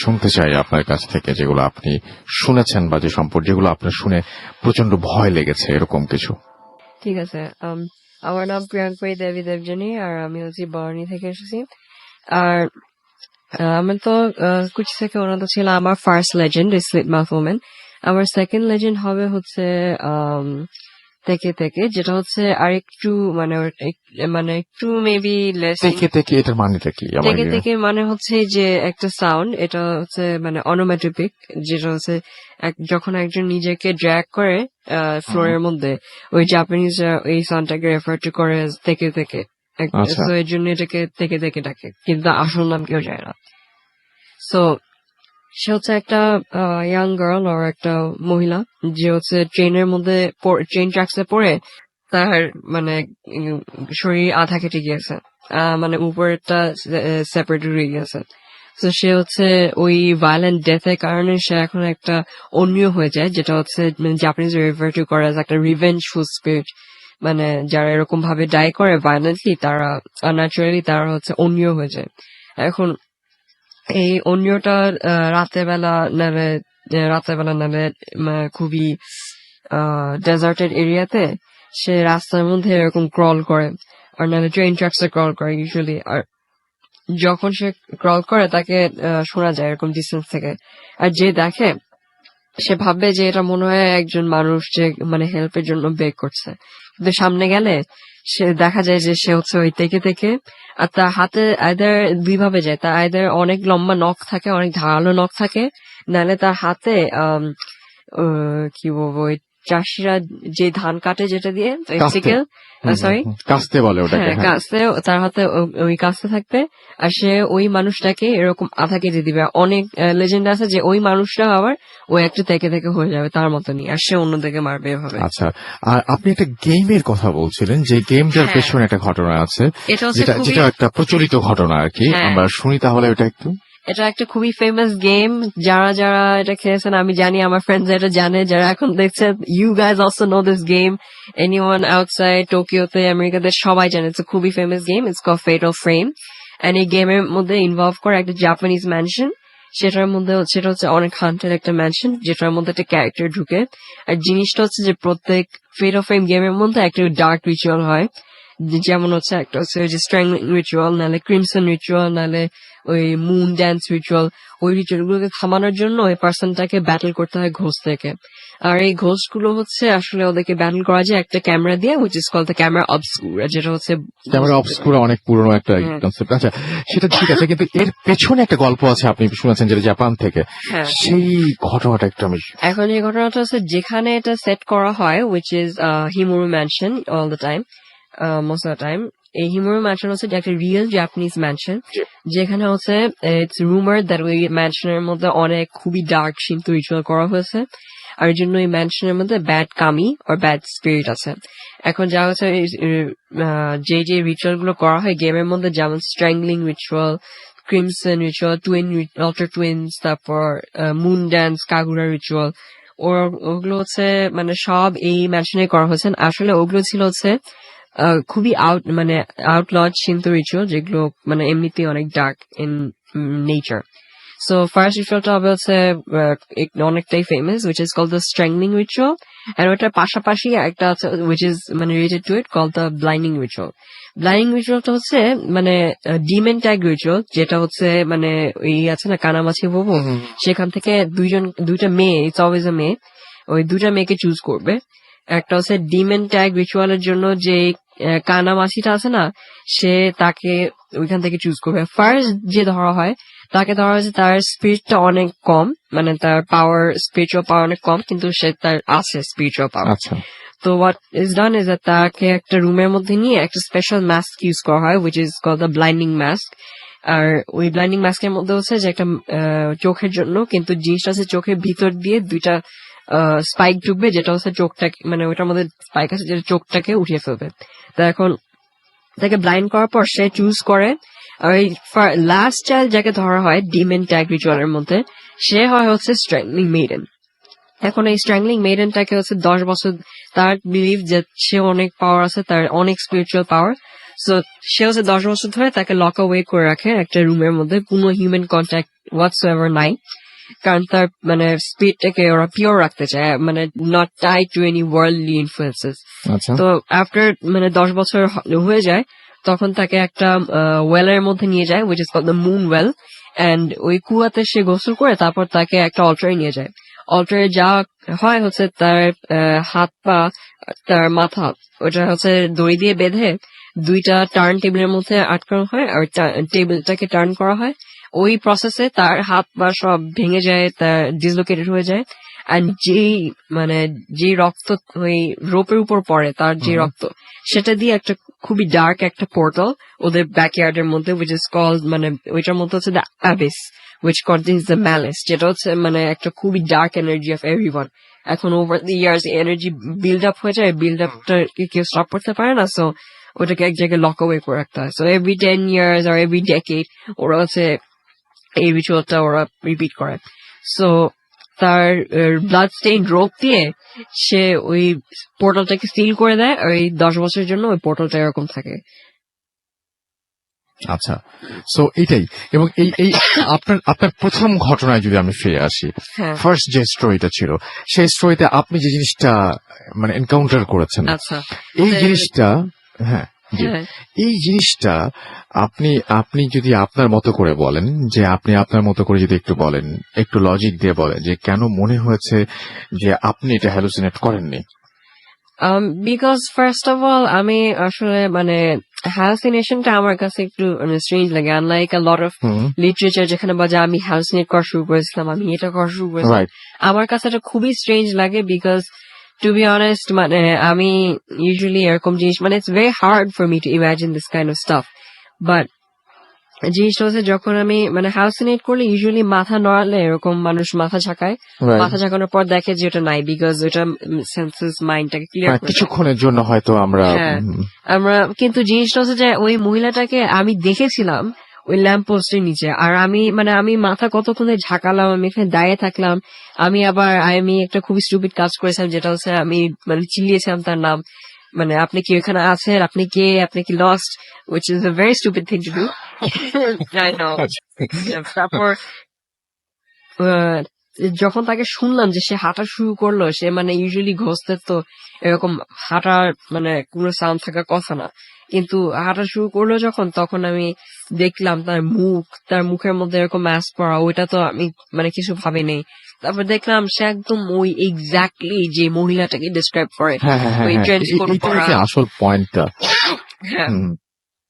শুনতে চাই আপনার কাছ থেকে, যেগুলো আপনি শুনেছেন বা যে সম্পর্ক যেগুলো আপনার শুনে প্রচন্ড ভয় লেগেছে, এরকম কিছু। ঠিক আছে। আমার নাম প্রিয়াঙ্কী দেবী দেবজানী, আর আমি হচ্ছি বর্ণী থেকে এসেছি। আর আমি তো কুচি থেকে ওনাদের ছিল আমার first legend slit mouth woman. আমার সেকেন্ড লেজেন্ড হবে হচ্ছে থেকে থেকে, যেটা হচ্ছে আর একটু মানে একটু মেবি লেস। থেকে থেকে এটার মানেটা কি? থেকে থেকে মানে হচ্ছে যে একটা সাউন্ড, এটা হচ্ছে মানে অনোমেটোপিক, যেটা হচ্ছে যখন একজন নিজেকে ড্র্যাগ করে ফ্লোরের মধ্যে, ওই জাপানিজ এই সাউন্ডটাকে রেফার টু করে থেকে থেকে। আচ্ছা। তো এর জন্য এটাকে থেকে থেকে ডাকে, কিন্তু আসল নাম কেউ যায় না। সো সে হচ্ছে একটা ইয়াং গার্ল আর একটা মহিলা, যে হচ্ছে ট্রেনের মধ্যে ট্রেন ট্র্যাকসে পড়ে তার মানে শরীর আধা কেটে গিয়েছে, মানে উপরেরটা সেপারেট হয়ে গেছে। তো সে হচ্ছে ওই ভায়োলেন্ট ডেথের কারণে সে এখন একটা অন্য হয়ে যায়, যেটা হচ্ছে জাপানিজ রেফার টু করে একটা রিভেঞ্জফুল স্পিরিট। মানে যারা এরকম ভাবে ডাই করে ভায়োলেন্টলি, তারা ন্যাচারালি তারা হচ্ছে অন্য হয়ে যায়। এখন এই অন্যটা রাতের বেলা নামে খুবই ডেজার্টেড এরিয়াতে সে রাস্তার মধ্যে এরকম ক্রল করে, আর নাহলে ট্রেন ট্র্যাকসে ক্রল করে ইউজুয়ালি। আর যখন সে ক্রল করে তাকে শোনা যায় এরকম ডিস্টেন্স থেকে, আর যে দেখে সে ভাববে যে এটা মনে হয় একজন মানুষ যে মানে হেল্পের জন্য বেগ করছে, কিন্তু সামনে গেলে সে দেখা যায় যে সে হচ্ছে ওই থেকে থেকে। আর তার হাতে আইদার দুই ভাবে যায়, তার আইদার অনেক লম্বা নখ থাকে, অনেক ধারালো নখ থাকে, নাহলে তার হাতে কি বলবো, ওই চাষিরা যে ধান কাটে যেটা দিয়ে সিকেল, সরি কাস্তে বলে ওটাকে। হ্যাঁ, কাস্তে, তার হাতে ওই কাস্তে থাকবে, আর সে ওই মানুষটাকে এরকম আধা কেটে দিবে। অনেক লেজেন্ড আছে যে ওই মানুষটা আবার ওই একটা থেকে থেকে হয়ে যাবে তার মতনই, আর সে অন্যদিকে মারবে এভাবে। আচ্ছা, আর আপনি একটা গেমের কথা বলছিলেন, যে গেমটার হ্যাঁ। পেছনে একটা ঘটনা আছে, এটা হচ্ছে যেটা খুবই, একটা প্রচলিত ঘটনা আর কি। হ্যাঁ। আমরা শুনি তাহলে ওটা একটু। এটা একটা খুবই ফেমাস গেম। যারা যারা এটা খেলেছেন আমি জানি, আমার ফ্রেন্ডস এটা জানে, যারা এখন দেখছে, you guys also know this game. Anyone outside টোকিওতে, আমেরিকাতে সবাই জানে। ইটস খুবই famous game, it's called fatal frame. And এই গেমের মধ্যে ইনভলভ করে একটা জাপানিজ ম্যানশন। সেটা হচ্ছে অনেক হান্টেড একটা ম্যানশন, যেটার মধ্যে একটা ক্যারেক্টার ঢুকে। আর জিনিসটা হচ্ছে যে প্রত্যেক ফেটাল ফ্রেম গেমের মধ্যে একটা ডার্ক রিচুয়াল হয়। যেমন হচ্ছে একটা হচ্ছে ওই যে স্ট্র্যাংলিং রিচুয়াল, নাহলে ক্রিমসন রিচুয়াল, নাহলে ওই মুন ড্যান্স রিচুয়াল। ওই রিচুয়াল গুলোকে থামানোর জন্য ওই পার্সনটাকে ব্যাটল করতে হয় ঘোস্ট থেকে। আর এই ঘোস্ট গুলো হচ্ছে আসলে ওদেরকে ব্যাটল করা যায় একটা ক্যামেরা দিয়ে, which is called the camera obscura, যেটা হচ্ছে ক্যামেরা অবস্কুরা অনেক পুরনো একটা হ্যাঁ। কনসেপ্ট। আচ্ছা, সেটা ঠিক আছে, কিন্তু এর পেছনে একটা গল্প আছে, আপনি শুনেছেন, যেটা জাপান থেকে। হ্যাঁ। সেই ঘটনাটা একটু আমি। এখন এই ঘটনাটা হচ্ছে যেখানে এটা সেট করা হয়, which is Himuro mansion all the time, most of the time. এই হিমুরো ম্যানশন হচ্ছে যে একটা রিয়েল জাপানিজ ম্যানশন, জি। যেখানে হচ্ছে ইটস রুমার দ্যাট ওই ম্যানশনের মধ্যে অনেক খুবই ডার্ক শিন্তো রিচুয়াল করা হয়েছে, আর এর জন্য এই ম্যানশনের মধ্যে ব্যাড কামি আর ব্যাড স্পিরিট আছে। এখন যা হচ্ছে যে রিচুয়াল গুলো করা হয় গেমের মধ্যে, যেমন strangling ritual, crimson ritual, ultra twins, তারপর মুন ড্যান্স, কাগুরা রিচুয়াল, ওগুলো হচ্ছে মানে সব এই ম্যানশনে করা হয়েছে। আসলে ওগুলো ছিল হচ্ছে খুবই আউটলজ শিন্তো রিচুয়াল, যেগুলো মানে এমনিতে অনেক dark in nature. So first রিচুয়ালটা হবে হচ্ছে অনেকটাই famous, which is called the strangling ritual, and ওটার পাশাপাশি একটা আছে উইচ ইজ মানে related to it called the blinding ritual. Blinding রিচুয়ালটা হচ্ছে মানে ডিমেন ট্যাগ রিচুয়াল, যেটা হচ্ছে মানে ওই আছে না কানামাছি বলবো, সেখান থেকে দুইটা মেয়ে, ইটস অলওয়েজ আ মেয়ে, ওই দুইটা মেয়েকে চুজ করবে। একটা হচ্ছে ডিমেন ট্যাগ রিচুয়ালের জন্য যে কানামাছিটা আছে না, সে তাকে ওইখান থেকে চুজ করবে। ফার্স্ট যে ধরা হয় তাকে ধরা হয়েছে তার স্পিরিটটা অনেক কম, মানে তার পাওয়ার, স্পিরিচুয়াল পাওয়ার অনেক কম, কিন্তু সে তার আছে স্পিরিচুয়াল পাওয়ার। আচ্ছা, তো হোয়াট ইজ ডান ইজ তাকে একটা রুমের মধ্যে নিয়ে একটা স্পেশাল মাস্ক ইউজ করা হয়, which is called the blinding mask. আর ওই ব্লাইন্ডিং মাস্কের মধ্যে হচ্ছে যে একটা চোখের জন্য, কিন্তু জিনিসটা হচ্ছে চোখের ভিতর দিয়ে দুইটা স্পাইক ঢুকবে, যেটা হচ্ছে চোখটাকে মানে ওইটার মধ্যে স্পাইক আছে যেটা চোখটাকে উঠিয়ে ফেলবে। তো এখন তাকে ব্লাইন্ড করার পর সে চুজ করে, আর এই লাস্ট চাইল্ড যাকে ধরা হয় ডিমেন ট্যাগ রিচুয়ালের মধ্যে, সে হয় হচ্ছে স্ট্রেংলিং মেইডেন। এখন এই স্ট্রেংলিং মেইডেনটাকে হচ্ছে 10 বছর, তার বিলিভ যে সে অনেক পাওয়ার আছে, তার অনেক স্পিরিচুয়াল পাওয়ার, সো সে হচ্ছে 10 বছর ধরে তাকে লক অ্যাওয়ে করে রাখে একটা রুমের মধ্যে, কোনো হিউম্যান কন্ট্যাক্ট হোয়াটসএভার নাই, কারণ তার মানে স্পিরিটটাকে ওরা পিওর রাখতে চায়, মানে not tie to any worldly influences. আচ্ছা, তো আফটার মানে 10 বছর হয়ে যায়, তখন তাকে একটা ওয়েলের মধ্যে নিয়ে যায়, which is called the moon well, and ওই কুয়াতে সে গোসল করে তারপর তাকে একটা অল্টারে নিয়ে যায়। অল্টারে যা হয় হচ্ছে তার হাত পা, তার মাথা, ওটা হচ্ছে দড়ি দিয়ে বেঁধে দুইটা টার্ন টেবিলের মধ্যে আটকানো হয়, আর টেবিলটাকে টার্ন করা হয়। ওই প্রসেসে তার হাত পা সব ভেঙে যায়, তার ডিসলোকেটেড হয়ে যায়, আর যে রক্ত ওই রোপের উপর পড়ে, তার যে রক্ত, সেটা দিয়ে একটা খুবই ডার্ক একটা পোর্টাল ওদের ব্যাকইয়ার্ডের মধ্যে, উইচ ইজ কল্ড মানে ওইটার মধ্যে হচ্ছে the Abyss, which contains the malice, যেটা হচ্ছে মানে একটা খুবই ডার্ক এনার্জি অফ এভরিওয়ান। এখন over the years energy build up হয়ে যায়, বিল্ড আপটা কেউ স্টপ করতে পারে না, সো ওটাকে এক জায়গায় লক অ্যাওয়ে করে রাখতে হয়। সো এভরি 10 years আর এভরি ডেকেড ওরা হচ্ছে এই রিচুয়ালটা ওরা রিপিট করে। সো তার ব্লাড স্টেইন রোপ দিয়ে সে ওই পোর্টালটাকে সিল করে দেয়, আর এই 10 বছরের জন্য ওই পোর্টালটা এরকম থাকে। আচ্ছা, সো এটাই। এবং এই আপনার প্রথম ঘটনায় যদি আমি ফিরে আসি, হ্যাঁ, ফার্স্ট যে স্টোরিটা ছিল, সেই স্টোরিতে আপনি যে জিনিসটা মানে এনকাউন্টার করেছেন, আচ্ছা, এই জিনিসটা, হ্যাঁ জি, হ্যাঁ। এই জিনিসটা আপনি যদি আপনার মতো করে বলেন, যে আপনি আপনার মতো করে যদি একটু বলেন, একটু লজিক দিয়ে বলেন যে কেন মনে হয়েছে যে আপনি এটা হ্যালুসিনেট করেননি। বিকজ ফার্স্ট অফ অল আমি আসলে মানে হ্যালুসিনেশনটা আমার কাছে একটু স্ট্রেঞ্জ লাগে, unlike a lot of literature যেখানে বাজে আমি হ্যালুসিনেট করা শুরু করেছিলাম, আমি এটা করা শুরু করেছিলাম, রাইট, আমার কাছে এটা খুবই স্ট্রেঞ্জ লাগে। বিকজ টু বি অনেস্ট মানে আমি ইউজুয়ালি এরকম জিনিস মানে it's very hard for me two imagine this kind of staff, but জিনিসটা হচ্ছে যখন আমি মানে হ্যালুসিনেট করলে ইউজুয়ালি মাথা নড়ালে এরকম মানুষ মাথা ঝাঁকায়, মাথা ঝাঁকানোর পর দেখে যে ওটা নাই, বিকজ ওটা সেন্সেস মাইন্ডটাকে ক্লিয়ার করে দেয়। কিছুক্ষণের জন্য হয়তো আমরা হ্যাঁ, আমরা কিন্তু জিনিসটা হচ্ছে যে ওই মহিলাটাকে আমি দেখেছিলাম ওই ল্যাম্প পোস্টের নিচে, আর আমি মাথা কতক্ষণে ঝাঁকালাম, আমি এখানে দাঁড়িয়ে থাকলাম, আমি একটা খুবই স্টুপিড কাজ করেছিলাম, যেটা হচ্ছে আমি মানে চিল্লিয়েছিলাম তার নাম, মানে আপনি কি ওখানে আছেন, আপনি কে, আপনি কি lost, which is a very stupid thing to do. I know. তারপর যখন তাকে শুনলাম যে সে হাঁটা শুরু করলো, সে মানে ইউজুয়ালি ঘোষদের তো এরকম হাঁটার মানে কোনো সাউন্ড থাকার কথা না, কিন্তু হাঁটা শুরু করলো যখন, তখন আমি দেখলাম তার মুখের মধ্যে এরকম মাস্ক পরা, ওইটা তো আমি মানে কিছু ভাবিনি। তারপর দেখলাম সে একদম ওই এক্স্যাক্টলি যে মহিলাটাকে ডিসক্রাইব করে, হ্যাঁ হ্যাঁ ওই হ্যাঁ, ট্রেন্চ কোট এইটাই পরা। কি আসল পয়েন্টটা। হ্যাঁ,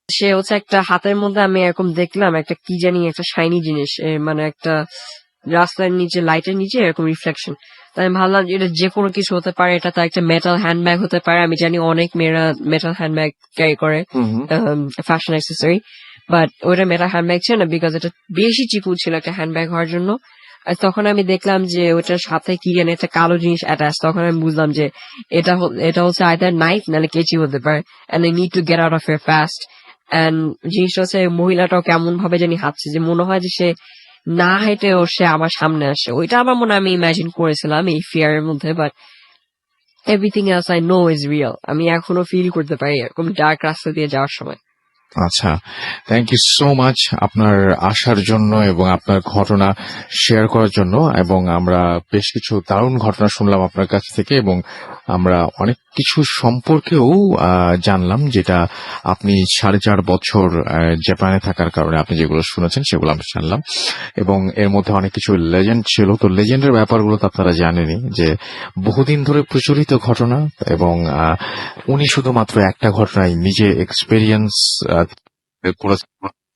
সে হচ্ছে একটা হাতের মধ্যে আমি এরকম দেখলাম একটা কি জানি একটা শাইনি জিনিস, মানে একটা রাস্তার নিচে লাইটের নিচে এরকম রিফ্লেকশন। তাই আমি ভাবলাম যে এটা যে কোনো কিছু হতে পারে, এটা তো একটা মেটাল হ্যান্ডব্যাগ হতে পারে। আমি জানি অনেক মেয়েরা মেটাল হ্যান্ডব্যাগ ক্যারি করে, ফ্যাশন অ্যাক্সেসরি, বাট ওটা মেটাল হ্যান্ডব্যাগ ছিল না, বিকজ এটা বেশি চিকু ছিল একটা হ্যান্ডব্যাগ হওয়ার জন্য। আর তখন আমি দেখলাম যে ওটার সাথে কি জানি একটা কালো জিনিস অ্যাটাচ। তখন আমি বুঝলাম যে এটা হচ্ছে আইদার নাইফ নাহলে কেচি হতে পারে, and I need to get out of here fast. And জিনিসটা হচ্ছে মহিলাটাও কেমন ভাবে জানি হাঁটছে, যে মনে হয় যে সে না হেঁটেও সে আমার সামনে আসে। ওইটা আমার মনে হয় আমি ইমাজিন করেছিলাম এই ফিয়ারের মধ্যে, but everything else I know is real. আমি এখনো ফিল করতে পারি এরকম ডার্ক রাস্তা দিয়ে যাওয়ার সময়। আচ্ছা, থ্যাংক ইউ সো মাচ আপনার আসার জন্য এবং আপনার ঘটনা শেয়ার করার জন্য। এবং আমরা বেশ কিছু দারুণ ঘটনা শুনলাম আপনার কাছ থেকে, এবং আমরা অনেক কিছু সম্পর্কেও জানলাম, যেটা আপনি 4.5 বছর জাপানে থাকার কারণে আপনি যেগুলো শুনেছেন সেগুলো আমরা জানলাম। এবং এর মধ্যে অনেক কিছু লেজেন্ড ছিল। তো লেজেন্ডের ব্যাপারগুলো তো আপনারা জানেনই, যে বহুদিন ধরে প্রচলিত ঘটনা, এবং উনি শুধুমাত্র একটা ঘটনায় নিজে এক্সপেরিয়েন্স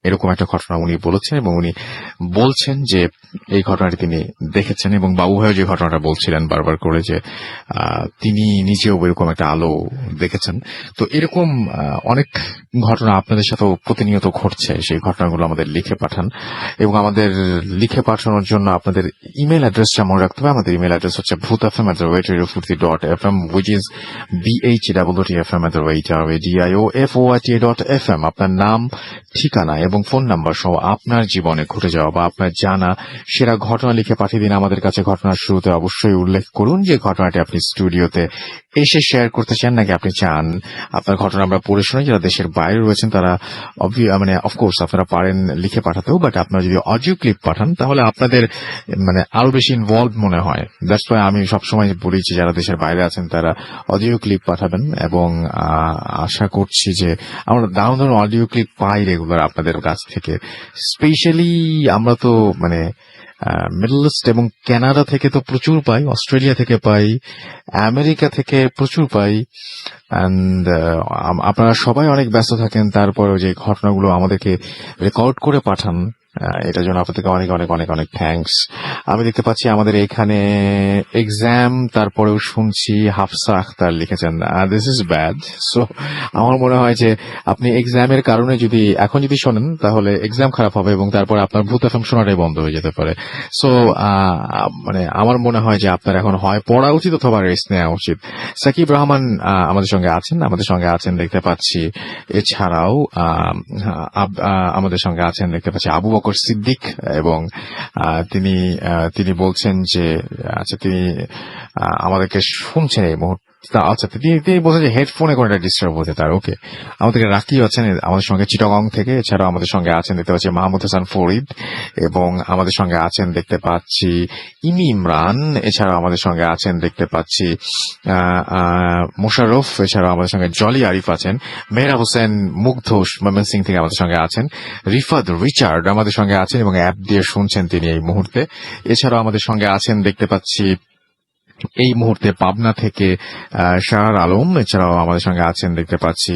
এরকম একটা ঘটনা উনি বলেছেন, এবং উনি বলছেন যে এই ঘটনাটি তিনি দেখেছেন। এবং বাবু ভাইও যে ঘটনাটা বলছিলেন বারবার করে, যে তিনি নিজেও এরকম একটা আলো দেখেছেন। তো এরকম অনেক ঘটনা আপনাদের সাথেও প্রতিনিয়ত ঘটছে। সেই ঘটনাগুলো আমাদের লিখে পাঠান, এবং আমাদের লিখে পাঠানোর জন্য আপনাদের ইমেল অ্যাড্রেসটা মনে রাখতে হবে। আমাদের ইমেল অ্যাড্রেস হচ্ছে bhutfm@radiofurti.fm, which is bhwtfm@radiofoita.fm। আপনার নাম, ঠিকানা এবং ফোন নাম্বার সহ আপনার জীবনে ঘটে যাওয়া বা আপনার জানা সেরা ঘটনা লিখে পাঠিয়ে দিন আমাদের কাছে। ঘটনার শুরুতে অবশ্যই উল্লেখ করুন যে ঘটনাটি আপনি স্টুডিওতে এসে শেয়ার করতে চান, নাকি আপনি চান আপনার ঘটনা আমরা পড়ে শুনি। যারা দেশের বাইরে রয়েছেন তারা মানে অফকোর্স আপনারা পারেন লিখে পাঠাতেও, বাট আপনারা যদি অডিও ক্লিপ পাঠান তাহলে আপনাদের মানে আরো বেশি ইনভলভ মনে হয়। দ্যাটস ওয়াই আমি সবসময় বলি যে যারা দেশের বাইরে আছেন তারা অডিও ক্লিপ পাঠাবেন, এবং আশা করছি যে আমরা দারুণ দারুণ অডিও ক্লিপ পাই রেগুলার আপনাদের কাছ থেকে। স্পেশালি আমরা তো মানে মিডল ইস্ট এবং কানাডা থেকে তো প্রচুর পাই, অস্ট্রেলিয়া থেকে পাই, আমেরিকা থেকে প্রচুর পাই। অ্যান্ড আপনারা সবাই অনেক ব্যস্ত থাকেন, তারপরেও যে ঘটনাগুলো আমাদেরকে রেকর্ড করে পাঠান, এটার জন্য আপনাদেরকে অনেক অনেক অনেক অনেক থ্যাঙ্কস। আমি দেখতে পাচ্ছি আমাদের এখানে এক্সাম, তারপরেও শুনছি হাফসা আখতার লিখেছেন দিস ইজ ব্যাড। সো আমার মনে হয় যে আপনি এক্সামের কারণে যদি এখন যদি শোনেন তাহলে এক্সাম খারাপ হবে, এবং তারপরে আপনার ভূত এফএম শোনাটাই বন্ধ হয়ে যেতে পারে। সো মানে আমার মনে হয় যে আপনার এখন হয় পড়া উচিত অথবা রেস্ট নেওয়া উচিত। সাকিব রহমান আমাদের সঙ্গে আছেন দেখতে পাচ্ছি। এছাড়াও আমাদের সঙ্গে আছেন দেখতে পাচ্ছি আবু বকর সিদ্দিক, এবং তিনি বলছেন যে আচ্ছা তিনি আমাদেরকে শুনছেন এই মুহূর্তে। আচ্ছা তিনি বলছেন যে হেডফোনে কোনো একটা ডিস্টার্ব হতে তার। ওকে, আমাদেরকে রাকি আছেন আমাদের সঙ্গে চিটাগং থেকে। এছাড়াও আমাদের সঙ্গে আছেন দেখতে পাচ্ছি মাহমুদ হাসান ফরিদ, এবং আমাদের সঙ্গে আছেন দেখতে পাচ্ছি ইমি ইমরান। এছাড়াও আমাদের সঙ্গে আছেন দেখতে পাচ্ছি মোশাররফ। এছাড়াও আমাদের সঙ্গে জলি আরিফ আছেন, মেহরা হোসেন মুগ্ধ ময়মনসিং থেকে আমাদের সঙ্গে আছেন, রিফাত রিচার্ড আমাদের সঙ্গে আছেন এবং অ্যাপ দিয়ে শুনছেন তিনি এই মুহূর্তে। এছাড়াও আমাদের সঙ্গে আছেন দেখতে পাচ্ছি এই মুহূর্তে পাবনা থেকে শাহর আলম। এছাড়াও আমাদের সঙ্গে আছেন দেখতে পাচ্ছি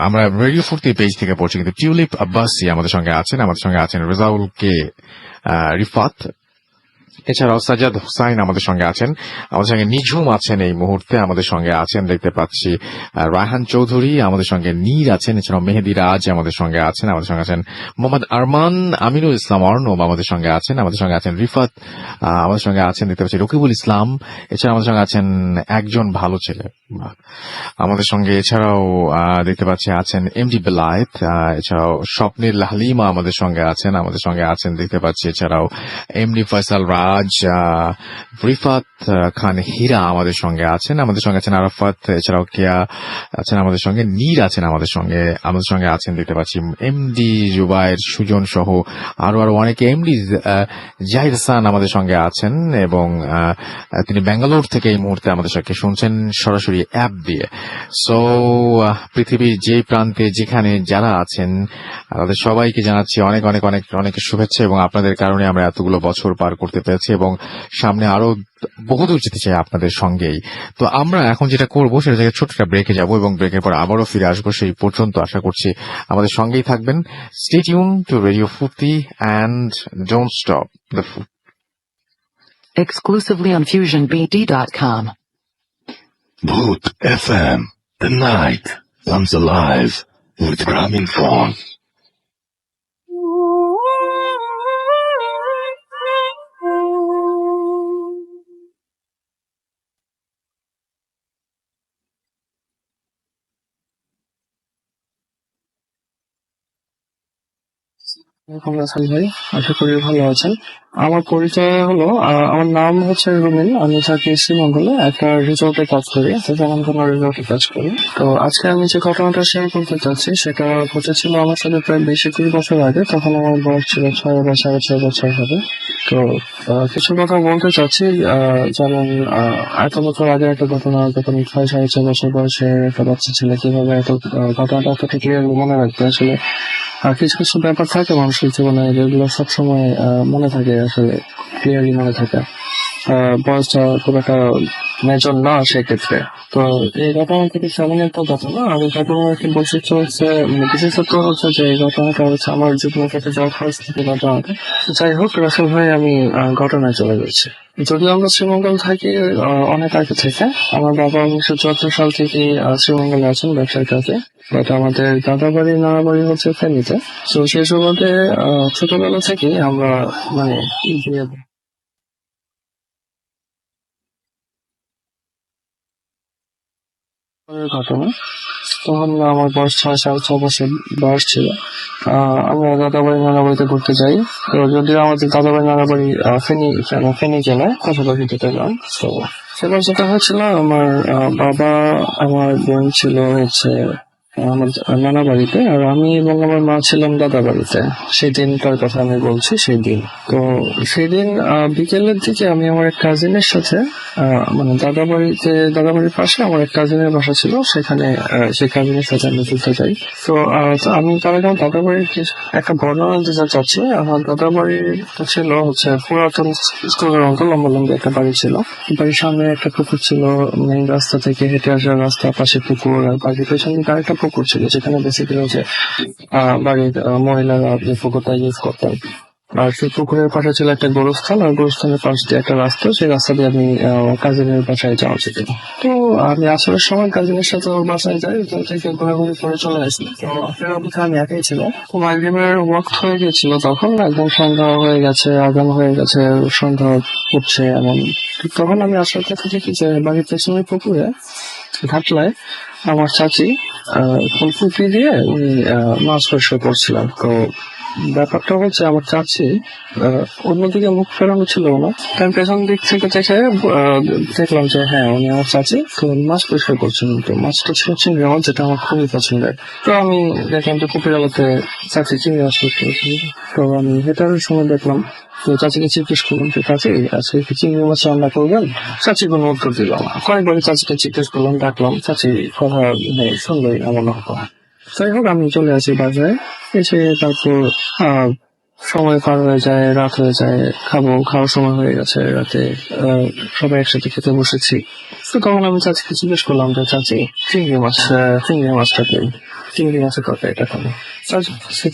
আমরা রেডিও ফুর্তি পেজ থেকে পড়ছি কিন্তু টিউলিপ আব্বাসি আমাদের সঙ্গে আছেন রেজাউল কে রিফাত। এছাড়াও সাজাদ হুসাইন আমাদের সঙ্গে আছেন, আমাদের সঙ্গে নিঝুম আছেন এই মুহূর্তে, আমাদের সঙ্গে আছেন দেখতে পাচ্ছি রায়হান চৌধুরী, আমাদের সঙ্গে নীর আছেন। এছাড়াও মেহেদি রাজ আমাদের সঙ্গে আছেন মোহাম্মদ আরমান, আমিনুল ইসলাম অর্ণব আমাদের সঙ্গে আছেন রিফাত, আমাদের সঙ্গে আছেন দেখতে পাচ্ছি রকিবুল ইসলাম। এছাড়া আমাদের সঙ্গে আছেন একজন ভালো ছেলে আমাদের সঙ্গে। এছাড়াও দেখতে পাচ্ছি আছেন এমডি বেলায়েত। এছাড়াও স্বপ্নের হালিমা আমাদের সঙ্গে আছেন দেখতে পাচ্ছি। এছাড়াও এমডি ফয়সাল রাজ, রিফাত খান হীরা আমাদের সঙ্গে আছেন আরাফাত। এছাড়াও কেয়া আছেন আমাদের সঙ্গে, নীর আছেন আমাদের সঙ্গে আছেন দেখতে পাচ্ছি এমডি জুবায়ের, সুজন সহ আরো অনেকে। এমডি জাহিদ হাসান আমাদের সঙ্গে আছেন, এবং তিনি ব্যাঙ্গালোর থেকে এই মুহূর্তে আমাদের সঙ্গে শুনছেন সরাসরি অ্যাপ দিয়ে। সো পৃথিবীর যে প্রান্তে যেখানে যারা আছেন তাদের সবাইকে জানাচ্ছি অনেক অনেক অনেক অনেক শুভেচ্ছা, এবং আপনাদের কারণে আমরা এতগুলো বছর পার করতে পেরেছি। যাচ্ছে এবং সামনে আরো বহুদূর যেতে চাই আপনাদের সঙ্গেই। তো আমরা এখন যেটা করবো সেটা থেকে ছোট্ট একটা ব্রেকে যাবো এবং ব্রেকের পর আবারও ফিরে আসবো। সেই পর্যন্ত আশা করছি আমাদের সঙ্গেই থাকবেন। স্টে টিউন টু রেডিও ফুর্তি and don't stop the Exclusively on FusionBD.com. Bhoot FM. The night comes alive with Gramophone. Hasan ভাই, আশা করি ভালো আছেন। আমার পরিচয় হলো, আমার নাম হচ্ছে রুমিন। আমি থাকি শ্রীমঙ্গলে, একটা রিসোর্টে কাজ করি, রিসোর্টে কাজ করি। তো আজকে আমি যে ঘটনাটা শেয়ার করতে চাচ্ছি সেটা ঘটেছিল আমার সাথে প্রায় 20-21 বছর আগে। তখন আমার বয়স ছিল 6 বা 6.5 বছর হবে। তো কিছু কথা বলতে চাচ্ছি, যেমন এত বছর আগে একটা ঘটনা, যখন 6-6.5 বছর বয়সে একটা বাচ্চা ছেলে কিভাবে এত ঘটনাটা এত ঠিক মনে রাখতে, আসলে কিছু কিছু ব্যাপার থাকে মানুষের জীবনে যেগুলো সবসময় মনে থাকে, আসলে ক্লিয়ারলি মনে থাকে। বয়সটা খুব একটা মেজর না সেক্ষেত্রে। তো এই ঘটনা থেকে তেমন একটা ঘটনা, আমি ঘটনার একটি বৈশিষ্ট্য হচ্ছে, বিশেষত হচ্ছে যে এই ঘটনাটা হচ্ছে আমার জীবনের সাথে যাওয়ার ফার্স্ট থেকে ঘটনাটা। যাই হোক, রাসেল ভাই, আমি ঘটনায় চলে যাচ্ছি। যদিও আমরা শ্রীমঙ্গল থাকি অনেক আগে থেকে, আমার বাবা 1974 সাল থেকে শ্রীমঙ্গলে আছেন ব্যবসার কাজে। বাট আমাদের দাদা বাড়ি নানা বাড়ি হচ্ছে ফেনীতে। তো সেই সুবাদে ছোটবেলা থেকে আমরা মানে ঘটনা, তখন আমার বয়স 6 বছর বয়স ছিল। আমরা দাদা বাড়ি নানা বাড়িতে ঘুরতে যাই। তো যদিও আমাদের দাদা বাড়ি নানা বাড়ি ফেনী জেলায় পাশাপাশি যেতে যান। তো সেবার যেটা হয়েছিল, আমার বাবা, আমার বোন ছিল হচ্ছে আমার নানা বাড়িতে, আর আমি এবং আমার মা ছিলাম দাদা বাড়িতে। সেই দিনটার কথা আমি বলছি, সেই দিন। তো সেই দিন বিকেলের দিকে আমি আমার এক কাজিনের সাথে মানে দাদা বাড়ির পাশে আমার এক কাজিনের বাসা ছিল, সেখানে সেই কাজিনের সাথে আমি ঘুরতে যাই। তো আমি তার আগে আমার দাদা বাড়ির একটা বর্ণনা দিতে চাচ্ছি। আমার দাদা বাড়ির ছিল হচ্ছে পুরাতন স্কুলের অঙ্ক, লম্বা লম্বা একটা বাড়ি ছিল। বাড়ির সামনে একটা পুকুর ছিল, মেইন রাস্তা থেকে হেঁটে আসার রাস্তা, পাশে পুকুর, আর বাড়ির পেছনে আরেকটা পুকুর ছিল, যেখানে বেসিক্যালি হচ্ছে বাড়ির মহিলারা যে পুকুরটা ইউজ করতেন। আর সেই পুকুরের পাশে ছিল একটা গোরস্থান, আর গোরস্থানের পাশ দিয়ে একটা রাস্তা, সেই রাস্তা দিয়ে আমি কাজিনের বাসায় যাওয়া উচিত। তো আমি আসলে সময় কাজিনের সাথে ওর বাসায় যাই, ওখান থেকে ঘোরাঘুরি করে চলে আসি। তো ফেরার পথে আমি একাই ছিলাম। তো মাগরিবের ওয়াক্ত হয়ে গেছিল, তখন একদম সন্ধ্যা হয়ে গেছে, আগাম হয়ে গেছে, সন্ধ্যা উঠছে এমন। তখন আমি আসার কথা দেখি যে বাড়ির পেছনের পুকুরে ঘাটলায় আমার চাচি ফুলফুটি দিয়ে উনি মাছ পরিষ্কার করছিলেন। তো ব্যাপারটা হচ্ছে, আমার চাচি অন্যদিকে মুখ ফেরানো ছিল না, আমি পেছন দিক থেকে দেখে দেখলাম যে হ্যাঁ, উনি আমার চাচি। তো মাছ পরিষ্কার করছেন। তো মাছটা ছিল চিংড়ি মাছ, যেটা আমার খুবই পছন্দের। তো আমি দেখলাম যে পুকুরের আলোতে চাচি চিংড়ি মাছ পরিষ্কার করছেন। তো আমি হেঁটার সময় দেখলাম, তো চাচিকে জিজ্ঞেস করলাম যে চাচি, আজকে কি চিংড়ি মাছ রান্না করবেন? চাচি কোনো উত্তর দিল না। কয়েকবারই চাচিকে জিজ্ঞেস করলাম, ডাকলাম, চাচি কথা শুনলোই না মনে হতো। যাই হোক, আমি চলে আসি বাজারে। এসে তারপর সময় পার হয়ে যায়, রাত হয়ে যায়, খাওয়ার সময় হয়ে গেছে রাতে। সবাই একসাথে খেতে বসেছি। তো তখন আমি চাচিকে জিজ্ঞেস করলাম যে চাচি, চিংড়ি মাছের তরকারিটা খাবো।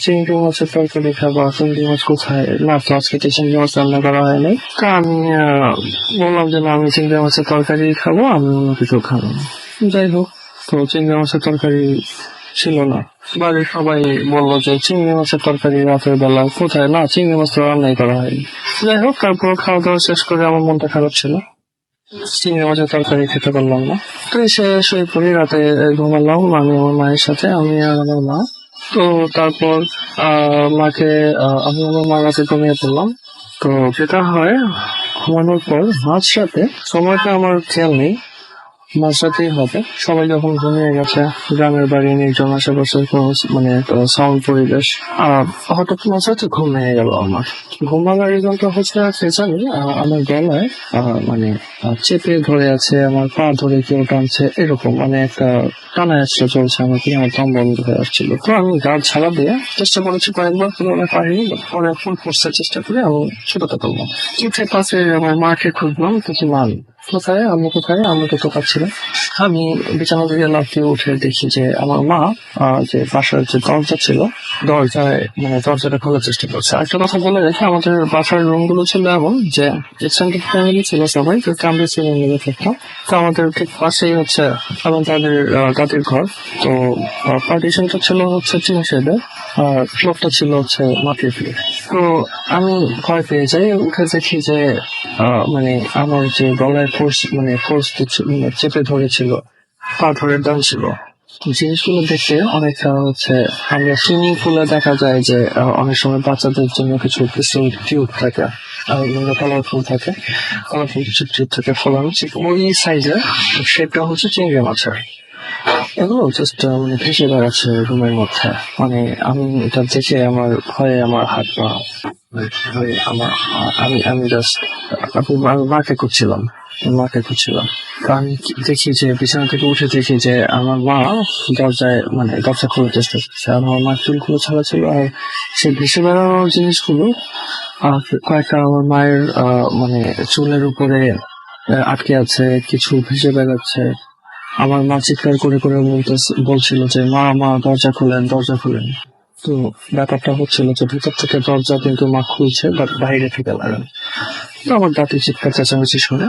চিংড়ি মাছের তরকারি খাবো, চিংড়ি মাছ কোথায়? না, তো আজকে তো চিংড়ি মাছ রান্না করা হয়নি। তা আমি বললাম যে না, আমি চিংড়ি মাছের তরকারি খাবো, আমি অন্য কিছু খাবো না। যাই হোক, তো চিংড়ি মাছের তরকারি ছিল না। বাড়ির সবাই বললো যে চিংড়ি মাছের তরকারি রাতের বেলা কোথায়? না, চিংড়ি মাছ তো রান্নাই করা হয়নি। যাই হোক, তারপর খাওয়া দাওয়া শেষ করে আমার মনটা খারাপ ছিল, চিংড়ি মাছের তরকারি খেতে পারলাম না। তো এসে শুয়ে পড়ি, রাতে ঘুমালাম আমি আমার মায়ের সাথে, আমি আর আমার মা। তো তারপর আমি আমার মার কাছে ঘুমিয়ে পড়লাম। তো যেটা হয়, ঘুমানোর পর মাঝরাতে, সময়টা আমার খেয়াল নেই, মাঝরাতেই হবে, সবাই যখন ঘুমিয়ে গেছে, গ্রামের বাড়ি নির্জন, আশেপাশে কোনো মানে সাউন্ড পরিবেশ, হঠাৎ মাঝরাতে ঘুম ভেঙে গেল আমার। ঘুম ভাঙার রিজনটা হচ্ছে সে জানি আমার গলায় মানে চেপে ধরে আছে, আমার পা ধরে কেউ টানছে, এরকম মানে একটা টানা আসছে চলছে আমাকে, আমার দম বন্ধ হয়ে আসছিল। তো আমি গা ছাড়া দিয়ে চেষ্টা করেছি কয়েকবার, কিন্তু অনেক পারিনি। পরে ফুল ফোর্সের চেষ্টা করে আমি ছোটটা করলাম, উঠে পাশে আমার মাকে খুঁজলাম, কিছু মান কোথায়, আমি কোথায়, আমি তো পাচ্ছিলাম। আমি বিছানা থেকে লাফিয়ে উঠে দেখি যে আমার মা যে বাসার যে দরজা ছিল, দরজায় মানে দরজাটা খোলার চেষ্টা করছে। একটা কথা বলে রেখে, আমাদের বাসার রুম গুলো ছিল এমন যে এক্সটেন্ডেড ফ্যামিলি ছিল, সবাই তো আমরা ছিল মিলে থাকতাম। তো আমাদের ঠিক পাশেই হচ্ছে এবং তাদের দাদির ঘর। তো পার্টিশনটা ছিল হচ্ছে টিন শেডের, আর ফ্লোরটা ছিল হচ্ছে মাটির ফ্লোর। তো আমি ভয় পেয়ে যাই, উঠে দেখি যে মানে আমার যে গলায় ফোর্স মানে ফোর্স চেপে ধরেছিল, পা ধরে টানছিল, জিনিসগুলো দেখে অনেকটা হচ্ছে আমরা সুইমিং পুলে দেখা যায় যে অনেক সময় বাচ্চাদের জন্য কিছু টিউব থাকে, কালারফুল থাকে, কালারফুল কিছু টিউব থাকে ফলানো, ওই সাইজের শেপটা হচ্ছে চিংড়ি মাছের। এগুলো জাস্ট মানে ভেসে বেড়াচ্ছে রুমের মধ্যে। মানে আমি এটা দেখে আমার ভয়ে আমার হাত পা আমার আমি জাস্ট আমি মাকে খুঁজছিলাম। তো আমি দেখি যে বিছানা থেকে উঠে দেখি যে আমার মা দরজায় মানে দরজা খোলার চেষ্টা করছে, আর আমার মা চুলগুলো ছাড়া ছিল, আর সেই ভেসে বেড়ানো জিনিসগুলো কয়েকটা আমার মায়ের মানে চুলের উপরে আটকে আছে, কিছু ভেসে বেড়াচ্ছে। আমার মা চিৎকার করে করে বলছিল যে মা দরজা খোলেন, দরজা খোলেন। তো ব্যাপারটা হচ্ছিল যে ভিতর থেকে দরজা কিন্তু মা খুলছে, বাট বাইরে থেকে লাগানো। তো আমার দাদি চিৎকার চেঁচামেচি শুনে,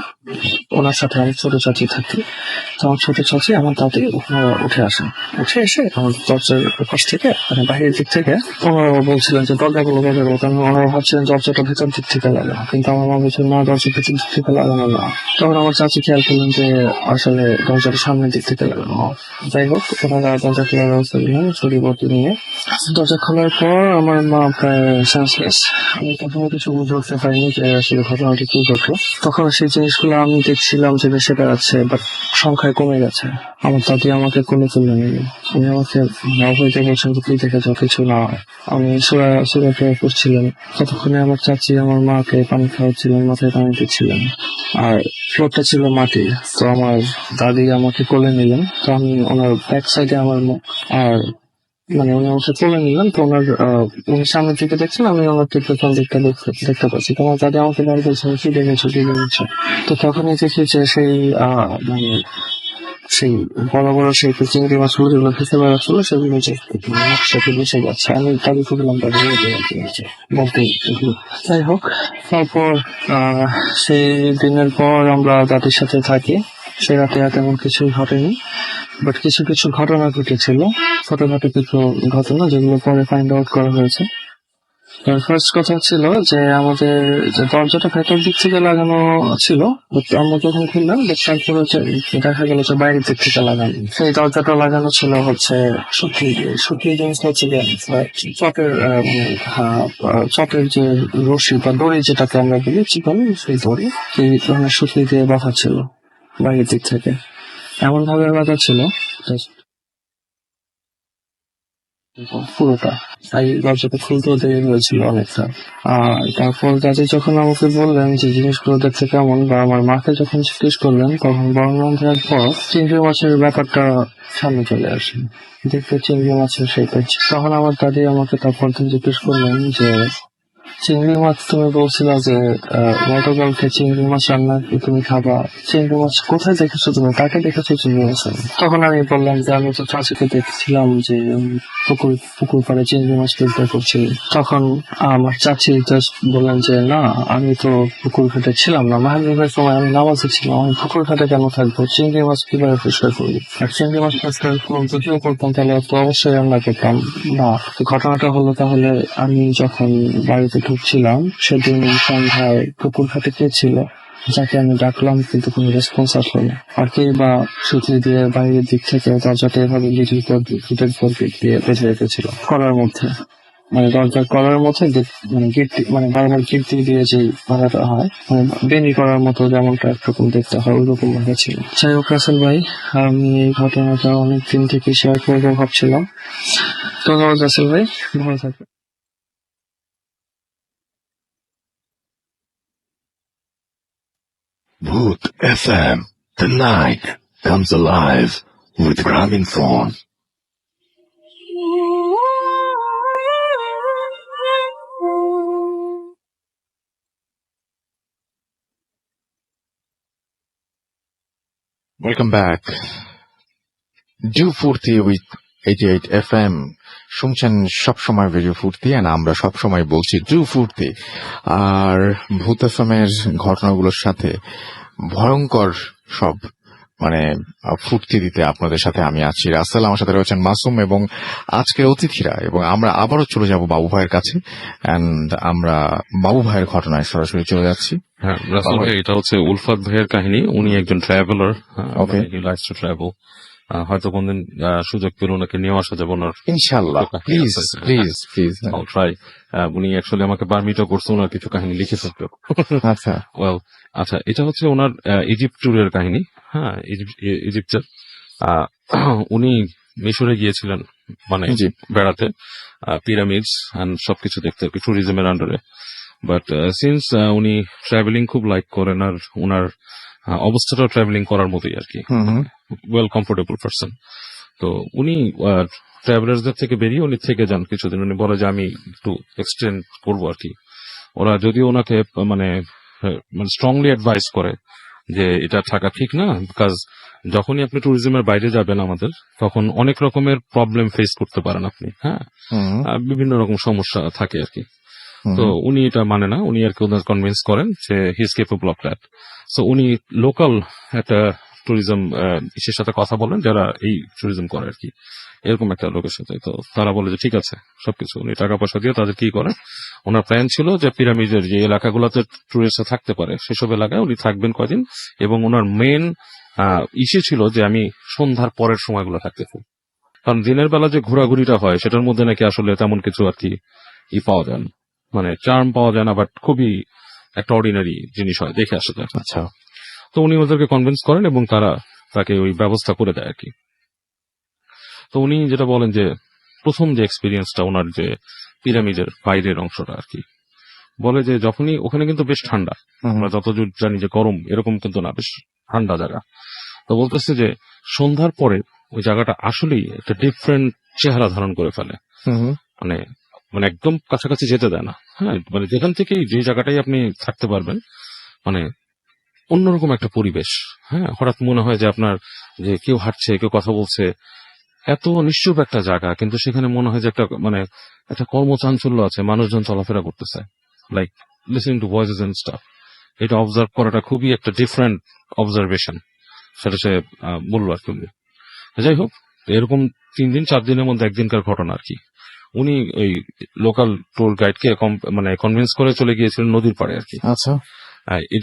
ওনার সাথে আমার ছোট চাচি থাকতো, তো আমার ছোট চাচি আমার দাদি উঠে আসেন। উঠে এসে আমার দরজার পাশ থেকে মানে বাইরের দিক থেকে ওনারা বলছিলেন যে দরজাগুলো, কারণ ওনারা ভাবছিলেন দরজাটা ভেতর দিক থেকে লাগানো, কিন্তু আমার মা বলছিল না, দরজা ভেতর দিক থেকে লাগানো না। তখন আমার চাচি খেয়াল করলেন যে আসলে দরজাটা সামনের দিক থেকে লাগানো। যাই হোক, ওনারা দরজা খোলার ব্যবস্থা দিলেন, ছড়িবর্তী নিয়ে। দরজা খোলার পর আমার মা প্রায় সেন্সলেস। আমি প্রথমে কিছু বুঝে উঠতে পারিনি যে আসলে ঘটনাটি কি ঘটলো। তখন সেই জিনিসগুলো আমি দেখছিলাম যে ভেসে বেড়াচ্ছে, বাট সংখ্যায় কমে গেছে। আমার দাদি আমাকে কোলে তুলে নিল, উনি আমাকে অবৈধ বলছেন কি দেখেছ, কিছু না। আমি সুরাতে করছিলেন, ততক্ষণে আমার চাচি আমার মাকে পানি খাওয়াচ্ছিলেন, মাথায় পানি দিচ্ছিলেন, আর ফ্লোরটা ছিল মাটি। তো আমার দাদি আমাকে কোলে নিলেন, তো আমি ওনার ব্যাক সাইডে আমার আর মানে উনি আমাকে কোলে নিলেন। তো ওনার উনি সামনের দিকে দেখছেন, আমি ওনার পেছন দিকটা দেখতে পাচ্ছি। তো আমার দাদি আমাকে বলছে কি দেখেছো, কি দেখেছো। তো তখনই দেখি যে সেই মানে সেই বড় বড় সেই চিংড়ি মাছগুলো যেগুলো ভেসে বেড়াচ্ছিল, সেগুলো যে সাথে মিশে যাচ্ছে। আমি দাবি করলাম তাদের বলতে। যাই হোক, তারপর সেই দিনের পর আমরা দাদির সাথে থাকি। সে রাতে আর তেমন কিছুই ঘটেনি, বাট কিছু কিছু ঘটনা ঘটেছিল, ছোটখাটো কিছু ঘটনা যেগুলো পরে ফাইন্ড আউট করা হয়েছে। ফার্স্ট কথা ছিল যে আমাদের যে দরজাটা ভেতর দিক থেকে লাগানো ছিল, আমরা যখন খুললাম তারপর হচ্ছে দেখা গেল যে বাইরের দিক থেকে লাগানো। সেই দরজাটা লাগানো ছিল হচ্ছে সুতলি জিনিসটা হচ্ছে চটের চটের যে রশি বা দড়ি যেটাকে আমরা বলি চিকন, সেই দড়ি সেই ধরনের সুতলি দিয়ে বাঁধা ছিল বাইরের দিক থেকে, এমন ভাবে বাঁধা ছিল পুরোটা। তাই দরজাটা খুলতেও দেরি হয়েছিল অনেকটা। তারপর দাদি যখন আমাকে বললেন যে জিনিসগুলো দেখতে কেমন, বা আমার মাকে যখন জিজ্ঞেস করলেন, তখন বর্ণনা দেওয়ার পর চিংড়ি মাছের ব্যাপারটা সামনে চলে আসে। দেখতে চিংড়ি মাছের সেই পেয়েছে। তখন আমার দাদি আমাকে তারপর জিজ্ঞেস করলেন যে চিংড়ি মাছ তুমি বলছিল যে গতকালকে চিংড়ি মাছ রান্না তুমি খাবা, চিংড়ি মাছ কোথায় দেখেছো তুমি, কাকে দেখেছো চিংড়ি মাছ? তখন আমি বললাম যে আমি তো চাষিকে দেখছিলাম যে পুকুর পাড়ে চিংড়ি মাছ প্রিপেয়ার করছিল। তখন আমার চাচি জাস্ট বললেন যে না, আমি তো পুকুর ঘাটে ছিলাম না, মাহবুবের সময় আমি নামাজে ছিলাম, আমি পুকুর ঘাটে কেন থাকবো, চিংড়ি মাছ কিভাবে পরিষ্কার করবি? আর চিংড়ি মাছ পরিষ্কার যদিও করতাম তাহলে তো অবশ্যই রান্না করতাম না। ঘটনাটা হলো, তাহলে আমি যখন বাড়িতে ঢুকছিলাম সেদিন সন্ধ্যায় পুকুর ঘাটে কে ছিল যাকে আমি ডাকলাম, কিন্তু কোনো রেসপন্স আসলো না। আর কে বা সুতলি দিয়ে বাইরের দিক থেকে দরজাটা এভাবে লিটিল পর দিয়ে বেঁধে রেখেছিল করার মধ্যে। মানে দরজা করার মধ্যে মানে গেট মানে বারবার গেট দিয়ে দিয়ে যে ভাড়াটা হয় মানে বেনি করার মতো যেমনটা একরকম দেখতে হয় ওইরকম ভাবে ছিল। যাই হোক রাসেল ভাই, আমি এই ঘটনাটা অনেকদিন থেকে শেয়ার করবো ভাবছিলাম। ধন্যবাদ রাসেল ভাই, ভালো থাকবেন। Bhoot FM. The night comes alive with Gramophone. Welcome back. Do ফুর্তি উইথ 88 FM শুনছেন সবসময় রেডিও ফুর্তি, আর আমরা সবসময় বলছি ডু ফুর্তি। আর ভূত এফএম এর ঘটনাগুলোর সাথে ভয়ঙ্কর সব মানে ফুর্তি দিতে আপনাদের সাথে আমি আছি রাসেল, আমার সাথে রয়েছেন মাসুম এবং আজকের অতিথিরা, এবং আমরা আবারও চলে যাব বাবু ভাইয়ের কাছে। এন্ড আমরা বাবু ভাইয়ের ঘটনায় সরাসরি চলে যাচ্ছি। হ্যাঁ রাসেল ভাই, এটা হচ্ছে উলফাত ভাইয়ের কাহিনী। উনি একজন traveller, Okay. He likes to travel. হয়তো কোনদিন সুযোগ পেলে ওনাকে নিয়ে আসা যাবে ওনার। ইনশাআল্লাহ, প্লিজ প্লিজ প্লিজ। ট্রাই। উনি অ্যাকচুয়ালি আমাকে পারমিটও করছে ওনার কিছু কাহিনী লিখে থাকবে। আচ্ছা, ওয়েল, আচ্ছা, এটা হচ্ছে ওনার ইজিপ্ট ট্যুরের কাহিনী। হ্যাঁ, ইজিপ্টের উনি মিশরে গিয়েছিলেন মানে জি। বেড়াতে, পিরামিডস এন্ড সবকিছু দেখতে আর কি, ট্যুরিজমের আন্ডারে। বাট সিন্স উনি ট্রাভেলিং খুব লাইক করেন, আর ওনার অবস্থাটাও ট্রাভেলিং করার মতোই আর কি, ওয়েল কমফোর্টেবল পারসন। তো উনি ট্রাভেলারদের থেকে বেরিয়ে উনি থেকে যান কিছুদিন। উনি বলে যে আমি একটু এক্সটেন্ড করবো আর কি। ওরা যদিও ওনাকে মানে স্ট্রংলি অ্যাডভাইস করে যে এটা থাকা ঠিক না, বিকজ যখনই আপনি ট্যুরিজমের বাইরে যাবেন আমাদের, তখন অনেক রকমের প্রবলেম ফেস করতে পারেন আপনি। হ্যাঁ, বিভিন্ন রকম সমস্যা থাকে আর কি। তো উনি এটা মানে না, উনি আর কি ওদের কনভিন্স করেন যে he is capable of that. So উনি লোকাল একটা ট্যুরিজম ইসের সাথে কথা বলেন যারা এই ট্যুরিজম করে আর কি, এরকম একটা লোকের সাথে। তো তারা বলে যে ঠিক আছে সবকিছু, উনি টাকা পয়সা দিয়ে তাদের কি করে। ওনার প্ল্যান ছিল যে পিরামিডের যে এলাকাগুলোতে ট্যুরিস্টরা থাকতে পারে সেসব এলাকায় উনি থাকবেন কয়দিন, এবং ওনার মেন ইস্যু ছিল যে আমি সন্ধ্যার পরের সময়গুলো থাকতে চাই, কারণ দিনের বেলা যে ঘোরাঘুরিটা হয় সেটার মধ্যে নাকি আসলে তেমন কিছু আর কি পাওয়া যায় না, মানে চার্ম পাওয়া যায় না, বাট খুবই একটা অর্ডিনারি জিনিস হয়, দেখে আসা যায়। আচ্ছা। তো উনি ওদেরকে কনভিন্স করেন এবং তারা তাকে ওই ব্যবস্থা করে দেয় আর কি। তো উনি যেটা বলেন যে প্রথম যে এক্সপিরিয়েন্সটা ওনার যে পিরামিডের বাইরের অংশটা আর কি, বলে যে যখনই ওখানে কিন্তু বেশ ঠান্ডা, আমরা যতদূর জানি যে গরম এরকম কিন্তু না, বেশ ঠান্ডা জায়গা। তো বলতেছে যে সন্ধ্যার পরে ওই জায়গাটা আসলেই একটা ডিফারেন্ট চেহারা ধারণ করে ফেলে, মানে মানে একদম কাছাকাছি যেতে দেয় না। হ্যাঁ, মানে যেখান থেকেই যে জায়গাটাই আপনি থাকতে পারবেন, মানে অন্যরকম একটা পরিবেশ। হ্যাঁ, হঠাৎ মনে হয় যে আপনার যে কেউ হাঁটছে, কেউ কথা বলছে, এত নিশ্চুপ একটা জায়গা, কিন্তু সেখানে মনে হয় যে একটা মানে একটা কর্মচাঞ্চল্য আছে, মানুষজন চলাফেরা করতেছে, like listening to voices and stuff. এটা অবজার্ভ করাটা খুবই একটা ডিফারেন্ট অবজারভেশন, সেটা সে বললো আর কি। যাই হোক, এরকম 3 দিন 4 দিনের মধ্যে একদিনকার ঘটনা আর কি। উনি ওই লোকাল ট্যুর গাইডকে মানে কনভিন্স করে চলে গিয়েছিলেন নদীর পাড়ে আর কি। আচ্ছা,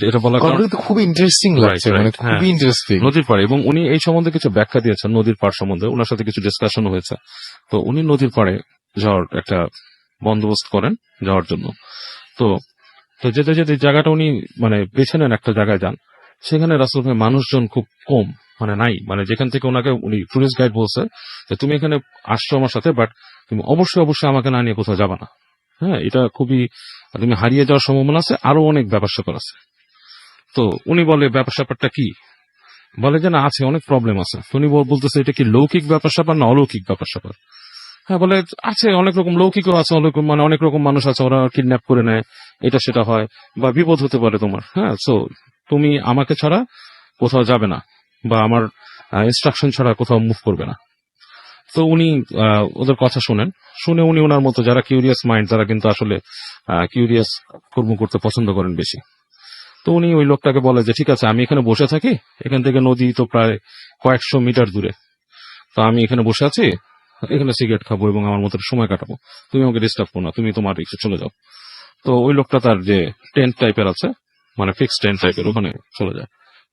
এটা বলা তো খুব ইন্টারেস্টিং লাগছে, মানে খুবই ইন্টারেস্টিং। নদীর পাড়ে, এবং উনি এই সম্বন্ধে কিছু ব্যাখ্যা দিয়েছেন নদীর পাড় সম্বন্ধে, ওনার সাথে কিছু ডিসকাশন হয়েছে। তো উনি নদীর পাড়ে যাওয়ার একটা বন্দোবস্ত করেন যাওয়ার জন্য। তো তো যেতে যেতে জায়গাটা উনি মানে বেছে নেন, একটা জায়গায় যান, সেখানে রাসূল ভাই মানুষজন খুব কম, মানে নাই, মানে যেখান থেকে ওনাকে উনি টুরিস্ট গাইড বলছে যে তুমি এখানে আসছো আমার সাথে, বাট তুমি অবশ্যই অবশ্যই আমাকে না নিয়ে কোথাও যাবা না। হ্যাঁ, এটা খুবই, তুমি হারিয়ে যাওয়ার সম্ভাবনা আছে, আরো অনেক ব্যাপার স্যাপার আছে। তো উনি বলে ব্যাপার স্যাপারটা কি, বলে যে না আছে, অনেক প্রবলেম আছে। তো উনি বলতেছে এটা কি লৌকিক ব্যাপার স্যাপার না অলৌকিক ব্যাপার স্যাপার? হ্যাঁ, বলে আছে, অনেক রকম লৌকিকও আছে, মানে অনেক রকম মানুষ আছে, ওরা কিডন্যাপ করে নেয়, এটা সেটা হয়, বা বিপদ হতে পারে তোমার। হ্যাঁ, সো তুমি আমাকে ছাড়া কোথাও যাবে না, বা আমার ইনস্ট্রাকশন ছাড়া কোথাও মুভ করবে না। তো উনি ওদের কথা শুনে উনি ওনার মতো যারা কিউরিয়াস মাইন্ড, তারা কিন্তু আসলে কিউরিয়াস কর্ম করতে পছন্দ করেন বেশি। তো উনি ওই লোকটাকে বলে যে ঠিক আছে, আমি এখানে বসে থাকি, এখান থেকে নদী তো প্রায় কয়েকশো মিটার দূরে, তো আমি এখানে বসে আছি, এখানে সিগারেট খাবো এবং আমার মতো সময় কাটাবো, তুমি আমাকে ডিস্টার্ব করো না, তুমি তোমার রিক্সে চলে যাও। তো ওই লোকটা তার যে টেন্ট টাইপের আছে, মানে ফিক্সড টেন্ট টাইপের, ওখানে চলে যায়।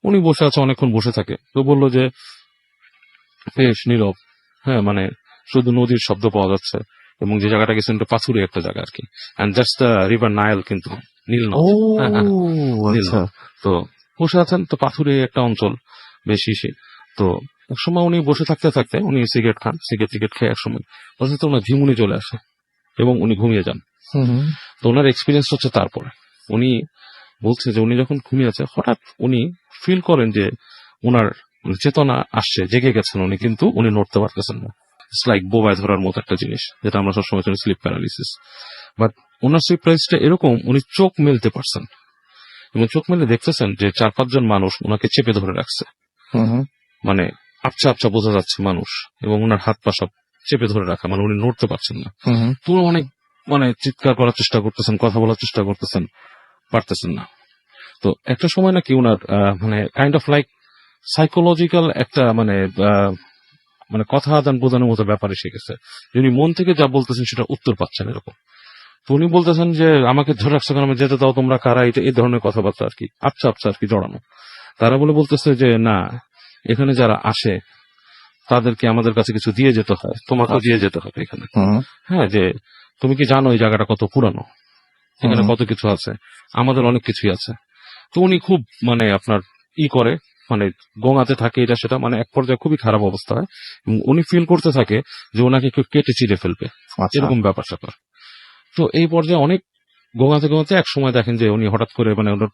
উনি বসে আছে, অনেকক্ষণ বসে থাকে। তো বললো যে বেশ নীরব, হ্যাঁ, মানে শুধু নদীর শব্দ পাওয়া যাচ্ছে, এবং যে জায়গাটা গেছেন এটা পাথুরে একটা জায়গা আর কি, and that's the river Nile, কিন্তু নীল নদ। ও হ্যাঁ, হ্যাঁ, নীল আচ্ছা। নদ। তো বসে আছেন, তো পাথুরে একটা অঞ্চল বেশি সে। তো একসময় উনি বসে থাকতে থাকতে উনি সিগারেট খান, সিগারেট খেয়ে একসময় বসে তো ওনার ঝিমুনি চলে আসে এবং উনি ঘুমিয়ে যান। হুম হুম। তো ওনার এক্সপিরিয়েন্স হচ্ছে তারপরে উনি বলছে যে উনি যখন ঘুমিয়েছে হঠাৎ উনি ফিল করেন যে ওনার চেতনা আসছে, জেগে গেছেন উনি, কিন্তু উনি নড়তে পারতেছেন না। ইটস লাইক বোবায় ধরার মতো একটা জিনিস, যেটা আমরা সবসময় জানি স্লিপ প্যারালিসিস। বাট ওনার সারপ্রাইজটা এরকম, উনি চোখ মেলতে পারছেন এবং চোখ মেলে দেখতেছেন যে 4-5 জন মানুষ ওনাকে চেপে ধরে রাখছে, হুম হুম। মানে আপচা আপচা বোঝা যাচ্ছে মানুষ, এবং ওনার হাত পা সব চেপে ধরে রাখা, মানে উনি নড়তে পারছেন না। হুম হুম। তো অনেক মানে চিৎকার করার চেষ্টা করতেছেন, কথা বলার চেষ্টা করতেছেন, পারতেছেন না। তো একটা সময় নাকি ওনার মানে কাইন্ড অফ লাইক সাইকোলজিক্যাল একটা মানে মানে কথা আদান প্রদানের মতো ব্যাপার এসে গেছে, যে উনি মন থেকে যা বলতেছেন সেটা উত্তর পাচ্ছেন এরকম। তো উনি বলতেছেন যে আমাকে ধরে রাখছো কেন, আমি যেতে দাও, তোমরা কারা, এটা এই ধরনের কথাবার্তা আর কি, আপচা আপচা আর কি জড়ানো। তারা বলতেছে যে না, এখানে যারা আসে তাদেরকে আমাদের কাছে কিছু দিয়ে যেতে হয়, তোমাকেও দিয়ে যেতে হবে এখানে। হুম হ্যাঁ, যে তুমি কি জানো এই জায়গাটা কত পুরানো, এখানে হুম। কত কিছু আছে, আমাদের অনেক কিছুই আছে। তো উনি খুব মানে আপনার করে মানে গোঙাতে থাকে এটা সেটা, মানে এক পর্যায়ে খুবই খারাপ অবস্থা হয় এবং উনি ফিল করতে থাকে যে ওনাকে কেউ কেটে চিড়ে ফেলবে, আচ্ছা। এরকম ব্যাপার স্যাপার। তো এই পর্যায়ে অনেক গোঙাতে গোঙাতে এক সময় দেখেন যে উনি হঠাৎ করে মানে ওনার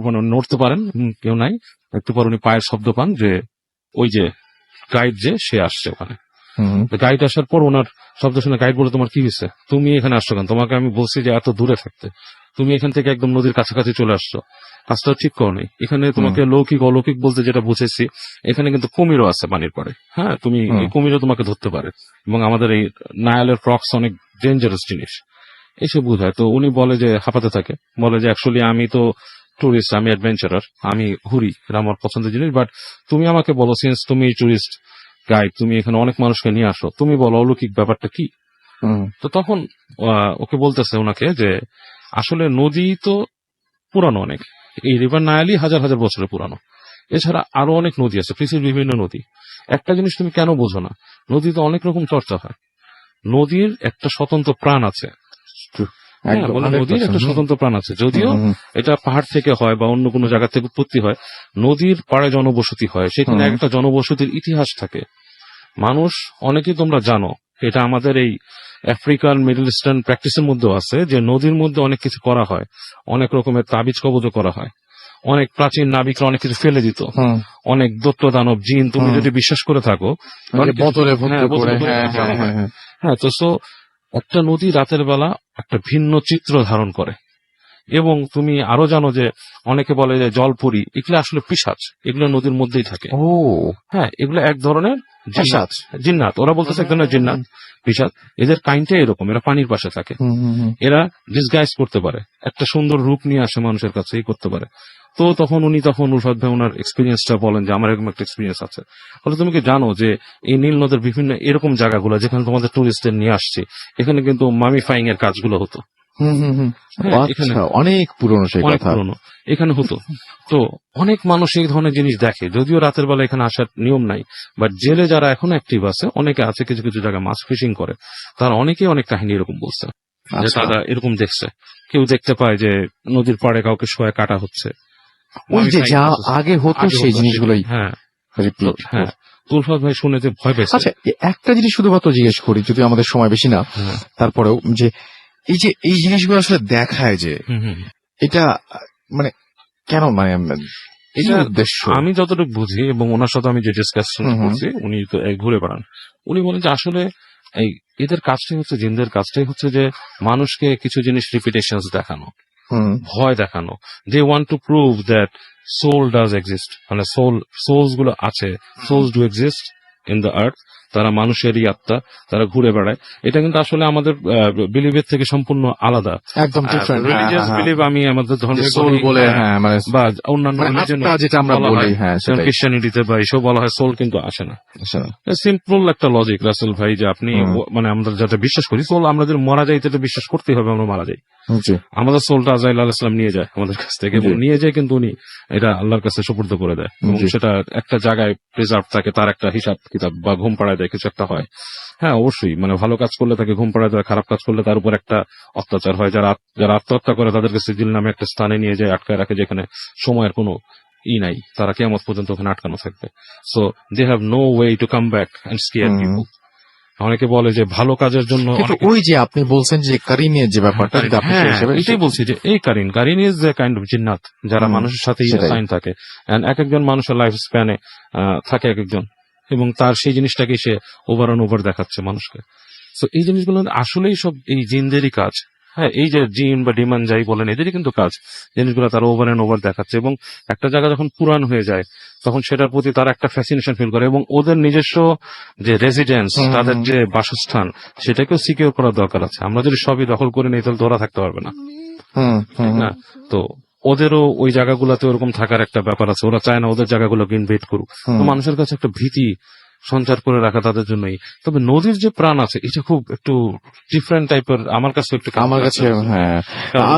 মানে নড়তে পারেন, কেউ নাই, একটু পর উনি পায়ের শব্দ পান, যে ওই যে গাইড যে সে আসছে ওখানে। হুম গাইড আসার পর ওনার শব্দ শুনে গাইড বলে, তোমার কি হয়েছে, তুমি এখানে আসছো কেন, তোমাকে আমি বলছি যে এত দূরে থাকতে, তুমি এখান থেকে একদম নদীর কাছাকাছি চলে আসছো, কাজটা ঠিক করো নাই। এখানে তোমাকে লৌকিক অলৌকিক বলতে যেটা বুঝেছি, এখানে কিন্তু কুমিরও আছে পানির পরে, হ্যাঁ, তুমি এই কুমিরও তোমাকে ধরতে পারে, এবং আমাদের এই নায়ালের ক্রক্স অনেক ডেঞ্জারাস জিনিস, এসে বুঝায়। তো উনি বলে যে হাঁপাতে থাকে, বলে যে অ্যাকচুয়ালি আমি তো টুরিস্ট, আমি অ্যাডভেঞ্চারার, আমি ঘুরি, এটা আমার পছন্দের জিনিস, বাট তুমি আমাকে বলো, সিন্স তুমি টুরিস্ট গাইড, তুমি এখানে অনেক মানুষকে নিয়ে আসো, তুমি বলো অলৌকিক ব্যাপারটা কি। হুম। তো তখন ওকে বলতেছে ওনাকে যে আসলে নদী তো পুরানো অনেক, এই রিভার নায়ালি হাজার হাজার বছরের পুরানো, এছাড়া আরো অনেক নদী আছে, পৃথিবীর বিভিন্ন নদী। একটা জিনিস তুমি কেন বোঝো না, নদীতে অনেক রকম চর্চা হয়, নদীর একটা স্বতন্ত্র প্রাণ আছে। হ্যাঁ, একদম, বলে 100%, নদীর একটা হুম। স্বতন্ত্র প্রাণ আছে, যদিও হুম, এটা পাহাড় থেকে হয় বা অন্য কোনো জায়গা থেকে উৎপত্তি হয়, নদীর পাড়ে জনবসতি হয়, সেখানে হুম। একটা জনবসতির ইতিহাস থাকে। মানুষ অনেকেই তোমরা জানো, এটা আমাদের এই আফ্রিকান মিডল ইস্টার্ন প্র্যাকটিসের মধ্যেও আছে, যে নদীর মধ্যে অনেক কিছু করা হয়, অনেক রকমের তাবিজ কবজ করা হয়, অনেক প্রাচীন নাবিকরা অনেক কিছু ফেলে দিত, হুম। অনেক দৈত্য দানব জিন, তুমি হুম। যদি বিশ্বাস করে থাকো, অনেক কিছু- বোতলে ভর্তি হ্যাঁ, বোতলে করে, ভর্তি হ্যাঁ করে হ্যাঁ ফেলা হয়। হ্যাঁ। হ্যাঁ, তো সো একটা নদী রাতের বেলা একটা ভিন্ন চিত্র ধারণ করে, এবং তুমি আরো জানো যে অনেকে বলে যে জলপুরি, এগুলো আসলে পিশাচ, এগুলো নদীর মধ্যেই থাকে। ও হ্যাঁ, এগুলো এক ধরনের পিশাচ। জিন্নাত, ওরা বলতেছে এক ধরনের জিন্নাত, পিশাচ। এদের কাইন্ডটা এরকম, এরা পানির পাশে থাকে, হুম হুম হুম। এরা ডিসগাইজ করতে পারে, একটা সুন্দর রূপ নিয়ে আসে মানুষের কাছে, এই করতে পারে। তো তখন উলফাত ভাই ওনার এক্সপিরিয়েন্সটা বলেন যে আমার এরকম একটা এক্সপিরিয়েন্স আছে। বলে তুমি কি জানো যে এই নীল নদের বিভিন্ন এরকম জায়গাগুলো যেখানে তোমাদের টুরিস্টদের নিয়ে আসছে, এখানে কিন্তু মামিফাইং এর কাজগুলো হতো। হুম হুম হুম। হ্যাঁ, আচ্ছা, অনেক পুরনো সেই অনেক কথা। পুরনো এখানে হতো। তো অনেক মানুষ এই ধরনের জিনিস দেখে, যদিও রাতের বেলা এখানে আসার নিয়ম নাই, বাট জেলে যারা এখন অ্যাক্টিভ আছে, অনেকে আছে কিছু কিছু জায়গায় মাছ ফিশিং করে, তারা অনেকেই অনেক কাহিনী এরকম বলছে যে আচ্ছা। তারা এরকম দেখছে, কেউ দেখতে পায় যে নদীর পাড়ে কাউকে শোয়া কাটা হচ্ছে, ওই যে যা আগে হতো আগে সেই হতো জিনিসগুলোই হ্যাঁ, রিপিট। হ্যাঁ। তুলফাত ভাই শুনে যে ভয় পেয়েছে। আচ্ছা, একটা জিনিস শুধুমাত্র জিজ্ঞেস করি, যদি আমাদের সময় বেশি না, হ্যাঁ। তারপরেও, যে এই জিনিসগুলো আসলে দেখায় যে হুম, হুম। এটা মানে কেন, মানে এটা উদ্দেশ্য। আমি যতটুকু বুঝি, এবং ওনার সাথে আমি যে ডিসকাশন হুম হুম। করছি, উনি তো ঘুরে বেড়ান, উনি বলেন যে আসলে এই এদের কাজটাই হচ্ছে, জিনদের কাজটাই হচ্ছে যে মানুষকে কিছু জিনিস রিপিটেশনস দেখানো, হুম ভয় দেখানো। They want to prove that soul does exist, মানে সোলস গুলো আছে, souls do exist in the earth, তারা মানুষেরই আত্মা, তারা ঘুরে বেড়ায়। এটা কিন্তু আসলে আমাদের বিলিভের থেকে সম্পূর্ণ আলাদা, একদম ডিফারেন্ট। Religious believe. আমি আমাদের ধর্মের সোল বলে, হ্যাঁ, মানে বা অন্যান্য মানে religion এ আত্মা যেটা আমরা বলা বলি, হয়, হ্যাঁ যেমন সেটাই। ক্রিশ্চিয়ানিটিতে বা এসব বলা হয়, সোল কিন্তু আসে না। আচ্ছা। সিম্পল একটা লজিক রাসেল ভাই, যে আপনি মানে আমরা যেটা বিশ্বাস করি, সোল আমাদের মারা যাই, এটা বিশ্বাস করতেই হবে, আমরা মারা যাই, জি। আমাদের সোলটা আজরাইল আলাইহিস সালাম নিয়ে যায় আমাদের কাছ থেকে, এবং জি। নিয়ে যায় কিন্তু উনি এটা আল্লাহর কাছে সুপুর্দ করে দেয়, এবং জি। সেটা একটা জায়গায় প্রিজার্ভ থাকে, তার একটা হিসাব কিতাব বা ঘুম পাড়ায় দেয়। যায়, কিছু একটা হয়। হ্যাঁ, অবশ্যই, মানে ভালো কাজ করলে তাকে ঘুম পাড়া যায়, খারাপ কাজ করলে তার উপর একটা অত্যাচার হয়। যারা আত্মহত্যা করে তাদেরকে সিজিল নামে একটা স্থানে নিয়ে যায়, আটকায় রাখে, যেখানে সময়ের কোনো নাই, তারা কিয়ামত পর্যন্ত ওখানে আটকানো থাকবে। So they have no way to come back and scare people. অনেকে বলে যে ভালো কাজের জন্য কিন্তু ওই যে আপনি বলছেন যে কারিনের যে ব্যাপারটা, যদি আপনি সেই হিসেবে এটাই বলছি যে এই কারিন ইজ এ কাইন্ড অফ জিন্নাত, যারা মানুষের সাথে সেটাই। সাইন থাকে, এন্ড এক একজন মানুষের লাইফ স্প্যানে থাকে এক একজন, এবং তার সেই জিনিসটাকে সে ওভার অ্যান্ড ওভার দেখাচ্ছে মানুষকে। তো এই জিনিসগুলো আসলেই সব এই জিনদেরই কাজ। হ্যাঁ, এই যে জিন বা ডিমান যাই বলেন, এদেরই কিন্তু কাজ, জিনিসগুলো তারা ওভার অ্যান্ড ওভার দেখাচ্ছে। এবং একটা জায়গা যখন পুরান হয়ে যায় তখন সেটার প্রতি তারা একটা ফ্যাসিনেশন ফিল করে, এবং ওদের নিজস্ব যে রেসিডেন্স, তাদের যে বাসস্থান, সেটাকেও সিকিউর করার দরকার আছে। আমরা যদি সবই দখল করে নিই তাহলে তো ওরা থাকতে পারবে না, ঠিক না? তো ওদেরও ওই জায়গাগুলোতে ওরকম থাকার একটা ব্যাপার আছে, ওরা চায় না ওদের জায়গাগুলোকে ইনভেট করুক। তো মানুষের কাছে একটা ভীতি সঞ্চার করে রাখা তাদের জন্যই। তবে নদীর যে প্রাণ আছে এটা খুব একটু ডিফারেন্ট টাইপের আমার কাছে, একটু আমার কাছে, হ্যাঁ।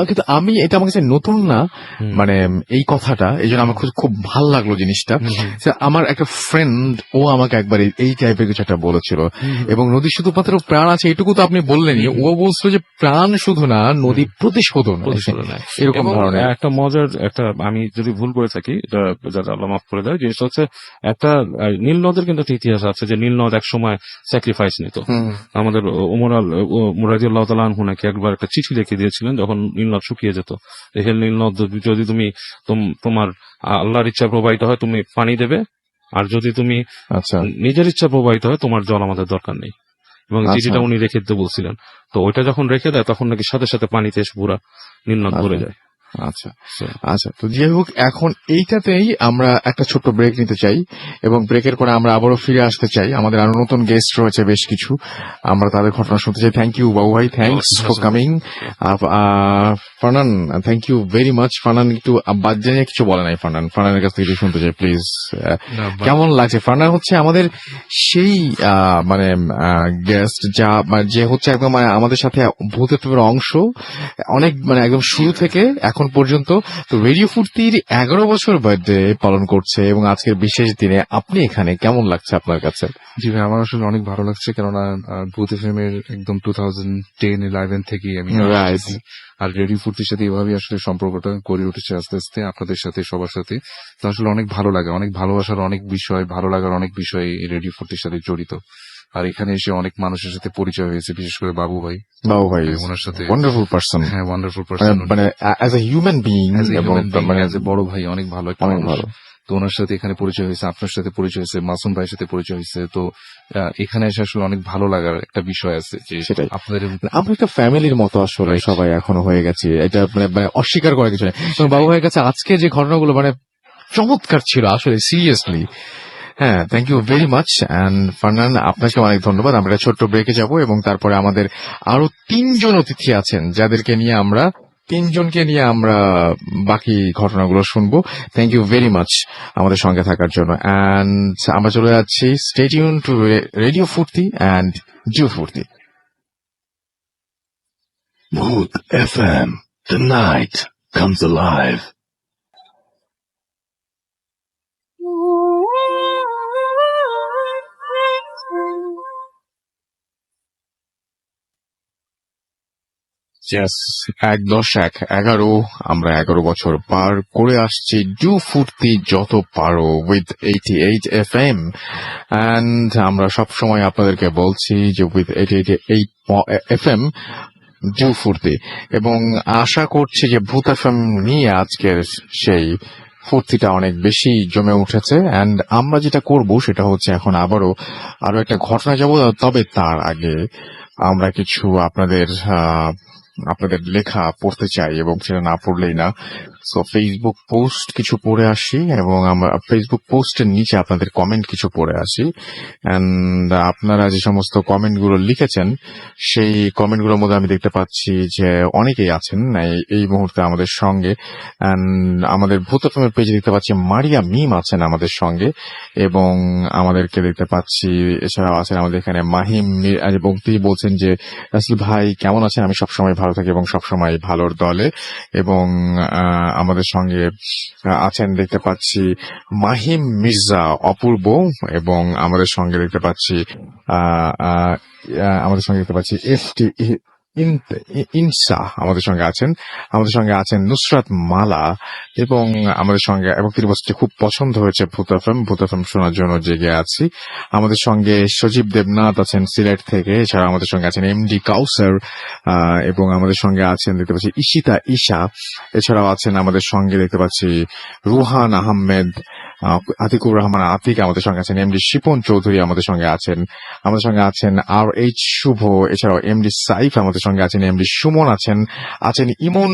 কিন্তু আমি এটা আমার কাছে নতুন না, মানে এই কথাটা, এই জন্য আমার খুব ভালো লাগলো জিনিসটা। যে আমার একটা ফ্রেন্ড, ও আমাকে একবার এই টাইপের কিছু একটা বলেছিল, এবং নদী শুধুমাত্র প্রাণ আছে এটুকু তো আপনি বললেনই, ও বলছিল যে প্রাণ শুধু না, নদী প্রতিশোধন, এরকম ধরনের একটা মজার একটা, আমি যদি ভুল করে থাকি এটা যারা আল্লাহ মাফ করে দেয়, জিনিসটা হচ্ছে একটা নীল নদের কিন্তু একটা ইতিহাস আছে যে নীল নদ এক সময় স্যাক্রিফাইস নিত। আমাদের ওমর রাদিয়াল্লাহু তাআলা আনহু নাকি একবার একটা চিঠি লিখে দিয়েছিলেন যখন নীল নদ শুকিয়ে যেত, হে নীল নদ, যদি তুমি তোমার আল্লাহর ইচ্ছা প্রবাহিত হয় তুমি পানি দেবে, আর যদি তুমি নিজের ইচ্ছা প্রবাহিত হয় তোমার জল আমাদের দরকার নেই। এবং চিঠিটা উনি রেখে দিতে বলছিলেন। তো ওইটা যখন রেখে দেয় তখন নাকি সাথে সাথে পানিতে এসে পুরা নীল নদ ভরে যায়। আচ্ছা আচ্ছা, তো যাই হোক, এখন এইটাতেই আমরা একটা ছোট্ট ব্রেক নিতে চাই, এবং ব্রেকের পরে আমরা আবারও ফিরে আসতে চাই। আমাদের আরো নতুন গেস্ট রয়েছে বেশ কিছু, আমরা তাদের ঘটনা শুনতে চাই। থ্যাংক ইউ বাবু ভাই, thanks for coming. Farhan, thank you very much. Farhan একটু বাদ জানিয়ে কিছু বলে নাই, ফারহানের কাছ থেকে শুনতে চাই প্লিজ। কেমন লাগছে? ফারহান হচ্ছে আমাদের সেই মানে গেস্ট যে হচ্ছে একদম আমাদের সাথে ভূতের অংশ, অনেক মানে একদম শুরু থেকে এখন পর্যন্ত। তো রেডিও ফুর্তির 11 বছর বার্থডে পালন করছে, এবং আজকের বিশেষ দিনে আপনি এখানে, কেমন লাগছে আপনার কাছে? জি ভাই, আমার আসলে অনেক ভালো লাগছে, কেননা ভূত এফএম এর একদম 2010-11 থেকেই আমি আসছি। আর রেডিও ফুর্তির সাথে এভাবেই আসলে সম্পর্কটা গড়ে উঠেছে আস্তে আস্তে, আপনাদের সাথে, সবার সাথে। তো আসলে অনেক ভালো লাগে, অনেক ভালোবাসার অনেক বিষয়, ভালো লাগার অনেক বিষয় এই রেডিও ফুর্তির সাথে জড়িত। আর এখানে এসে অনেক মানুষের সাথে পরিচয় হয়েছে, বিশেষ করে বাবু ভাই, ওনার সাথে ওয়ান্ডারফুল পারসন। হ্যাঁ, ওয়ান্ডারফুল পারসন, মানে অ্যাজ এ হিউম্যান বিইং, এবং মানে অ্যাজ এ বড় ভাই অনেক ভালো, অনেক ভালো। তো ওনার সাথে এখানে পরিচয় হয়েছে, আপনার সাথে পরিচয় হয়েছে, মাসুম ভাইয়ের সাথে পরিচয় হয়েছে। তো এখানে এসে আসলে অনেক ভালো লাগার একটা বিষয় আছে, যে সেটাই আপনাদের আমরা একটা ফ্যামিলির মতো আসলে সবাই এখনো হয়ে গেছি, এটা মানে অস্বীকার করার কিছু নেই। বাবু ভাইয়ের কাছে আজকে যে ঘটনাগুলো মানে চমৎকার ছিল আসলে, সিরিয়াসলি। হ্যাঁ, thank you very much. And Farhan, আপনাকে অনেক ধন্যবাদ। আমরা ছোট্ট ব্রেকে যাব, এবং তারপরে আমাদের আরো 3 জন অতিথি আছেন, যাদেরকে নিয়ে আমরা 3 জনকে নিয়ে আমরা বাকি ঘটনাগুলো শুনবো। থ্যাংক ইউ ভেরি মাচ আমাদের সঙ্গে থাকার জন্য। অ্যান্ড আমরা চলে যাচ্ছি স্টে টিউন টু রেডিও ফুর্তি অ্যান্ড জিও ফুর্তি। Bhoot FM. The night comes alive. আমরা 11 বছর পার করে আসছি ডু ফুর্তি যত পারো উইথ 88 FM, অ্যান্ড আমরা সবসময় আপনাদেরকে বলছি যে উইথ 88 FM ডু ফুর্তি, এবং আশা করছি যে ভূত এফএম নিয়ে আজকের সেই ফুর্তিটা অনেক বেশি জমে উঠেছে। অ্যান্ড আমরা যেটা করব সেটা হচ্ছে এখন আরো একটা ঘটনা যাব, তবে তার আগে আমরা কিছু আপনাদের লেখা পড়তে চাই, এবং সেটা না পড়লেই না। সো ফেসবুক পোস্ট কিছু পড়ে আসি, এবং আমরা ফেসবুক পোস্টের নিচে আপনাদের কমেন্ট কিছু পড়ে আসি। এন্ড আপনারা যে সমস্ত কমেন্টগুলো লিখেছেন সেই কমেন্টগুলোর মধ্যে আমি দেখতে পাচ্ছি যে অনেকেই আছেন এই মুহূর্তে আমাদের সঙ্গে। এন্ড আমাদের ভূত এফএম এর পেজে দেখতে পাচ্ছি মারিয়া মিম আছেন আমাদের সঙ্গে, এবং আমাদেরকে দেখতে পাচ্ছি এছাড়াও আছেন আমাদের এখানে মাহিম, এবং তিনি বলছেন যে রাসেল ভাই কেমন আছেন? আমি সবসময় ভালো থাকি এবং সবসময় ভালোর দলে। এবং আমাদের সঙ্গে আছেন দেখতে পাচ্ছি মাহিম মির্জা অপূর্ব, এবং আমাদের সঙ্গে দেখতে পাচ্ছি এফটি ইনসা আমাদের সঙ্গে আছেন। আমাদের সঙ্গে আছেন নুসরাত মালা, এবং আমাদের সঙ্গে, এবং তিনি বলছে খুব পছন্দ হয়েছে ভূত এফএম শোনার জন্য জেগে আছি। আমাদের সঙ্গে সজীব দেবনাথ আছেন সিলেট থেকে। এছাড়া আমাদের সঙ্গে আছেন এমডি কাউসার, এবং আমাদের সঙ্গে আছেন দেখতে পাচ্ছি ঈশিতা ঈশা। এছাড়াও আছেন আমাদের সঙ্গে দেখতে পাচ্ছি রুহান আহমেদ, আতিকুর রহমান আতিক আমাদের সঙ্গে আছেন, এমডি শিপন চৌধুরী আমাদের সঙ্গে আছেন, আমাদের সঙ্গে আছেন RH শুভ, এছাড়াও এমডি সাইফ আমাদের সঙ্গে আছেন, এমডি সুমন আছেন ইমন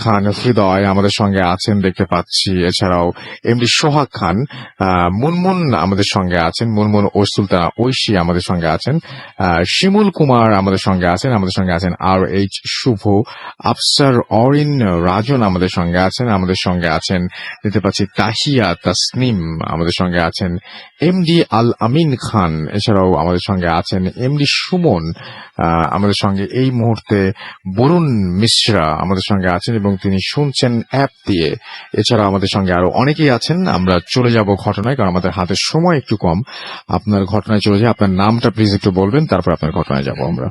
খান হৃদয় আমাদের সঙ্গে আছেন দেখতে পাচ্ছি। এছাড়াও এমডি সোহাগ খান, মুনমুন আমাদের সঙ্গে আছেন, মুনমুন ও সুলতানা ঐশী আমাদের সঙ্গে আছেন, শিমুল কুমার আমাদের সঙ্গে আছেন RH শুভ, আফসার অরিন রাজন আমাদের সঙ্গে আছেন দেখতে পাচ্ছি তাহিয়া তাসনিম আমাদের সঙ্গে আছেন, এমডি আল আমিন খান। এছাড়াও আমাদের সঙ্গে আছেন এমডি সুমন, আমাদের সঙ্গে এই মুহূর্তে বরুণ মিশ্রা আমাদের সঙ্গে আছেন, এবং তিনি শুনছেন অ্যাপ দিয়ে। এছাড়া আমাদের সঙ্গে আরো অনেকেই আছেন। আমরা চলে যাব ঘটনায়, কারণ আমাদের হাতে সময় একটু কম। আপনার ঘটনায় চলে যায়, আপনার নামটা প্লিজ একটু বলবেন, তারপর আপনার ঘটনায় যাব আমরা।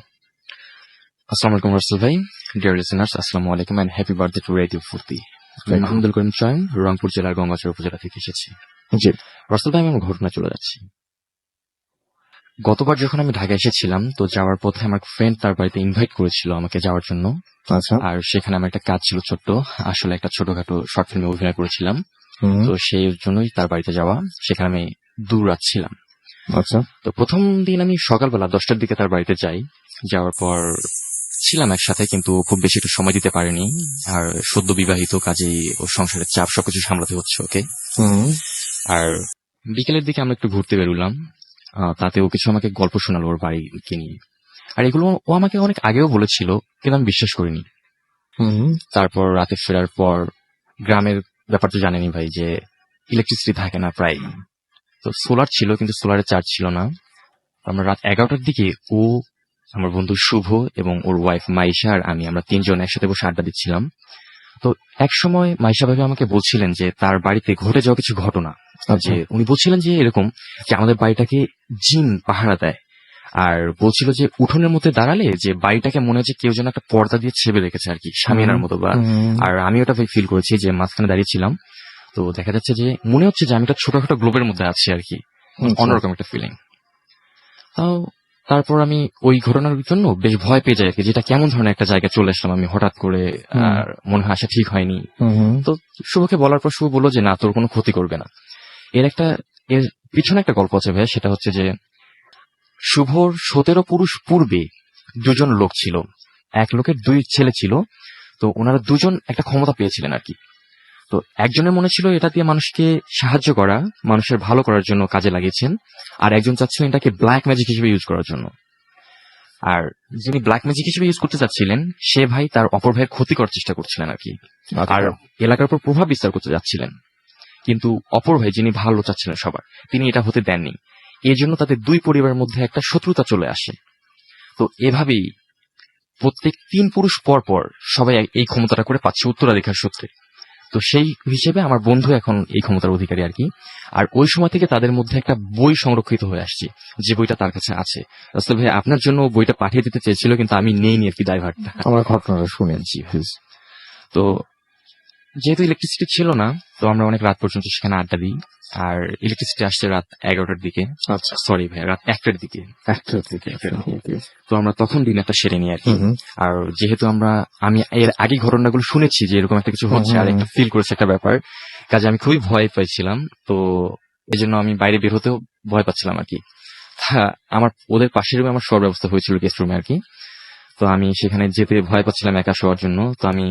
আসসালামু আলাইকুম রাসেল ভাই, ডিয়ার লিসেনার্স, আসসালামু আলাইকুম and happy birthday to radio Foorti. আমি মাহমুদুল করিম চয়ন, রংপুর জেলার গঙ্গাচড় উপজেলা থেকে এসেছি। জি রাসেল ভাই, আমি আমার ঘটনায় চলে যাচ্ছি। গতবার যখন আমি ঢাকা এসেছিলাম, তো যাওয়ার পথে আমার ফ্রেন্ড তার বাড়িতে ইনভাইট করেছিল আমাকে যাওয়ার জন্য। আচ্ছা। আর সেখানে আমার একটা কাজ ছিল ছোট্ট, আসলে একটা ছোটখাটো শর্ট ফিল্মে অভিনয় করেছিলাম। তো সেই জন্যই তার বাড়িতে যাওয়া। সেখানে আমি 2 রাত ছিলাম। আচ্ছা। তো প্রথম দিন আমি সকালবেলা 10টার দিকে তার বাড়িতে যাই। যাওয়ার পর ছিলাম একসাথে, কিন্তু খুব বেশি একটু সময় দিতে পারিনি। আর সদ্য বিবাহিত, কাজেই ওর সংসারের চাপ সবকিছু সামলাতে হচ্ছে ওকে। আর বিকেলের দিকে আমরা একটু ঘুরতে বেরোলাম। তাতে ও কিছু আমাকে গল্প শোনালো ওর বাড়িকে নিয়ে। আর এগুলো ও আমাকে অনেক আগেও বলেছিল, কিন্তু আমি বিশ্বাস করিনি। তারপর রাতে ফেরার পর গ্রামের ব্যাপার তো জানেনি ভাই, যে ইলেকট্রিসিটি থাকে না প্রায়। তো সোলার ছিল, কিন্তু সোলারের চার্জ ছিল না। আমরা রাত 11টার দিকে ও, আমার বন্ধু শুভ এবং ওর ওয়াইফ মাইশা আর আমরা 3 জন একসাথে বসে আড্ডা দিচ্ছিলাম। তো এক সময় মাইশা ভাবি আমাকে বলছিলেন যে তার বাড়িতে ঘটে যাওয়া কিছু ঘটনা। যে উনি বলছিলেন যে এরকম, যে আমাদের বাড়িটাকে জিন পাহারা দেয়। আর বলছিল যে উঠোনের মধ্যে দাঁড়ালে যে বাড়িটাকে মনে হচ্ছে কেউ যেন একটা পর্দা দিয়ে ছেপে রেখেছে আর কি, সামিয়ানার মতো। বা আর আমি ওটা ফিল করেছি, যে মাঝখানে দাঁড়িয়েছিলাম, তো দেখা যাচ্ছে যে মনে হচ্ছে যে আমি একটা ছোটখাটো গ্লোবের মধ্যে আছি আর কি, অন্যরকম একটা ফিলিং। তাও তারপর আমি ওই ঘটনার জন্য বেশ ভয় পেয়ে যাই আর কি, যেটা কেমন ধরনের একটা জায়গায় চলে আসলাম আমি হঠাৎ করে। আর মনে হয় আসা ঠিক হয়নি। তো শুভকে বলার পর শুভ বললো যে না, তোর কোনো ক্ষতি করবে না। এর পিছনে একটা গল্প আছে ভাই, সেটা হচ্ছে যে শুভর 17 পুরুষ পূর্বে 2 জন লোক ছিল। এক লোকের 2 ছেলে ছিল। তো ওনারা 2 জন একটা ক্ষমতা পেয়েছিলেন আর কি। তো একজনের মনে ছিল এটা দিয়ে মানুষকে সাহায্য করা, মানুষের ভালো করার জন্য কাজে লাগিয়েছেন। আর একজন চাচ্ছিলেন এটাকে ব্ল্যাক ম্যাজিক হিসেবে ইউজ করার জন্য। আর যিনি ব্ল্যাক ম্যাজিক হিসেবে ইউজ করতে চাচ্ছিলেন, সে ভাই তার অপর ভাইয়ের ক্ষতি করার চেষ্টা করছিলেন আর কি। আর এলাকার উপর প্রভাব বিস্তার করতে যাচ্ছিলেন। কিন্তু অপর ভাই, যিনি ভালো চাচ্ছিলেন সবার, তিনি এটা হতে দেননি। এই জন্য তাদের 2 পরিবারের মধ্যে একটা শত্রুতা চলে আসে। তো এভাবেই প্রত্যেক 3 পুরুষ পর পর সবাই এই ক্ষমতাটা করে পাচ্ছে উত্তরাধিকার সূত্রে। তো সেই হিসেবে আমার বন্ধু এখন এই ক্ষমতার অধিকারী আর কি। আর ওই সময় থেকে তাদের মধ্যে একটা বই সংরক্ষিত হয়ে আসছে, যে বইটা তার কাছে আছে। রাসেল ভাই, আপনার জন্য বইটা পাঠিয়ে দিতে চেয়েছিল, কিন্তু আমি নেইনি আর কি দায়ভারটা। আমরা ঘটনাটা শুনেছি। তো যেহেতু ইলেকট্রিসিটি ছিল না, তো আমরা অনেক রাত পর্যন্ত সেখানে আড্ডা দিই। আর ইলেকট্রিসিটি আসছে রাত 11টার দিকে। আচ্ছা। সরি ভাই, রাত 1টার দিকে। 1টার দিকে। তো আমরা তখন ডিনারটা সেরে নিই আর কি। আর যেহেতু আমি এর আগে ঘটনাগুলো শুনেছি যে এরকম একটা কিছু হচ্ছে, আর একটা ফিল করেছে একটা ব্যাপার, কাজে আমি খুবই ভয় পাইছিলাম। তো এই জন্য আমি বাইরে বের হতেও ভয় পাচ্ছিলাম আর কি। আমার ওদের পাশের রুমে আমার শোয়ার ব্যবস্থা হয়েছিল, গেস্ট রুমে আর কি। তো আমি সেখানে যেতে ভয় পাচ্ছিলাম একা শোয়ার জন্য। তো আমি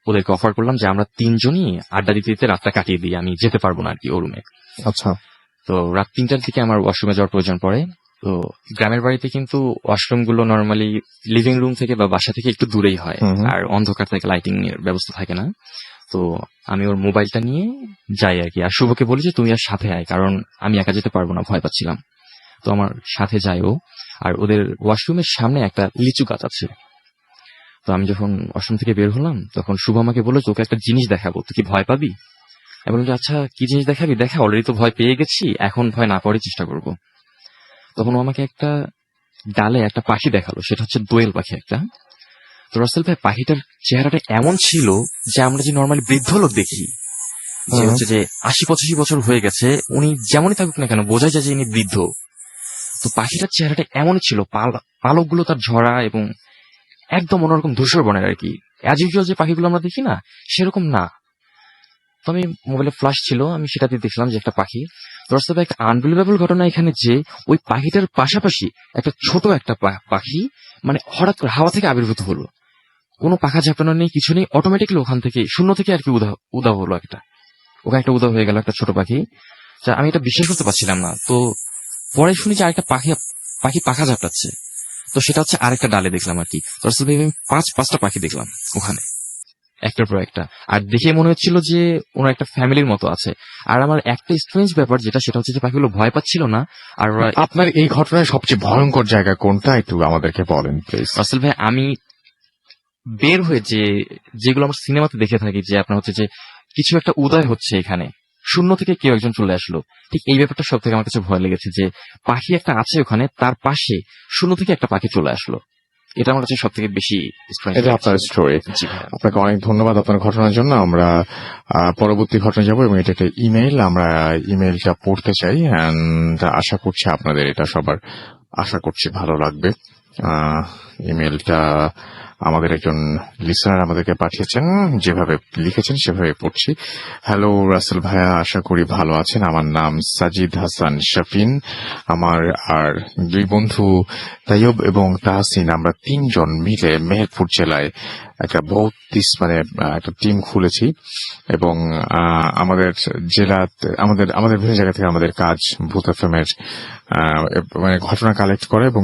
ওদেরকে অফার করলাম যে আমরা 3 জনই আড্ডা দিতে দিতে রাতটা কাটিয়ে দিই, আমি যেতে পারবো না আর কি ও রুমে। আচ্ছা। তো রাত 3টার দিকে আমার ওয়াশরুমে যাওয়ার প্রয়োজন পড়ে। তো গ্রামের বাড়িতে কিন্তু ওয়াশরুম গুলো নর্মালি লিভিং রুম থেকে বা বাসা থেকে একটু দূরেই হয়, আর অন্ধকার থেকে লাইটিং এর ব্যবস্থা থাকে না। তো আমি ওর মোবাইলটা নিয়ে যাই আর কি। আর শুভকে বলি যে তুই আর সাথে আয়, কারণ আমি একা যেতে পারবো না, ভয় পাচ্ছিলাম। তো আমার সাথে যায় ও। আর ওদের ওয়াশরুমের সামনে একটা লিচু গাছ আছে। তো আমি যখন ওয়াশরুম থেকে বের হলাম তখন শুভ আমাকে বললো তোকে একটা জিনিস দেখাবো, তুই কি ভয় পাবি? আমি বললাম যে আচ্ছা কি জিনিস দেখাবি, দেখা অলরেডি তো ভয় পেয়ে গেছি, এখন ভয় না পাওয়ারই চেষ্টা করব। তখন ও আমাকে একটা ডালে একটা পাখি দেখালো, সেটা হচ্ছে দোয়েল পাখি একটা। তো রাসেল ভাই পাখিটার চেহারাটা এমন ছিল যে আমরা যে নর্মালি বৃদ্ধ লোক দেখি, যে হচ্ছে যে 80-85 বছর হয়ে গেছে, উনি যেমনই থাকুক না কেন বোঝাই যায় যে ইনি বৃদ্ধ। তো পাখিটার চেহারাটা এমনই ছিল, পালকগুলো তার ঝরা এবং একদম অন্যরকম ধূসর বনের আর কি, অ্যাজ ইউজুয়াল যে পাখিগুলো আমরা দেখি না সেরকম না। তো আমি মোবাইলে ফ্ল্যাশ ছিল, আমি সেটা দিয়ে দেখলাম যে একটা পাখি। তো রাসেল ভাই একটা আনবিলিভেবল ঘটনা এখানে যে ওই পাখিটার পাশাপাশি একটা ছোট একটা পাখি মানে হঠাৎ করে হাওয়া থেকে আবির্ভূত হলো, কোনো পাখা ঝাঁপানো নেই, কিছু নেই, অটোমেটিকলি ওখান থেকে শূন্য থেকে আর কি উদাও হলো ওখানে একটা উদাও হয়ে গেল একটা ছোট পাখি। যা আমি এটা বিশ্বাস করতে পারছিলাম না। তো পরে শুনি যে আরেকটা পাখি পাখা ঝাপটাচ্ছে, তো সেটা হচ্ছে আরেকটা ডালে দেখলাম আর কি। তো রাসেল ভাই আমি 5-5টা পাখি দেখলাম ওখানে, একটার পর একটা। আর দেখে মনে হচ্ছিল যে ওরা একটা ফ্যামিলির মতো আছে। আর আমার একটা স্ট্রেঞ্জ ব্যাপার সেটা হচ্ছে যে পাখিগুলো ভয় পাচ্ছিল না। আর ওরা আপনার এই ঘটনায় সবচেয়ে ভয়ঙ্কর জায়গা কোনটা একটু আমাদেরকে বলেন প্লিজ। রাসেল ভাই আমি বের হয়ে যেগুলো আমরা সিনেমাতে দেখে থাকি যে আপনার হচ্ছে যে কিছু একটা উদয় হচ্ছে এখানে, শূন্য থেকে কেউ একজন চলে আসলো, ঠিক এই ব্যাপারটা সব থেকে আমার কাছে ভয় লেগেছে যে পাখি একটা আছে ওখানে, তার পাশে শূন্য থেকে একটা পাখি চলে আসলো। এটা আমার কাছে সব থেকে বেশি strange এটা আপনার লেগেছে। স্টোরি। জি ভাইয়া। আপনাকে অনেক ধন্যবাদ আপনার ঘটনার জন্য। আমরা পরবর্তী ঘটনা যাব এবং এটা একটা ইমেইল, আমরা ইমেইলটা পড়তে চাই এন্ড আশা করছি আপনাদের এটা সবার আশা করছি ভালো লাগবে। ইমেইলটা আমাদের একজন লিসনার আমাদেরকে পাঠিয়েছেন, যেভাবে লিখেছেন সেভাবে পড়ছি। হ্যালো রাসেল ভাইয়া, আশা করি ভালো আছেন। আমার নাম সাজিদ হাসান শাফিন। আমার আর দুই বন্ধু তাইয়ব এবং তাহসিন, আমরা 3 জন মিলে মেহেরপুর জেলায় একটা একটা টিম খুলেছি এবং আমাদের জেলাতে আমাদের বিভিন্ন জায়গা থেকে আমাদের কাজ ভূত এফএমের মানে ঘটনা কালেক্ট করে এবং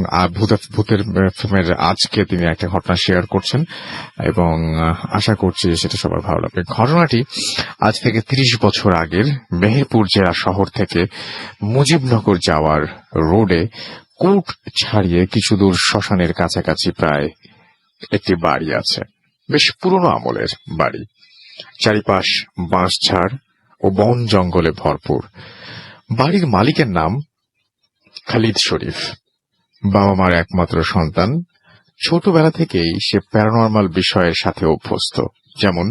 ভূতের এফএমের আজকে তিনি একটা ঘটনা শেয়ার করছেন এবং আশা করছি সেটা সবার ভালো লাগবে। ঘটনাটি আজ থেকে 30 বছর আগের, মেহেরপুর জেলা শহর থেকে মুজিবনগর যাওয়ার রোডে কোর্ট ছাড়িয়ে কিছু দূর শ্মশানের কাছাকাছি প্রায় একটি বাড়ি আছে। বেশ পুরনো আমলের বাড়ি, চারিপাশ বাঁশঝাড় ও বন জঙ্গলে ভরপুর। বাড়ির মালিকের নাম খালিদ শরীফ, বাবা মার একমাত্র সন্তান। ছোটবেলা থেকেই সে প্যারানরমাল বিষয়ের সাথে অভ্যস্ত, যেমন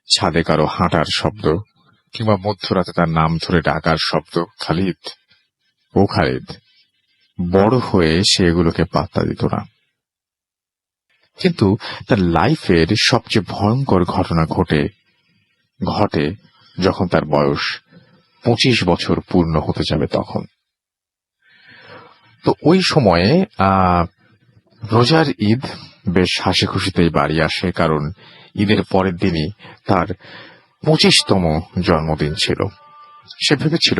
ছাদে কারো হাঁটার শব্দ কিংবা মধ্যরাতে তার নাম ধরে ডাকার শব্দ। খালিদ বড় হয়ে সে এগুলোকে পাত্তা দিত না। কিন্তু তার লাইফের সবচেয়ে ভয়ঙ্কর ঘটনা ঘটে যখন তার বয়স 25 বছর পূর্ণ হতে যাবে তখন। তো ওই সময়ে রোজার ঈদ, বেশ হাসি খুশিতেই বাড়ি আসে, কারণ ঈদের পরের দিনই তার 25তম জন্মদিন ছিল। সে ভেবেছিল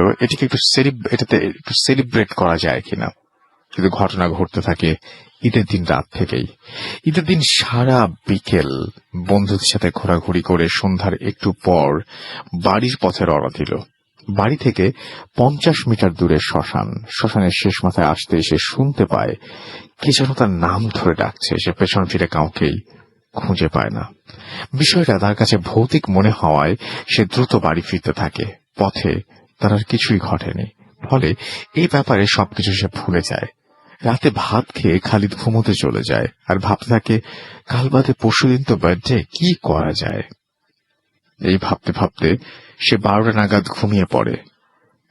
এটাতে একটু সেলিব্রেট করা যায় কিনা, কিন্তু ঘটনা ঘটতে থাকে ঈদের দিন রাত থেকেই। ঈদের দিন সারা বিকেল বন্ধুদের সাথে ঘোরাঘুরি করে সন্ধ্যার একটু পর বাড়ির পথে রওনা দিল। বাড়ি থেকে 50 মিটার দূরে শ্মশানের শেষ মাথায় আসতে সে শুনতে পায় কে যেন তার নাম ধরে ডাকছে। সে পেছন ফিরে কাউকেই খুঁজে পায় না। বিষয়টা তার কাছে ভৌতিক মনে হওয়ায় সে দ্রুত বাড়ি ফিরতে থাকে। পথে তার আর কিছুই ঘটেনি, ফলে এই ব্যাপারে সবকিছু সে ভুলে যায়। রাতে ভাত খেয়ে খালিদ ঘুমোতে চলে যায় আর ভাবতে থাকে কাল বাদে পরশুদিন তো বার্থডে, কি করা যায়। এই ভাবতে ভাবতে সে 12টা নাগাদ ঘুমিয়ে পড়ে।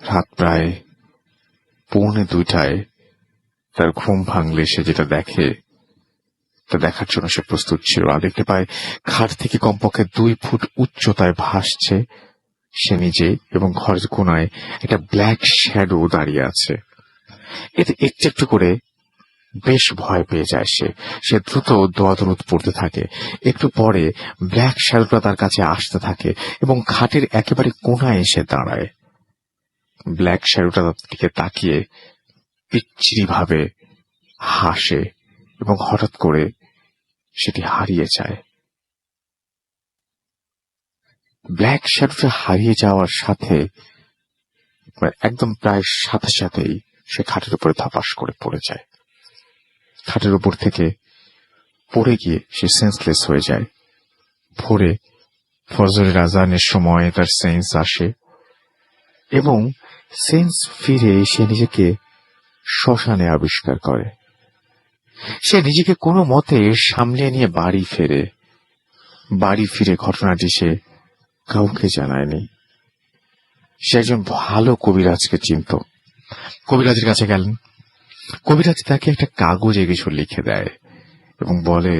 রাত প্রায় 1:45 তার ঘুম ভাঙলে সে যেটা দেখে তা দেখার জন্য সে প্রস্তুত ছিল না। দেখতে পায় খাট থেকে কমপক্ষে 2 ফুট উচ্চতায় ভাসছে সে নিজে এবং ঘরের কোনায় একটা ব্ল্যাক শ্যাডো দাঁড়িয়ে আছে। এতে একটু একটু করে বেশ ভয় পেয়ে যায় সে দ্রুত দোয়া-দরুদ পড়তে থাকে। একটু পরে ব্ল্যাক শ্যাডোটা তার কাছে আসতে থাকে এবং খাটের একেবারে কোনায় এসে দাঁড়ায়। ব্ল্যাক শ্যাডোটা তার দিকে তাকিয়ে পিচ্ছিরি ভাবে হাসে এবং হঠাৎ করে সেটি হারিয়ে যায়। ব্ল্যাক শ্যাডোটা হারিয়ে যাওয়ার সাথে একদম প্রায় সাথে সাথেই সে খাটের উপরে ধপাস করে পড়ে যায়। খাটের উপর থেকে পড়ে গিয়ে সে সেন্সলেস হয়ে যায়। ভোরে ফজরের আজানের সময় তার সেন্স আসে এবং সেন্স ফিরে সে নিজেকে শ্মশানে আবিষ্কার করে। সে নিজেকে কোনো মতে সামলিয়ে নিয়ে বাড়ি ফেরে। বাড়ি ফিরে ঘটনাটি সে কাউকে জানায়নি। সে একজন ভালো কবিরাজকে চিনত। কবিরাজের কাছে গেলেন। কবিরাজ তাকে একটা কাগজে কিছু লিখে দেয় এবং বলে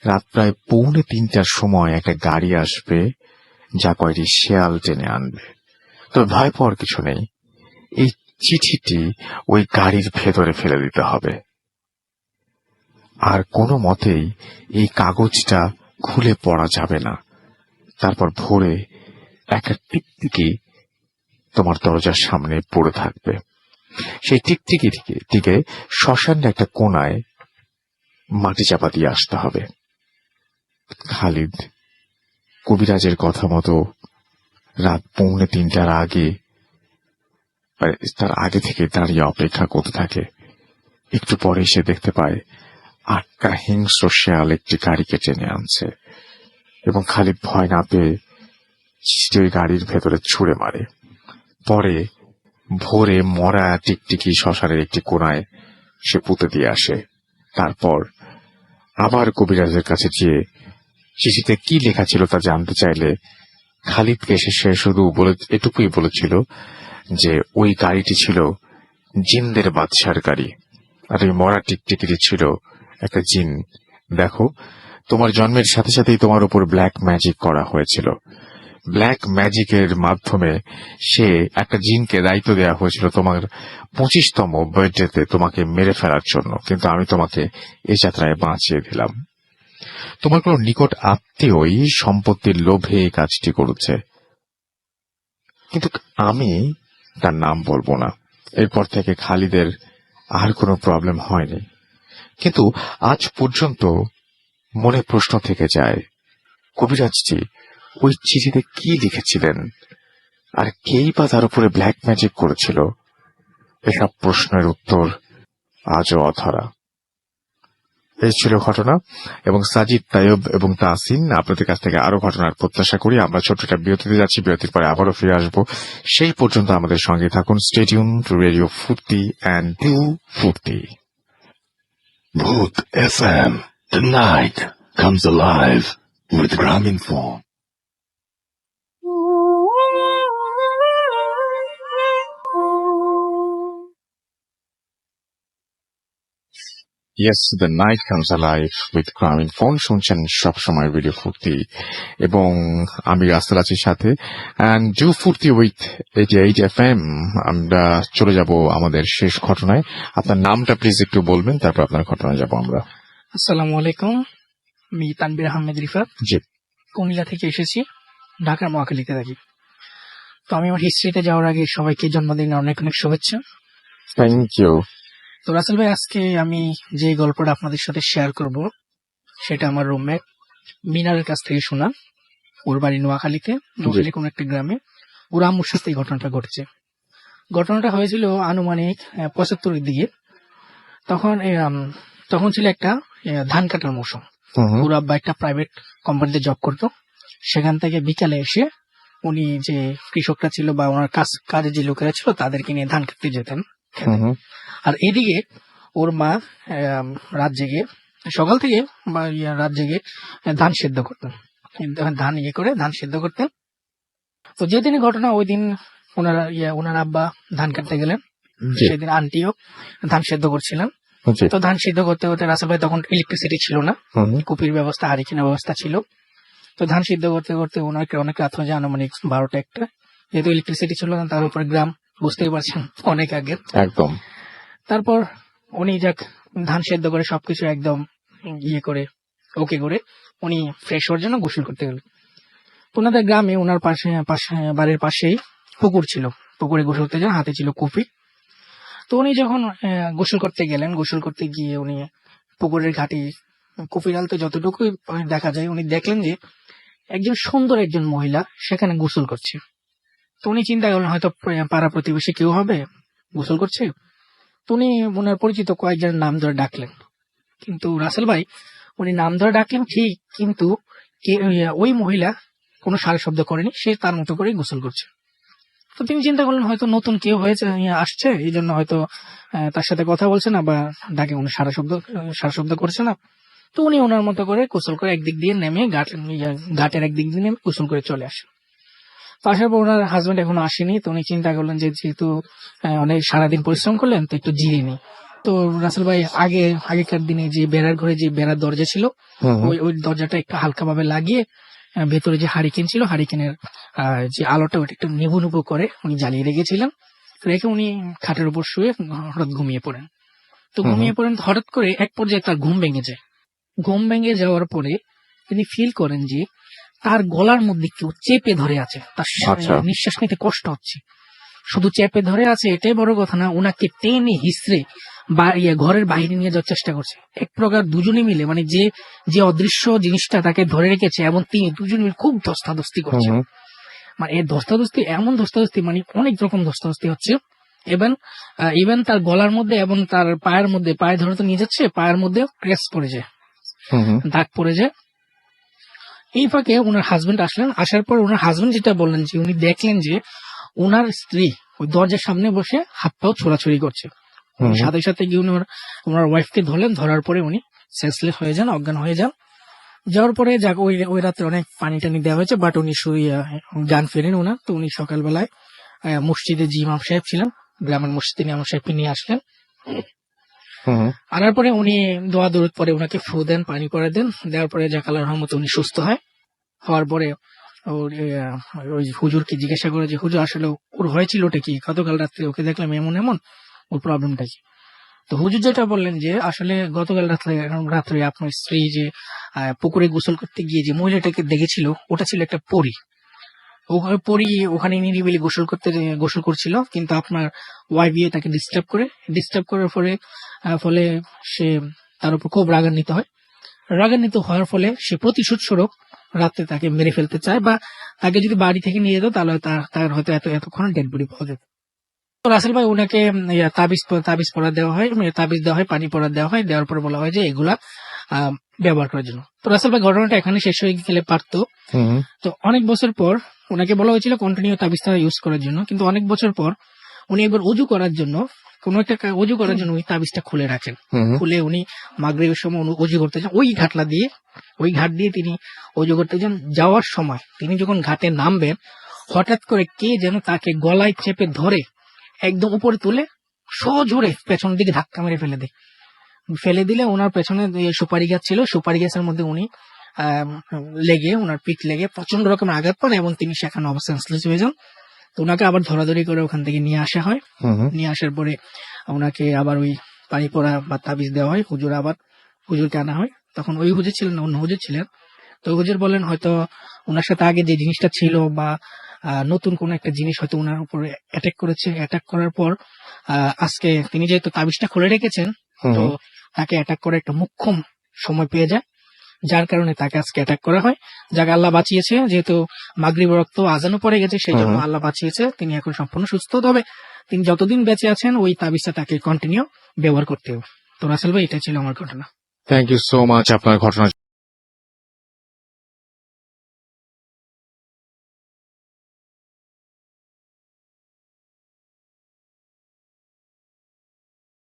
রাত প্রায় 2:45টার সময় একটা গাড়ি আসবে যা কয়টি শেয়াল টেনে আনবে। তবে ভয় পাওয়ার কিছু নেই, এই চিঠিটি ওই গাড়ির ভেতরে ফেলে দিতে হবে, আর কোনো মতেই এই কাগজটা খুলে পড়া যাবে না। তারপর ভোরে একটা টিকটিকি তোমার দরজার সামনে পড়ে থাকবে। সেই টিকটিকিটিকে শ্মশানের একটা কোনায় মাটি চাপা দিয়ে আসতে হবে। খালিদ কবিরাজের কথা মতো রাত 2:45টার আগে, তার আগে থেকে দাঁড়িয়ে অপেক্ষা করতে থাকে। একটু পরে সে দেখতে পায় 8টা হিংস্র শেয়াল একটি গাড়িকে টেনে আনছে এবং খালিদ ভয় না পেয়ে ওই গাড়ির ভেতরে ছুঁড়ে মারে। পরে ভোরে মরা টিকটিকি শ্মশানের একটি কোনায় সে পুঁতে দিয়ে আসে। তারপর আবার কবিরাজের কাছে গিয়ে চিঠিতে কি লেখা ছিল তা জানতে চাইলে খালিদকে সে শুধু এটুকুই বলেছিল যে ওই গাড়িটি ছিল জিনদের বাদশার গাড়ি, আর ওই মরা টিকটিকিটি ছিল একটা জিন। দেখো, তোমার জন্মের সাথে সাথেই তোমার উপর ব্ল্যাক ম্যাজিক করা হয়েছিল। ব্ল্যাক ম্যাজিকের মাধ্যমে সে একটা জিনকে দায়িত্ব দেওয়া হয়েছিল তোমার 25তম বার্থডেতে তোমাকে মেরে ফেলার জন্য, কিন্তু আমি তোমাকে এই যাত্রায় বাঁচিয়ে দিলাম। তোমার কোন নিকট আত্মীয়ই সম্পত্তির লোভে এই কাজটি করেছে, কিন্তু আমি তার নাম বলবো না। এরপর থেকে খালিদের আর কোনো প্রবলেম হয়নি, কিন্তু আজ পর্যন্ত মনে প্রশ্ন থেকে যায় কবিরাজজি ওই চিঠিতে কি লিখেছিলেন, আর কেই বা তার উপরে ব্ল্যাক ম্যাজিক করেছিল। এসব প্রশ্নের উত্তর আজও অধরা। এই ছিল ঘটনা, এবং সাজিদ, তাইয়ব এবং তাসিন আপনাদের কাছ থেকে আরো ঘটনার প্রত্যাশা করি। আমরা ছোট্ট একটা বিরতিতে যাচ্ছি, বিরতির পরে আবারও ফিরে আসবো। সেই পর্যন্ত আমাদের সঙ্গে থাকুন। স্টে টিউন টু রেডিও ফুর্তি অ্যান্ড ডু ফুর্তি। Booth FM. The night comes alive with Graminphone. Yes, the night comes alive with Graminphone. শুনছেন সবসময় রেডিও ফুর্তি এবং আমি রাস্তার আছি সাথে, অ্যান্ড ডু ফুর্তি উইথ 88 FM। আমরা চলে যাব আমাদের শেষ ঘটনায়। আপনার নামটা প্লিজ একটু বলবেন, তারপর আপনার ঘটনায় যাব আমরা। আসসালামু আলাইকুম, আমি তানবীর আহমেদ রিফাত, জি। কুমিল্লা থেকে এসেছি, ঢাকার মহাখালীতে থাকি। তো আমি আমার হিস্ট্রিতে যাওয়ার আগে সবাইকে জন্মদিনের অনেক অনেক শুভেচ্ছা। Thank you. তো রাসেল ভাই, আজকে আমি যে গল্পটা আপনাদের সাথে শেয়ার করব সেটা আমার রুমমেট মিনারের কাছ থেকে শোনা। ওর বাড়ি নোয়াখালীতে, নোয়াখালী কোন একটা গ্রামে। ওর আম্মুর সাথে এই ঘটনাটা ঘটেছে। ঘটনাটা হয়েছিল আনুমানিক 75-এর দিকে। তখন ছিল একটা ধান কাটার মৌসুম। ওর আব্বা একটা প্রাইভেট কোম্পানিতে জব করতো। সেখান থেকে বিকালে এসে উনি যে কৃষকরা ছিল বা ওনার কাজে যে লোকেরা ছিল তাদেরকে নিয়ে ধান কাটতে যেতেন। আর এদিকে ওর মা রাত জেগে, সকাল থেকে বা রাত জেগে ধান সেদ্ধ করতেন। ধান সেদ্ধ করতেন। তো যেদিন ঘটনা, ওই দিন ওনার আব্বা ধান কাটতে গেলেন। সেদিন আন্টিও ধান সেদ্ধ করছিলেন। তো ধান সিদ্ধ করতে করতে রাসেল ভাই, তখন ইলেকট্রিসিটি ছিল না, কুপির ব্যবস্থা, হারিকেনের ব্যবস্থা ছিল। তো ধান সিদ্ধ করতে করতে ওনাকে অনেক রাত হয়ে যায়, আনুমানিক 12টা-1টা। যেহেতু ইলেকট্রিসিটি ছিল না, তার উপর গ্রাম, বুঝতেই পারছেন, অনেক আগে একদম। তারপর উনি ধান সেদ্ধ করে সবকিছু একদম ওকে করে উনি ফ্রেশ হওয়ার জন্য গোসল করতে গেলেন। ওনাদের গ্রামে ওনার বাড়ির পাশেই পুকুর ছিল। পুকুরে গোসল করতে যান, হাতে ছিল কুপি। তো উনি যখন গোসল করতে গেলেন, গোসল করতে গিয়ে উনি পুকুরের ঘাটে কুপির আলতে যতটুকু দেখা যায়, উনি দেখলেন যে একজন সুন্দর একজন মহিলা সেখানে গোসল করছে। তো উনি চিন্তা করলেন হয়তো পাড়া প্রতিবেশী কেউ হবে, গোসল করছে। তো উনি ওনার পরিচিত কয়েকজনের নাম ধরে ডাকলেন, কিন্তু রাসেল ভাই উনি নাম ধরে ডাকলেন ঠিক, কিন্তু ওই মহিলা কোনো সারা শব্দ করেনি, সে তার মতো করেই গোসল করছে। তো তিনি চিন্তা করলেন হয়তো নতুন কেউ হয়েছে, আসছে, এই জন্য হয়তো তার সাথে কথা বলছে না বা ডাকে কোনো সারা শব্দ করছে না। তো উনি ওনার মতো করে গোসল করে একদিক দিয়ে নেমে ঘাটের একদিক দিয়ে নেমে গোসল করে চলে আসে। তো আসার পর ওনার হাজবেন্ড এখনো আসেনি, তো উনি চিন্তা করলেন যে যেহেতু অনেক সারাদিন পরিশ্রম করলেন তো একটু জিরে নিই। তো রাসেল ভাই আগেকার দিনে যে বেড়ার ঘরে যে বেড়ার দরজা ছিল, ওই দরজাটা একটু হালকা ভাবে লাগিয়ে ভেতরে যে হারিকেন ছিল, হারিকেনের যে আলোটা ওটা একটু নেবু নেবু করে উনি জ্বালিয়ে রেখেছিলেন। রেখে উনি খাটের উপর শুয়ে হঠাৎ ঘুমিয়ে পড়েন। তো ঘুমিয়ে পড়েন, হঠাৎ করে এক পর্যায়ে তার ঘুম ভেঙে যায়। ঘুম ভেঙে যাওয়ার পরে তিনি ফিল করেন যে তার গলার মধ্যে কেউ চেপে ধরে আছে, তার নিঃশ্বাস নিতে কষ্ট হচ্ছে। শুধু চেপে ধরে আছে এটাই বড় কথা না, ওনাকে টেনে হিসড়ে ঘরের বাইরে নিয়ে যাওয়ার চেষ্টা করছে। এক প্রকার দুজনে মিলে, মানে যে অদৃশ্য জিনিসটা তাকে ধরে রেখেছে এবং তিনি দুজনে মিলে খুব ধস্তাধস্তি করছে। মানে এর এমন ধস্তাধস্তি, মানে অনেক রকম ধস্তাধস্তি হচ্ছে। ইভেন তার গলার মধ্যে এবং তার পায়ে ধরে তো নিয়ে যাচ্ছে, পায়ের মধ্যে ক্র্যাশ পড়ে যায়, দাগ পড়ে যায়। এই ফাঁকে ওনার হাজবেন্ড আসলেন। আসার পর ওনার হাজবেন্ড যেটা বললেন যে উনি দেখলেন যে ওনার স্ত্রী ওই দরজার সামনে বসে হাত পাও ছোড়াছুড়ি করছে। সাথে সাথে গিয়ে উনি ওনার ওয়াইফকে ধরলেন। ধরার পরে উনি সেন্সলেস হয়ে যান, অজ্ঞান হয়ে যান। যাওয়ার পরে ওই রাত্রে অনেক পানি টানি দেওয়া হয়েছে, বাট উনি জ্ঞান ফেরেন ওনার। তো উনি সকালবেলায় মসজিদে যে ইমাম সাহেব ছিলেন, গ্রামের মসজিদে ইমাম সাহেবকে নিয়ে আসলেন। আনার পরে উনি দোয়া দরুদ পরে ওনাকে ফু দেন, পানি করে দেন। দেওয়ার পরে যাক আল্লাহর রহমতে উনি সুস্থ হয়। হওয়ার পরে ওই হুজুরকে জিজ্ঞাসা করে যে হুজুর আসলে ওর হয়েছিল ওটা কি, গতকাল রাত্রে ওকে দেখলাম এমন, ওর প্রবলেমটা কি? তো হুজুর যেটা বললেন যে আসলে গতকাল রাত্রে আপনার স্ত্রী যে পুকুরে গোসল করতে গিয়ে যে মহিলাটাকে দেখেছিল, ওটা ছিল একটা পরী। ওখানে নিরিবিলি গোসল করছিল, কিন্তু আপনার ওয়াইফ তাকে ডিস্টার্ব করার ফলে সে তার উপর খুব রাগান্বিত হয়। রাগান্বিত হওয়ার ফলে সে প্রতিশোধ স্বরূপ রাতে তাকে মেরে ফেলতে চায়, বা তাকে যদি বাড়ি থেকে নিয়ে যেত তাহলে তার হয়তো এতক্ষণ ডেড বডি পাওয়া যেত। তো রাসেল ভাই ওনাকে তাবিজ পরা দেওয়া হয়, তাবিজ দেওয়া হয়, পানি পরা দেওয়া হয়। দেওয়ার পর বলা হয় যে এগুলা ব্যবহার করার জন্য। তো রাসেল ভাই ঘটনাটা এখানে শেষ হয়ে গেলে পারতো। তো অনেক বছর পর ওনাকে বলা হয়েছিল কন্টিনিউ তাবিজটা ইউজ করার জন্য, কিন্তু অনেক বছর পর উনি একবার অজু করার জন্য ওই তাবিজটা খুলে রাখেন। খুলে উনি মাগরিবের সময় অজু করতে যান, ওই ঘাট দিয়ে তিনি অজু করতে যান। যাওয়ার সময় তিনি যখন ঘাটে নামবেন, হঠাৎ করে কে যেন তাকে গলায় চেপে ধরে একদম উপরে তুলে সজোরে পেছন দিকে ধাক্কা মেরে ফেলে দিলে ওনার পেছনে সুপারি গাছ ছিল, সুপারি গাছের মধ্যে উনি ওনার পিঠ লেগে প্রচন্ড রকমের আঘাত পান এবং তিনি সেখানে সেন্সলেস হয়ে যান। তো ওনাকে আবার ধরাধরি করে ওখান থেকে নিয়ে আসা হয়। নিয়ে আসার পরে ওনাকে আবার ওই পানি পড়া বা তাবিজ দেওয়া হয়। হুজুরকে আনা হয়। তখন ওই হুজুর ছিলেন না, অন্য হুজুর ছিলেন। তো হুজুর বলেন হয়তো ওনার সাথে আগে যে জিনিসটা ছিল বা নতুন কোন একটা জিনিস হয়তো ওনার উপরে অ্যাটাক করেছে। অ্যাটাক করার পর আজকে তিনি যেহেতু তাবিজটা খুলে রেখেছেন, তো তাকে অ্যাটাক করার একটা মোক্ষম সময় পেয়ে যায়, যার কারণে তাকে আজকে অ্যাটাক করা হয়। যাকে আল্লাহ বাঁচিয়েছে, যেহেতু মাগরিব রক্ত আজানও পড়ে গেছে, সেই জন্য আল্লাহ বাঁচিয়েছে, তিনি এখন সম্পূর্ণ সুস্থ। তবে তিনি যতদিন বেঁচে আছেন ওই তাবিজটা তাকে কন্টিনিউ ব্যবহার করতে হবে। তো রাসেল ভাই, এটা ছিল আমার ঘটনা। থ্যাংক ইউ সো মাচ আপনার ঘটনা